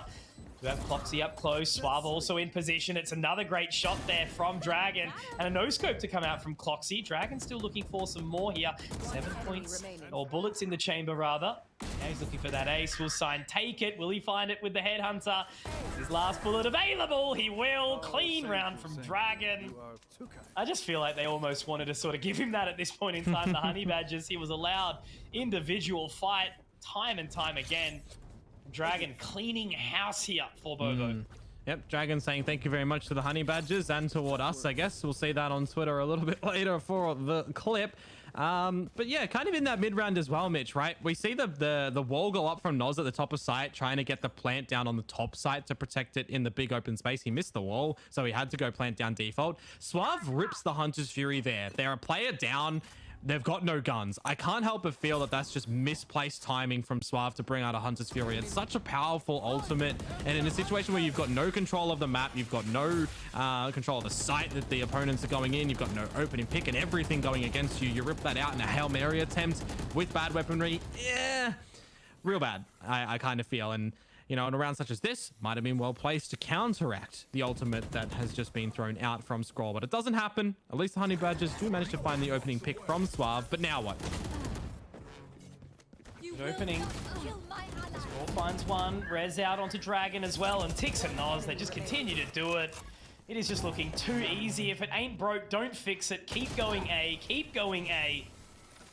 We have Cloxy up close, Suave also in position. It's another great shot there from Dragon, and a no-scope to come out from Cloxy. Dragon still looking for some more here. 7 points, or bullets in the chamber rather. Now he's looking for that ace. Will Sign take it? Will he find it with the headhunter? His last bullet available. He will. Clean round from Dragon. I just feel like they almost wanted to sort of give him that at this point in time. The Honey Badgers, he was allowed individual fight time and time again. Dragon cleaning house here for Bobo. Yep, Dragon saying thank you very much to the Honey Badgers and toward us, I guess. We'll see that on Twitter a little bit later for the clip. But yeah, kind of in that mid-round as well, Mitch, right? We see the wall go up from Noz at the top of site, trying to get the plant down on the top site to protect it in the big open space. He missed the wall, so he had to go plant down default. Suave rips the Hunter's Fury there. They're a player down. They've got no guns. I can't help but feel that that's just misplaced timing from Suave to bring out a Hunter's Fury. It's such a powerful ultimate, and in a situation where you've got no control of the map, you've got no control of the site that the opponents are going in, you've got no opening pick and everything going against you, you rip that out in a Hail Mary attempt with bad weaponry. Yeah, real bad, I kind of feel. And you know, in a round such as this, might have been well placed to counteract the ultimate that has just been thrown out from Scroll, but it doesn't happen. At least the Honey Badgers do manage to find the opening pick from Suave, but now what? Good opening. Scroll finds one, Rez out onto Dragon as well, and Tix and Noz, they just continue to do it. It is just looking too easy. If it ain't broke, don't fix it. Keep going A, keep going A.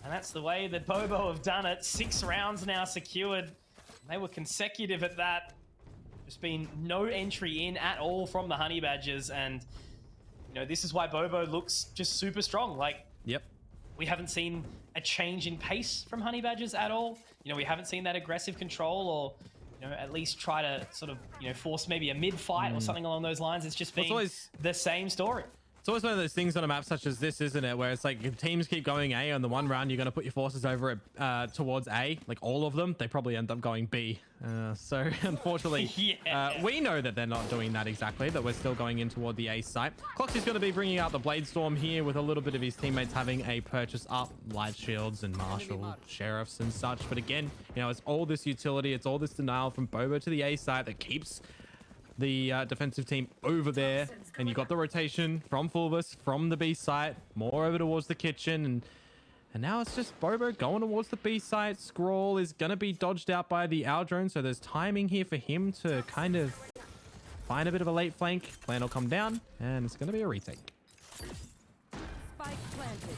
And that's the way that Bobo have done it. 6 rounds now secured. They were consecutive at that. There's been no entry in at all from the Honey Badgers, and you know, this is why Bobo looks just super strong. Like, yep, we haven't seen a change in pace from Honey Badgers at all. You know, we haven't seen that aggressive control, or you know, at least try to sort of, you know, force maybe a mid-fight or something along those lines. It's just been the same story. It's always one of those things on a map such as this, isn't it? Where it's like if teams keep going A on the one round, you're going to put your forces over towards A, like all of them. They probably end up going B. So unfortunately, we know that they're not doing that exactly, that we're still going in toward the A site. Cloxy's going to be bringing out the Blade Storm here with a little bit of his teammates having a purchase up, light shields and marshal sheriffs and such. But again, you know, it's all this utility, it's all this denial from Bobo to the A site that keeps the defensive team over there, and you got the rotation from Fulvus from the B site more over towards the kitchen, and now it's just Bobo going towards the B site. Scroll is gonna be dodged out by the Owl drone, so there's timing here for him to kind of find a bit of a late flank. Plan will come down, and it's gonna be a retake. Spike planted.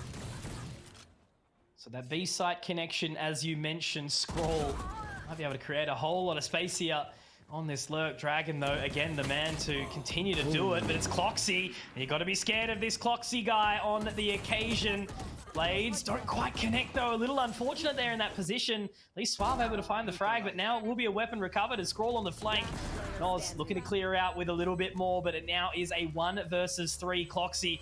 So that B site connection, as you mentioned, Scroll might be able to create a whole lot of space here on this lurk. Dragon, though, again, the man to continue to do it, but it's Cloxy, and you got to be scared of this Cloxy guy on the occasion. Blades don't quite connect, though. A little unfortunate there in that position. At least Suave able to find the frag, but now it will be a weapon recovered as Scroll on the flank. Noz looking to clear out with a little bit more, but it now is a 1 versus 3. Cloxy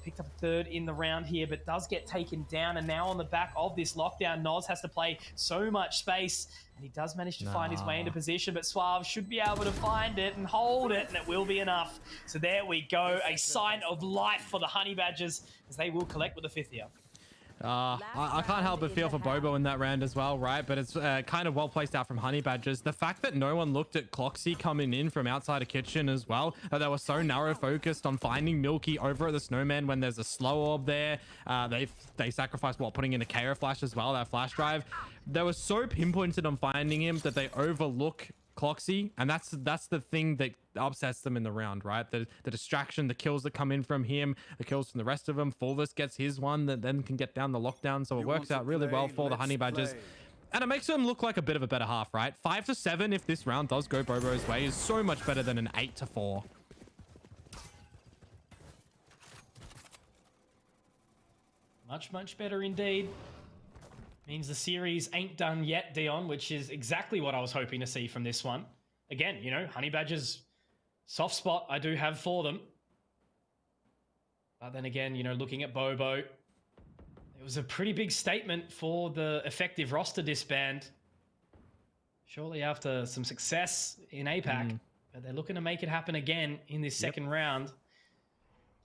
picked up a third in the round here, but does get taken down, and now on the back of this lockdown, Noz has to play so much space, and he does manage to find his way into position, but Suave should be able to find it and hold it, and it will be enough. So there we go, a sign of life for the Honey Badgers, as they will collect with the 5th here. I can't help but feel for Bobo in that round as well, right? But it's kind of well placed out from Honey Badgers. The fact that no one looked at Cloxy coming in from outside a kitchen as well, that they were so narrow focused on finding Milky over at the Snowman when there's a slow orb there. They sacrificed, putting in a KO flash as well, that flash drive. They were so pinpointed on finding him that they overlook Cloxy, and that's the thing that upsets them in the round, right? The distraction, the kills that come in from him, the kills from the rest of them. Fulvus gets his one that then can get down the lockdown, so it works out really well for the Honey Badgers. And it makes them look like a bit of a better half, right? 5 to 7, if this round does go Bobo's way, is so much better than an 8 to 4. Much better indeed. Means the series ain't done yet, Dion, which is exactly what I was hoping to see from this one. Again, you know, Honey Badgers, soft spot I do have for them. But then again, you know, looking at Bobo, it was a pretty big statement for the effective roster disband. Surely after some success in APAC, but they're looking to make it happen again in this second round.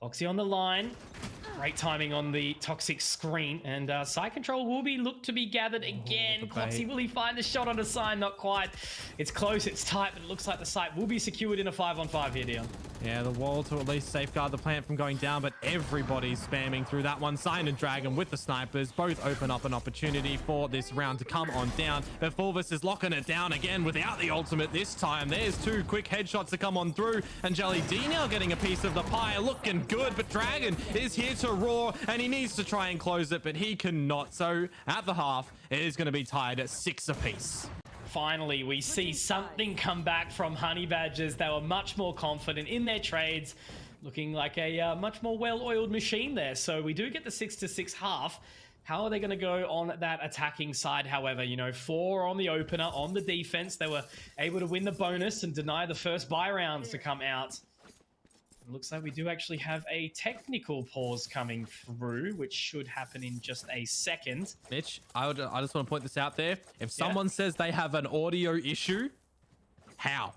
Cloxy on the line. Great timing on the toxic screen, and side control will be looked to be gathered again. Cloxy, will he find the shot on the sign? Not quite. It's close, it's tight, but it looks like the site will be secured in a 5-on-5 here, Dion. Yeah, the wall to at least safeguard the plant from going down, but everybody's spamming through that one. Sign and Dragon with the snipers both open up an opportunity for this round to come on down, but Fulvus is locking it down again without the ultimate this time. There's 2 quick headshots to come on through, and Jelly D now getting a piece of the pie, looking good, but Dragon is here to roar, and he needs to try and close it, but he cannot. So at the half, it is going to be tied at 6 apiece. Finally, we see something come back from Honey Badgers. They were much more confident in their trades, looking like a much more well-oiled machine there. So we do get the 6-6 half. How are they going to go on that attacking side, however? You know, 4 on the opener, on the defense. They were able to win the bonus and deny the first buy rounds to come out. It looks like we do actually have a technical pause coming through, which should happen in just a second. Mitch, I just want to point this out there. If someone says they have an audio issue, how?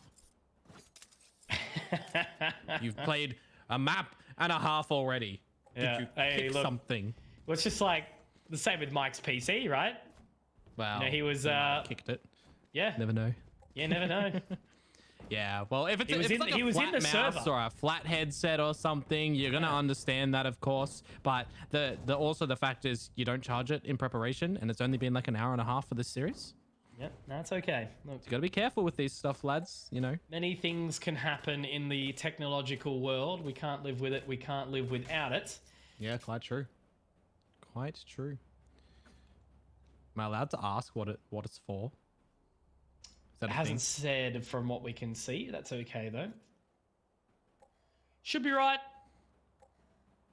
You've played a map and a half already. Did you pick something? Well, it's just like the same with Mike's PC, right? Wow. You know, he was kicked it. Yeah. Never know. Yeah, never know. Yeah, well, if it's, like he a was flat in the mouse server. or a flat headset or something, you're gonna understand that, of course. But also the fact is you don't charge it in preparation, and it's only been like an hour and a half for this series. Yep, that's okay. Look, you gotta be careful with these stuff, lads. You know, many things can happen in the technological world. We can't live with it. We can't live without it. Yeah, quite true. Quite true. Am I allowed to ask what it's for? It hasn't said from what we can see. That's okay though. Should be right.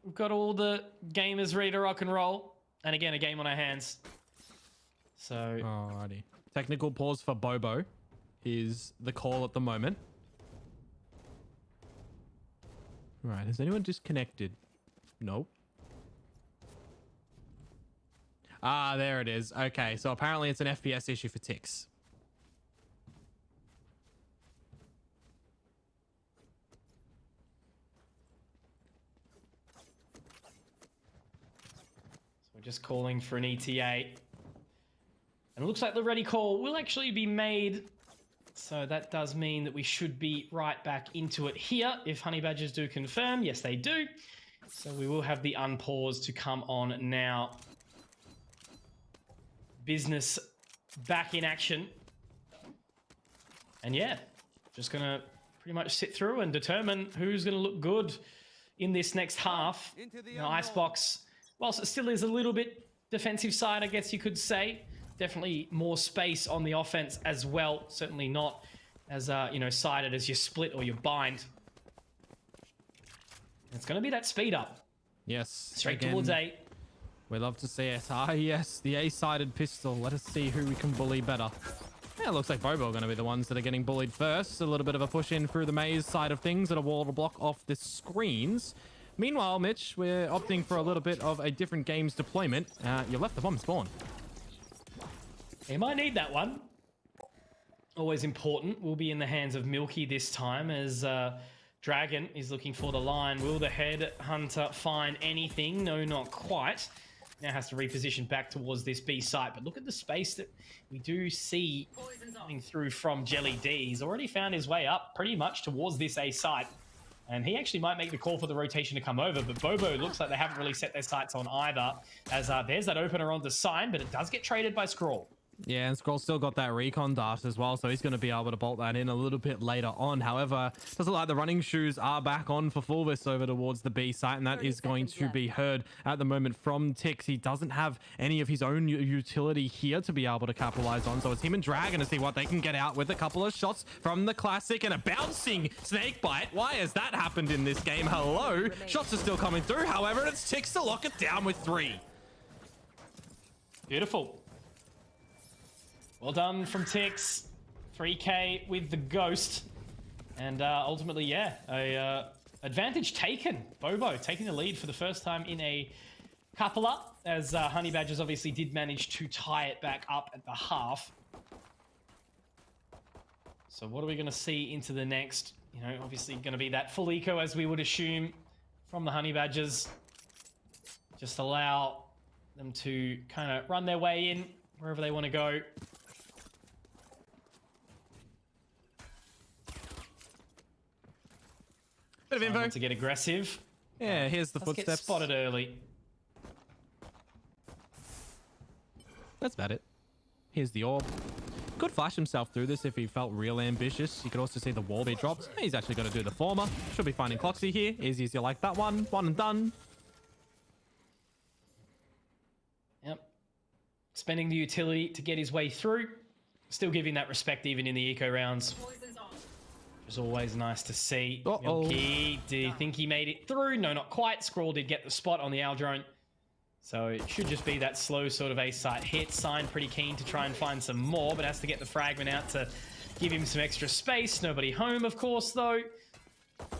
We've got all the gamers ready to rock and roll. And again, a game on our hands. So. Alrighty. Technical pause for Bobo is the call at the moment. Right. Has anyone disconnected? Nope. Ah, there it is. Okay. So apparently it's an FPS issue for Tix. Just calling for an ETA. And it looks like the ready call will actually be made. So that does mean that we should be right back into it here. If Honey Badgers do confirm, yes, they do. So we will have the unpause to come on now. Business back in action. And yeah, just going to pretty much sit through and determine who's going to look good in this next half. Now, Icebox, whilst it still is a little bit defensive side, I guess you could say, definitely more space on the offense as well. Certainly not as, sided as your split or your bind. It's going to be that speed up. Yes. Straight towards A. We love to see it. Ah, yes, the A-sided pistol. Let us see who we can bully better. Yeah, it looks like Bobo are going to be the ones that are getting bullied first. A little bit of a push in through the maze side of things and a wall to block off the screens. Meanwhile, Mitch, we're opting for a little bit of a different game's deployment. You left the bomb spawn. He might need that one. Always important. Will be in the hands of Milky this time as Dragon is looking for the line. Will the head hunter find anything? No, not quite. Now has to reposition back towards this B site. But look at the space that we do see coming through from Jelly D. He's already found his way up pretty much towards this A site. And he actually might make the call for the rotation to come over, but Bobo looks like they haven't really set their sights on either, as there's that opener on the sign, but it does get traded by Scroll. Yeah, and Scroll still got that recon dart as well, so he's going to be able to bolt that in a little bit later on. However, doesn't like the running shoes are back on for Fulvis over towards the B site, and that is going to be heard at the moment from Tix. He doesn't have any of his own utility here to be able to capitalize on, so it's him and Dragon to see what they can get out with. A couple of shots from the Classic and a bouncing snake bite. Why has that happened in this game? Hello? Shots are still coming through, however, and it's Tix to lock it down with 3. Beautiful. Well done from Tix. 3K with the Ghost. And ultimately, yeah, a advantage taken. Bobo taking the lead for the first time in a couple up, as Honey Badgers obviously did manage to tie it back up at the half. So what are we going to see into the next? Obviously going to be that full eco, as we would assume, from the Honey Badgers. Just allow them to kind of run their way in wherever they want to go. Bit of info. To get aggressive. Yeah, here's the footsteps. Get spotted early. That's about it. Here's the orb. Could flash himself through this if he felt real ambitious. You could also see the wall be dropped. He's actually going to do the former. Should be finding Cloxy here. Easy as you like that one. One and done. Yep. Spending the utility to get his way through. Still giving that respect even in the eco rounds. It's always nice to see. Milky, did he think he made it through? No, not quite. Scroll did get the spot on the Owl drone. So it should just be that slow sort of A-site hit. Sign pretty keen to try and find some more, but has to get the fragment out to give him some extra space. Nobody home, of course, though.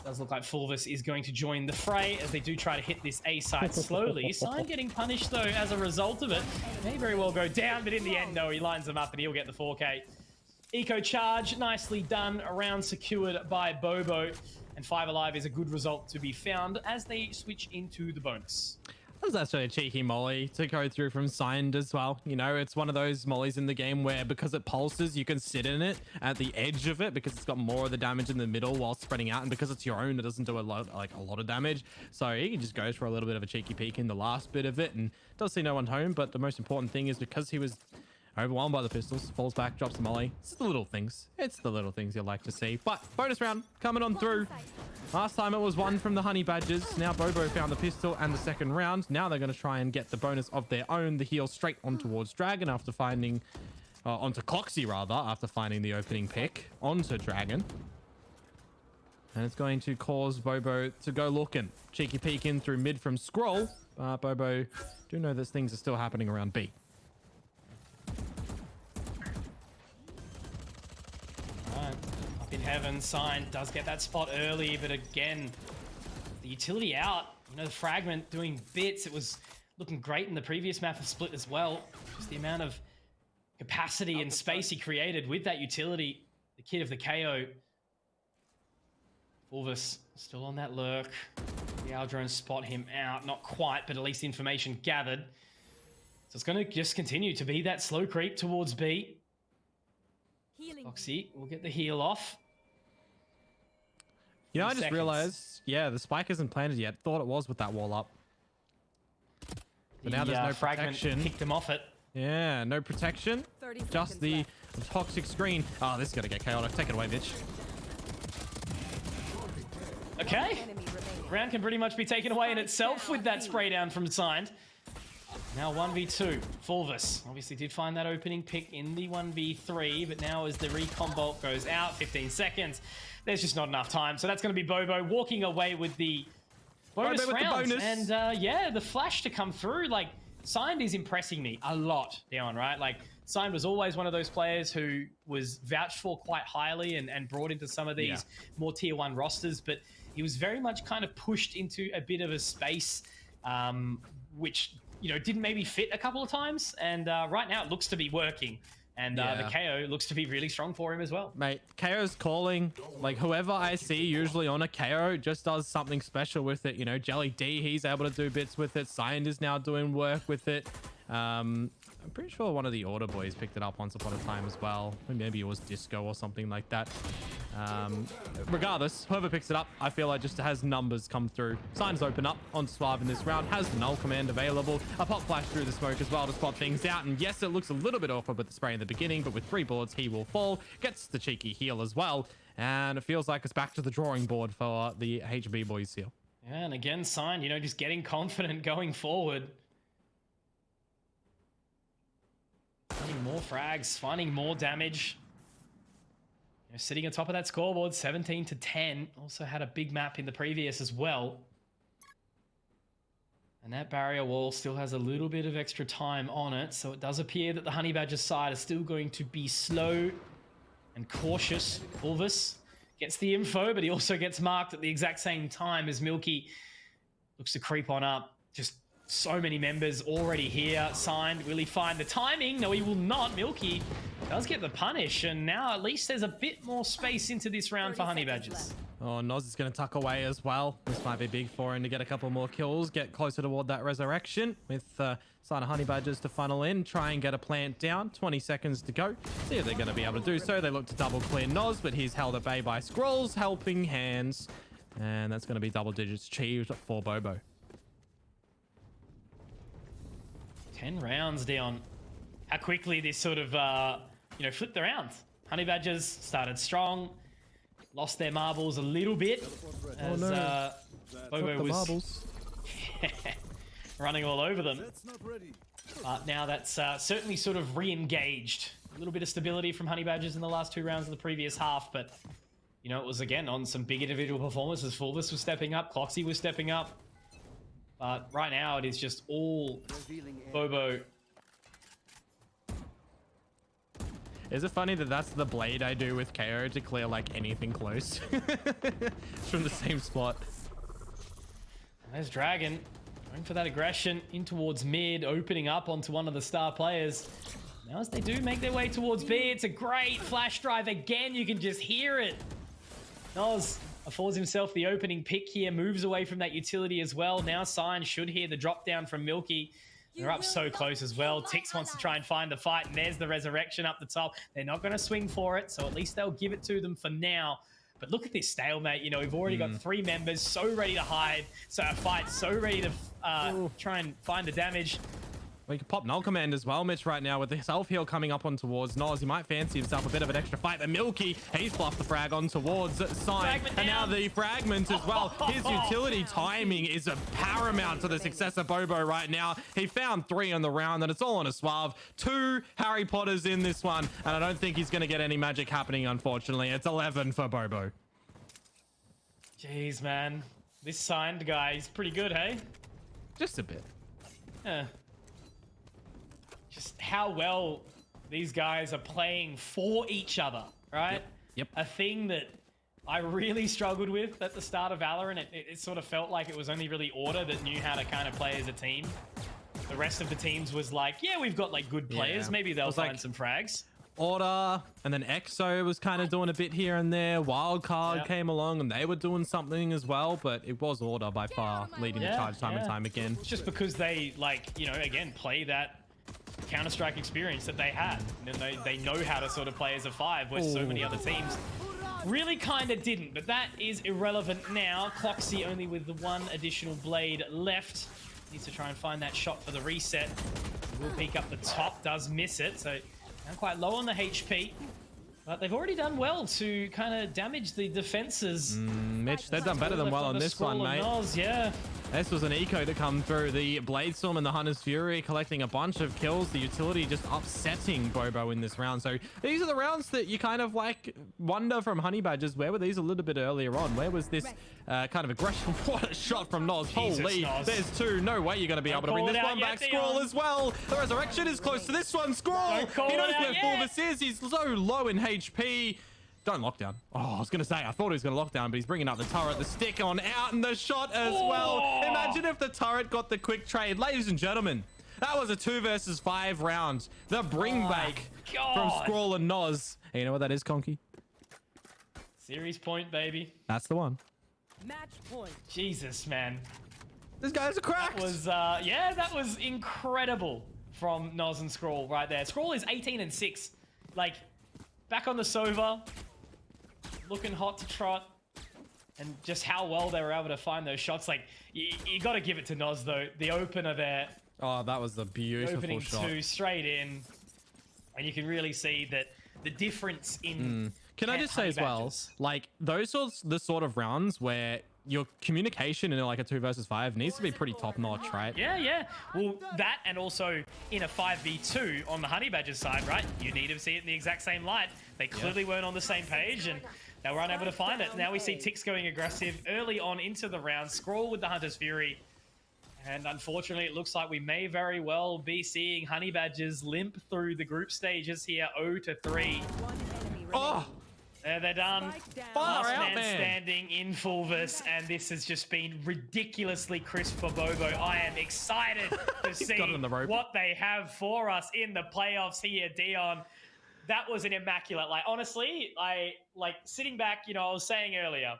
Does look like Fulvis is going to join the fray as they do try to hit this A-site slowly. Sign getting punished, though, as a result of it. May very well go down, but in the end, no, he lines them up and he'll get the 4K. Eco charge, nicely done. Around secured by Bobo. And 5 alive is a good result to be found as they switch into the bonus. That was actually a cheeky molly to go through from Signed as well. It's one of those mollies in the game where because it pulses, you can sit in it at the edge of it because it's got more of the damage in the middle while spreading out. And because it's your own, it doesn't do a lot of damage. So he just goes for a little bit of a cheeky peek in the last bit of it and does see no one home. But the most important thing is because he was overwhelmed by the pistols, falls back, drops the molly. It's the little things. It's the little things you like to see. But bonus round coming on through. Last time it was one from the Honey Badgers. Now Bobo found the pistol and the second round. Now they're going to try and get the bonus of their own. The heal straight on towards Dragon after finding onto Coxie rather, after finding the opening pick onto Dragon. And it's going to cause Bobo to go looking. Cheeky peek in through mid from Scroll. Bobo do know that things are still happening around B. Alright, up in heaven, Sign does get that spot early, but again, the utility out. You know, the fragment doing bits. It was looking great in the previous map of Split as well. Just the amount of capacity and space he created with that utility. The kid of the KO. Fulvis still on that lurk. The Aldrone spot him out. Not quite, but at least information gathered. So it's going to just continue to be that slow creep towards B. Foxy will get the heal off. You know, I just realized, yeah, the spike isn't planted yet. Thought it was with that wall up. But now there's no protection. Kicked him off it. Yeah, no protection. Just the toxic screen. Oh, this is going to get chaotic. Take it away, bitch. Okay. Round can pretty much be taken away in itself with that spray down from Signed. Now 1v2. Fulvis obviously did find that opening pick in the 1v3, but now as the recon bolt goes out, 15 seconds, there's just not enough time. So that's going to be Bobo walking away with the bonus rounds. And yeah, the flash to come through. Like, Signed is impressing me a lot, Dion, right? Like, Signed was always one of those players who was vouched for quite highly and brought into some of these more tier 1 rosters, but he was very much kind of pushed into a bit of a space which, you know, didn't maybe fit a couple of times. And right now it looks to be working. And the KO looks to be really strong for him as well. Mate, KO's calling. Like, whoever I see usually on a KO just does something special with it. You know, Jelly D, he's able to do bits with it. Signed is now doing work with it. I'm pretty sure one of the Order boys picked it up once upon a time as well. Maybe it was Disco or something like that. Regardless, whoever picks it up, I feel like just has numbers come through. Signs open up on Suave in this round, has the null command available. A pop flash through the smoke as well to spot things out. And yes, it looks a little bit awkward with the spray in the beginning, but with 3 bullets, he will fall. Gets the cheeky heal as well. And it feels like it's back to the drawing board for the HB boys here. Yeah, and again, Signed, you know, just getting confident going forward. Finding more frags, finding more damage. You know, sitting on top of that scoreboard, 17-10. Also had a big map in the previous as well. And that barrier wall still has a little bit of extra time on it. So it does appear that the Honey Badger side is still going to be slow and cautious. Fulvis gets the info, but he also gets marked at the exact same time as Milky looks to creep on up. Just so many members already here. Signed. Will he find the timing? No, he will not. Milky does get the punish, and now at least there's a bit more space into this round for Honey Badgers. Oh, Noz is going to tuck away as well. This might be big for him to get a couple more kills, get closer toward that resurrection with Sign of Honey Badgers to funnel in, try and get a plant down. 20 seconds to go. See if they're going to be able to do so. They look to double clear Noz, but he's held at bay by Scrolls, helping hands. And that's going to be double digits achieved for Bobo. 10 rounds down. How quickly this sort of, you know, flipped around. Honey Badgers started strong, lost their marbles a little bit as Bobo was running all over them. But now that's certainly sort of re-engaged. A little bit of stability from Honey Badgers in the last 2 rounds of the previous half, but, you know, it was again on some big individual performances. Fulvis was stepping up, Cloxy was stepping up. But right now, it is just all Bobo. Is it funny that that's the blade I do with KO to clear, like, anything close? It's from the same spot. There's Dragon. Going for that aggression in towards mid, opening up onto one of the star players. Now as they do make their way towards B, it's a great flash drive. Again, you can just hear it. Noz affords himself the opening pick here, moves away from that utility as well. Now Sign should hear the drop down from Milky. They're up so close as well. Tix wants to try and find the fight, and there's the resurrection up the top. They're not going to swing for it, so at least they'll give it to them for now. But look at this stalemate. You know, we've already got 3 members so ready to hide. So a fight so ready to try and find the damage. We can pop Null Command as well, Mitch, right now with the self-heal coming up on towards Noz. He might fancy himself a bit of an extra fight, but Milky, he's fluffed the frag on towards Sign. And now the fragment as well. His utility timing is a paramount to the success of Bobo right now. He found 3 on the round, and it's all on a Suave. 2 Harry Potters in this one, and I don't think he's going to get any magic happening, unfortunately. It's 11 for Bobo. Jeez, man. This signed guy is pretty good, hey? Just a bit. Yeah. Just how well these guys are playing for each other, right? Yep. A thing that I really struggled with at the start of Valorant. It sort of felt like it was only really Order that knew how to kind of play as a team. The rest of the teams was like, yeah, we've got like good players. Yeah. Maybe they'll find like some frags. Order, and then EXO was kind of doing a bit here and there. Wildcard came along and they were doing something as well, but it was Order by far leading the charge time and time again. Just because they, like, you know, again, play that Counter-Strike experience that they had. And they know how to sort of play as a 5, where so many other teams really kind of didn't. But that is irrelevant now. Cloxy only with the 1 additional blade left. Needs to try and find that shot for the reset. Will peek up the top, does miss it. So now quite low on the HP. But they've already done well to kind of damage the defenses. Mitch, they've done better than well on this one, mate. Noz, yeah. This was an eco to come through. The Bladestorm and the Hunter's Fury collecting a bunch of kills. The utility just upsetting Bobo in this round. So these are the rounds that you kind of like wonder from Honey Badgers. Where were these a little bit earlier on? Where was this kind of aggression? What a shot from Noz. Holy, there's 2. No way you're going to be able to bring this one back. Scroll as well. The resurrection is close to this one. Scroll. He knows where Fulvis is. He's so low in HP. Don't lockdown. Oh, I was going to say, I thought he was going to lockdown, but he's bringing up the turret, the stick on out, and the shot as well. Imagine if the turret got the quick trade. Ladies and gentlemen, that was a 2 versus 5 round. The bring back from Scroll and Noz. Hey, you know what that is, Conky? Series point, baby. That's the one. Match point. Jesus, man. This guy's a crack. That was, yeah, that was incredible from Noz and Scroll right there. Scroll is 18-6. Like, back on the Sova. Looking hot to trot, and just how well they were able to find those shots. Like, you got to give it to Noz though. The opener there. Oh, that was a beautiful opening shot. 2 straight in, and you can really see that the difference in. Can I just say as well, like those sorts, the sort of rounds where your communication in like a 2 versus 5 needs to be pretty top notch, right? Yeah, yeah. Well, that and also in a 5v2 on the Honey Badgers side, right? You need to see it in the exact same light. They clearly weren't on the same page, and they were unable to find it. Now we see Tix going aggressive early on into the round. Scroll with the Hunter's Fury. And unfortunately, it looks like we may very well be seeing Honey Badgers limp through the group stages here, 0-3. Oh! There they're done. Last man standing in Fulvis, and this has just been ridiculously crisp for Bobo. I am excited to see what they have for us in the playoffs here, Dion. That was an immaculate, like, honestly, sitting back, you know, I was saying earlier,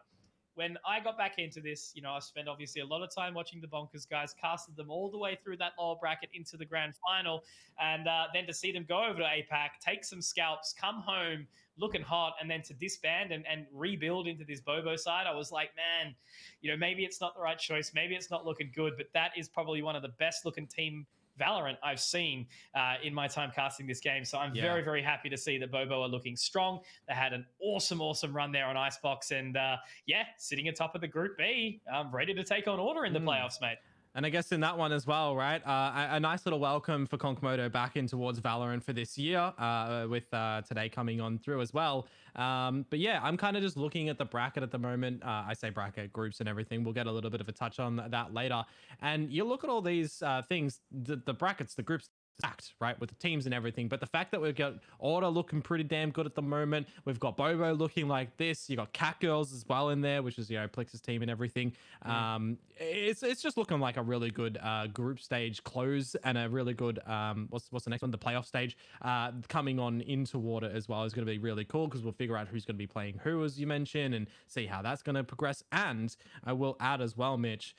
when I got back into this, you know, I spent obviously a lot of time watching the Bonkers guys, casted them all the way through that lower bracket into the grand final, and then to see them go over to APAC, take some scalps, come home looking hot, and then to disband and rebuild into this Bobo side, I was like, man, you know, maybe it's not the right choice, maybe it's not looking good, but that is probably one of the best looking team Valorant I've seen in my time casting this game. So I'm very, very happy to see that Bobo are looking strong. They had an awesome, awesome run there on Icebox, and yeah, sitting atop of the Group B, ready to take on Order in the playoffs, mate. And I guess in that one as well, right? A nice little welcome for Konkmoto back in towards Valorant for this year, with today coming on through as well. But yeah, I'm kind of just looking at the bracket at the moment. I say bracket, groups and everything. We'll get a little bit of a touch on that later. And you look at all these things, the brackets, the groups, stacked, right, with the teams and everything. But the fact that we've got Order looking pretty damn good at the moment, we've got Bobo looking like this, you got Cat Girls as well in there, which is, you know, Plix's team and everything. It's just looking like a really good group stage close, and a really good what's the next one, the playoff stage coming on into Water as well is going to be really cool, because we'll figure out who's going to be playing who, as you mentioned, and see how that's going to progress. And I will add as well, Mitch,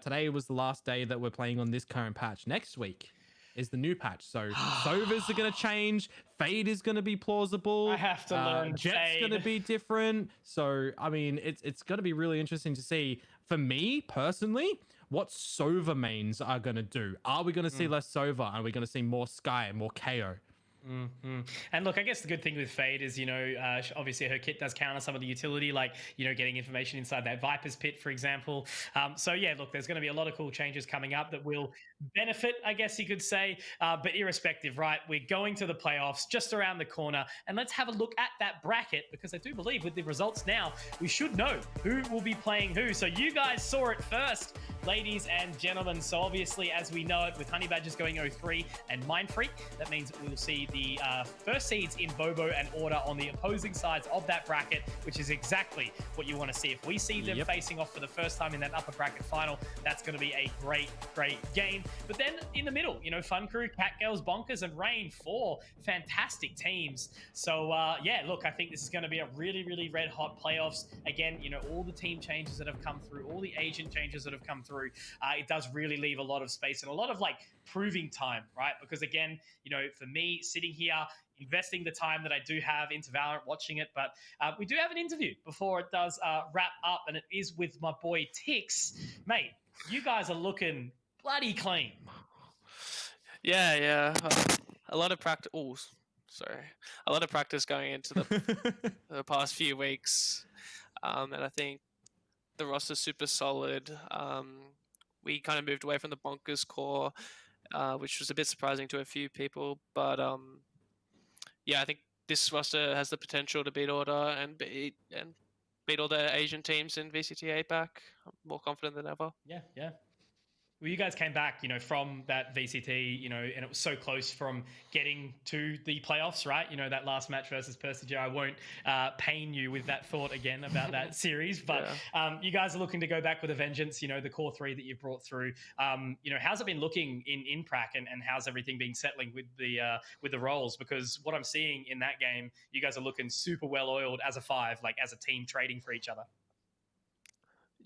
today was the last day that we're playing on this current patch. Next week is the new patch. So Sovas are going to change. Fade is going to be plausible. I have to learn Jet's going to Fade. be different. So, I mean, it's going to be really interesting to see, for me personally, what Sova mains are going to do. Are we going to see less Sova? Are we going to see more Sky, more KO? And look, I guess the good thing with Fade is, obviously her kit does counter some of the utility, like, getting information inside that Viper's pit, for example. So yeah, look, there's going to be a lot of cool changes coming up that will benefit, I guess you could say. But irrespective, right, we're going to the playoffs just around the corner, and let's have a look at that bracket, because I do believe with the results now, we should know who will be playing who. So you guys saw it first, ladies and gentlemen. So obviously, as we know it, with Honey Badgers going 0-3 and Mind Freak, that means we will see the first seeds in Bobo and Order on the opposing sides of that bracket, which is exactly what you want to see. If we see them facing off for the first time in that upper bracket final, that's going to be a great game. But then in the middle, Fun Crew, Cat Girls, Bonkers, and Rain, 4 fantastic teams. So yeah, look, I think this is going to be a really red hot playoffs. Again, all the team changes that have come through, all the agent changes that have come through, it does really leave a lot of space and a lot of proving time, right? Because again, for me, sitting here, investing the time that I do have into Valorant, watching it, but we do have an interview before it does wrap up, and it is with my boy Tix. Mate, you guys are looking bloody clean. Yeah. A lot of practice. Oh, sorry. A lot of practice going into the past few weeks, and I think the roster's super solid. We kind of moved away from the Bonkers core, which was a bit surprising to a few people, but yeah, I think this roster has the potential to beat Order and beat all the Asian teams in VCT APAC. I'm more confident than ever. Yeah. Well, you guys came back, from that VCT, and it was so close from getting to the playoffs, right? That last match versus Percy. I won't pain you with that thought again about that series, but you guys are looking to go back with a vengeance, the core 3 that you've brought through. How's it been looking in Prac, and how's everything been settling with the roles? Because what I'm seeing in that game, you guys are looking super well oiled as a 5, as a team trading for each other.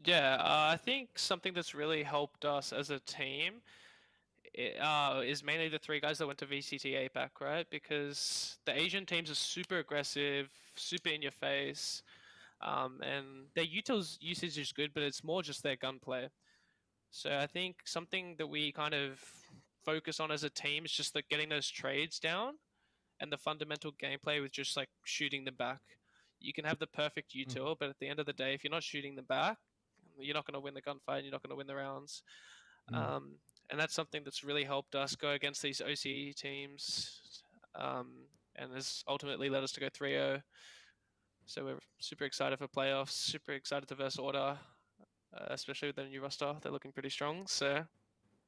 Yeah, I think something that's really helped us as a team is mainly the 3 guys that went to VCT APAC, right? Because the Asian teams are super aggressive, super in your face, and their utils usage is good, but it's more just their gunplay. So I think something that we kind of focus on as a team is just getting those trades down and the fundamental gameplay with just shooting them back. You can have the perfect util, but at the end of the day, if you're not shooting them back, you're not going to win the gunfight, and you're not going to win the rounds. And that's something that's really helped us go against these OCE teams, and has ultimately led us to go 3-0. So we're super excited for playoffs, super excited to verse Order, especially with the new roster. They're looking pretty strong, so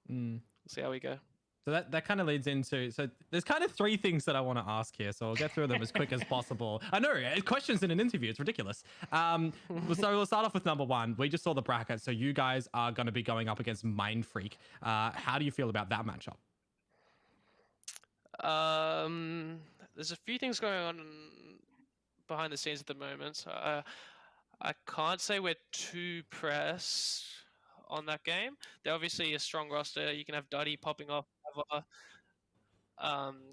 we'll see how we go. So that kind of leads into, so there's kind of 3 things that I want to ask here, so I'll get through them as quick as possible. I know, questions in an interview, it's ridiculous. So we'll start off with number 1. We just saw the bracket, so you guys are going to be going up against Mind Freak. How do you feel about that matchup? There's a few things going on behind the scenes at the moment. I can't say we're too pressed on that game. They're obviously a strong roster. You can have Duddy popping off.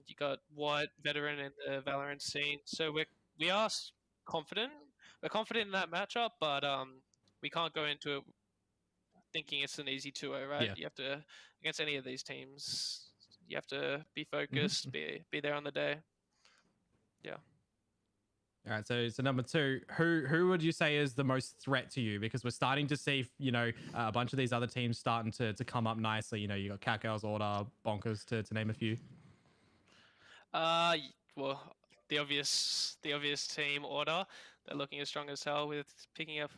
You got White, veteran in the Valorant scene. So we are confident. We're confident in that matchup, but we can't go into it thinking it's an easy 2-0, right? Yeah. You have to, against any of these teams, you have to be focused, be there on the day. Yeah. All right, so number 2, who would you say is the most threat to you? Because we're starting to see, a bunch of these other teams starting to come up nicely. You got Cat Girls, Order, Bonkers, to name a few. Well, the obvious team, Order. They're looking as strong as hell with picking up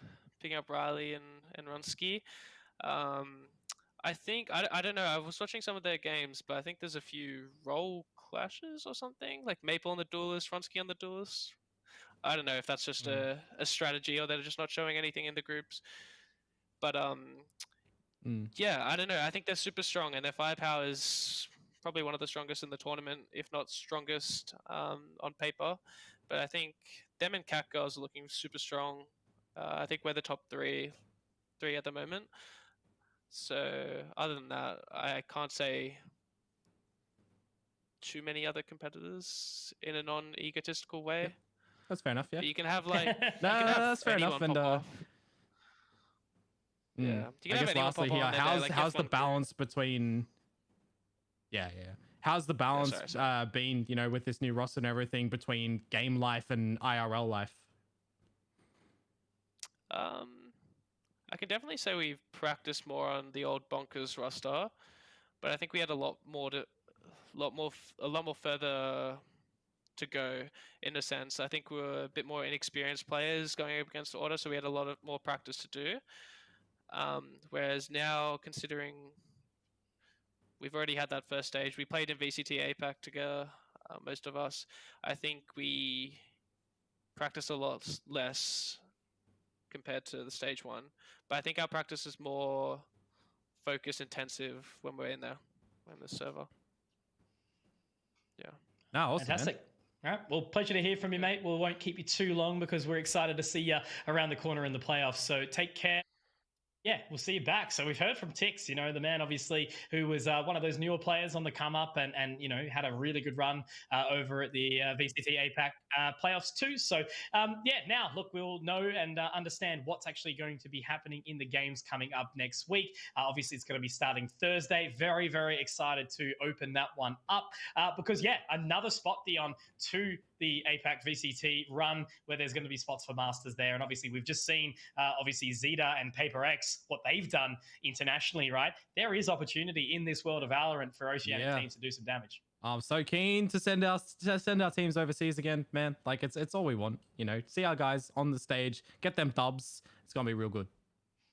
Riley and Runsky. I think I don't know. I was watching some of their games, but I think there's a few role clashes or something, like Maple on the Duelist, Runsky on the Duelist. I don't know if that's just a strategy or they're just not showing anything in the groups. But yeah, I don't know. I think they're super strong, and their firepower is probably one of the strongest in the tournament, if not strongest on paper. But I think them and Cat Girls are looking super strong. I think we're the top three at the moment. So other than that, I can't say too many other competitors in a non-egotistical way. Yep. That's fair enough. Yeah. But you can have like that's fair enough. And yeah, you can I have guess anyone lastly pop here, on, and they're, like, how's the F1 balance between? Yeah. How's the balance been? You know, with this new roster and everything between game life and IRL life. I can definitely say we've practiced more on the old Bonkers roster, but I think we had a lot more further to go in a sense. I think we were a bit more inexperienced players going up against the order, so we had a lot more practice to do. Whereas now, considering we've already had that first stage, we played in VCT APAC together, most of us. I think we practice a lot less compared to the stage one, but I think our practice is more focus intensive when we're in there, in the server. Yeah. No, awesome, fantastic. Man. All right. Well, pleasure to hear from you, mate. We won't keep you too long because we're excited to see you around the corner in the playoffs. So take care. Yeah, we'll see you back. So we've heard from Tix, you know, the man obviously who was one of those newer players on the come up and you know, had a really good run over at the VCT APAC playoffs too. So yeah, now look, we'll know and understand what's actually going to be happening in the games coming up next week. Obviously, it's going to be starting Thursday. Very, very excited to open that one up because yeah, another spot, Dion, to the APAC VCT run where there's going to be spots for Masters there. And obviously we've just seen obviously Zeta and Paper X, what they've done internationally, right? There is opportunity in this world of Valorant for Oceania teams to do some damage. I'm so keen to send our teams overseas again, man. Like it's all we want, you know, see our guys on the stage, get them dubs. It's going to be real good.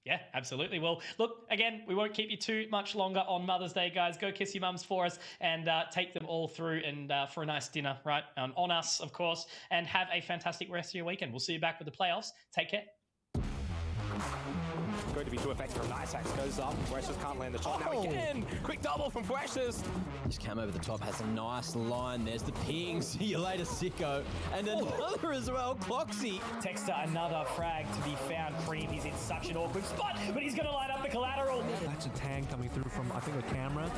Yeah, absolutely. Well, look, again, we won't keep you too much longer on Mother's Day, guys. Go kiss your mums for us and take them all through and for a nice dinner, right? On us, of course, and have a fantastic rest of your weekend. We'll see you back with the playoffs. Take care. Going to be too effective from Nice Axe. Goes up. Precious can't land the shot. Now again. Quick double from Precious. Just came over the top. Has a nice line. There's the ping. See you later, sicko. And another as well. Cloxy. Texter, another frag to be found. Cream, he's in such an awkward spot, but he's going to line up the collateral. That's a tang coming through from, I think, the camera.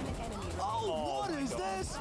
Oh, what is this?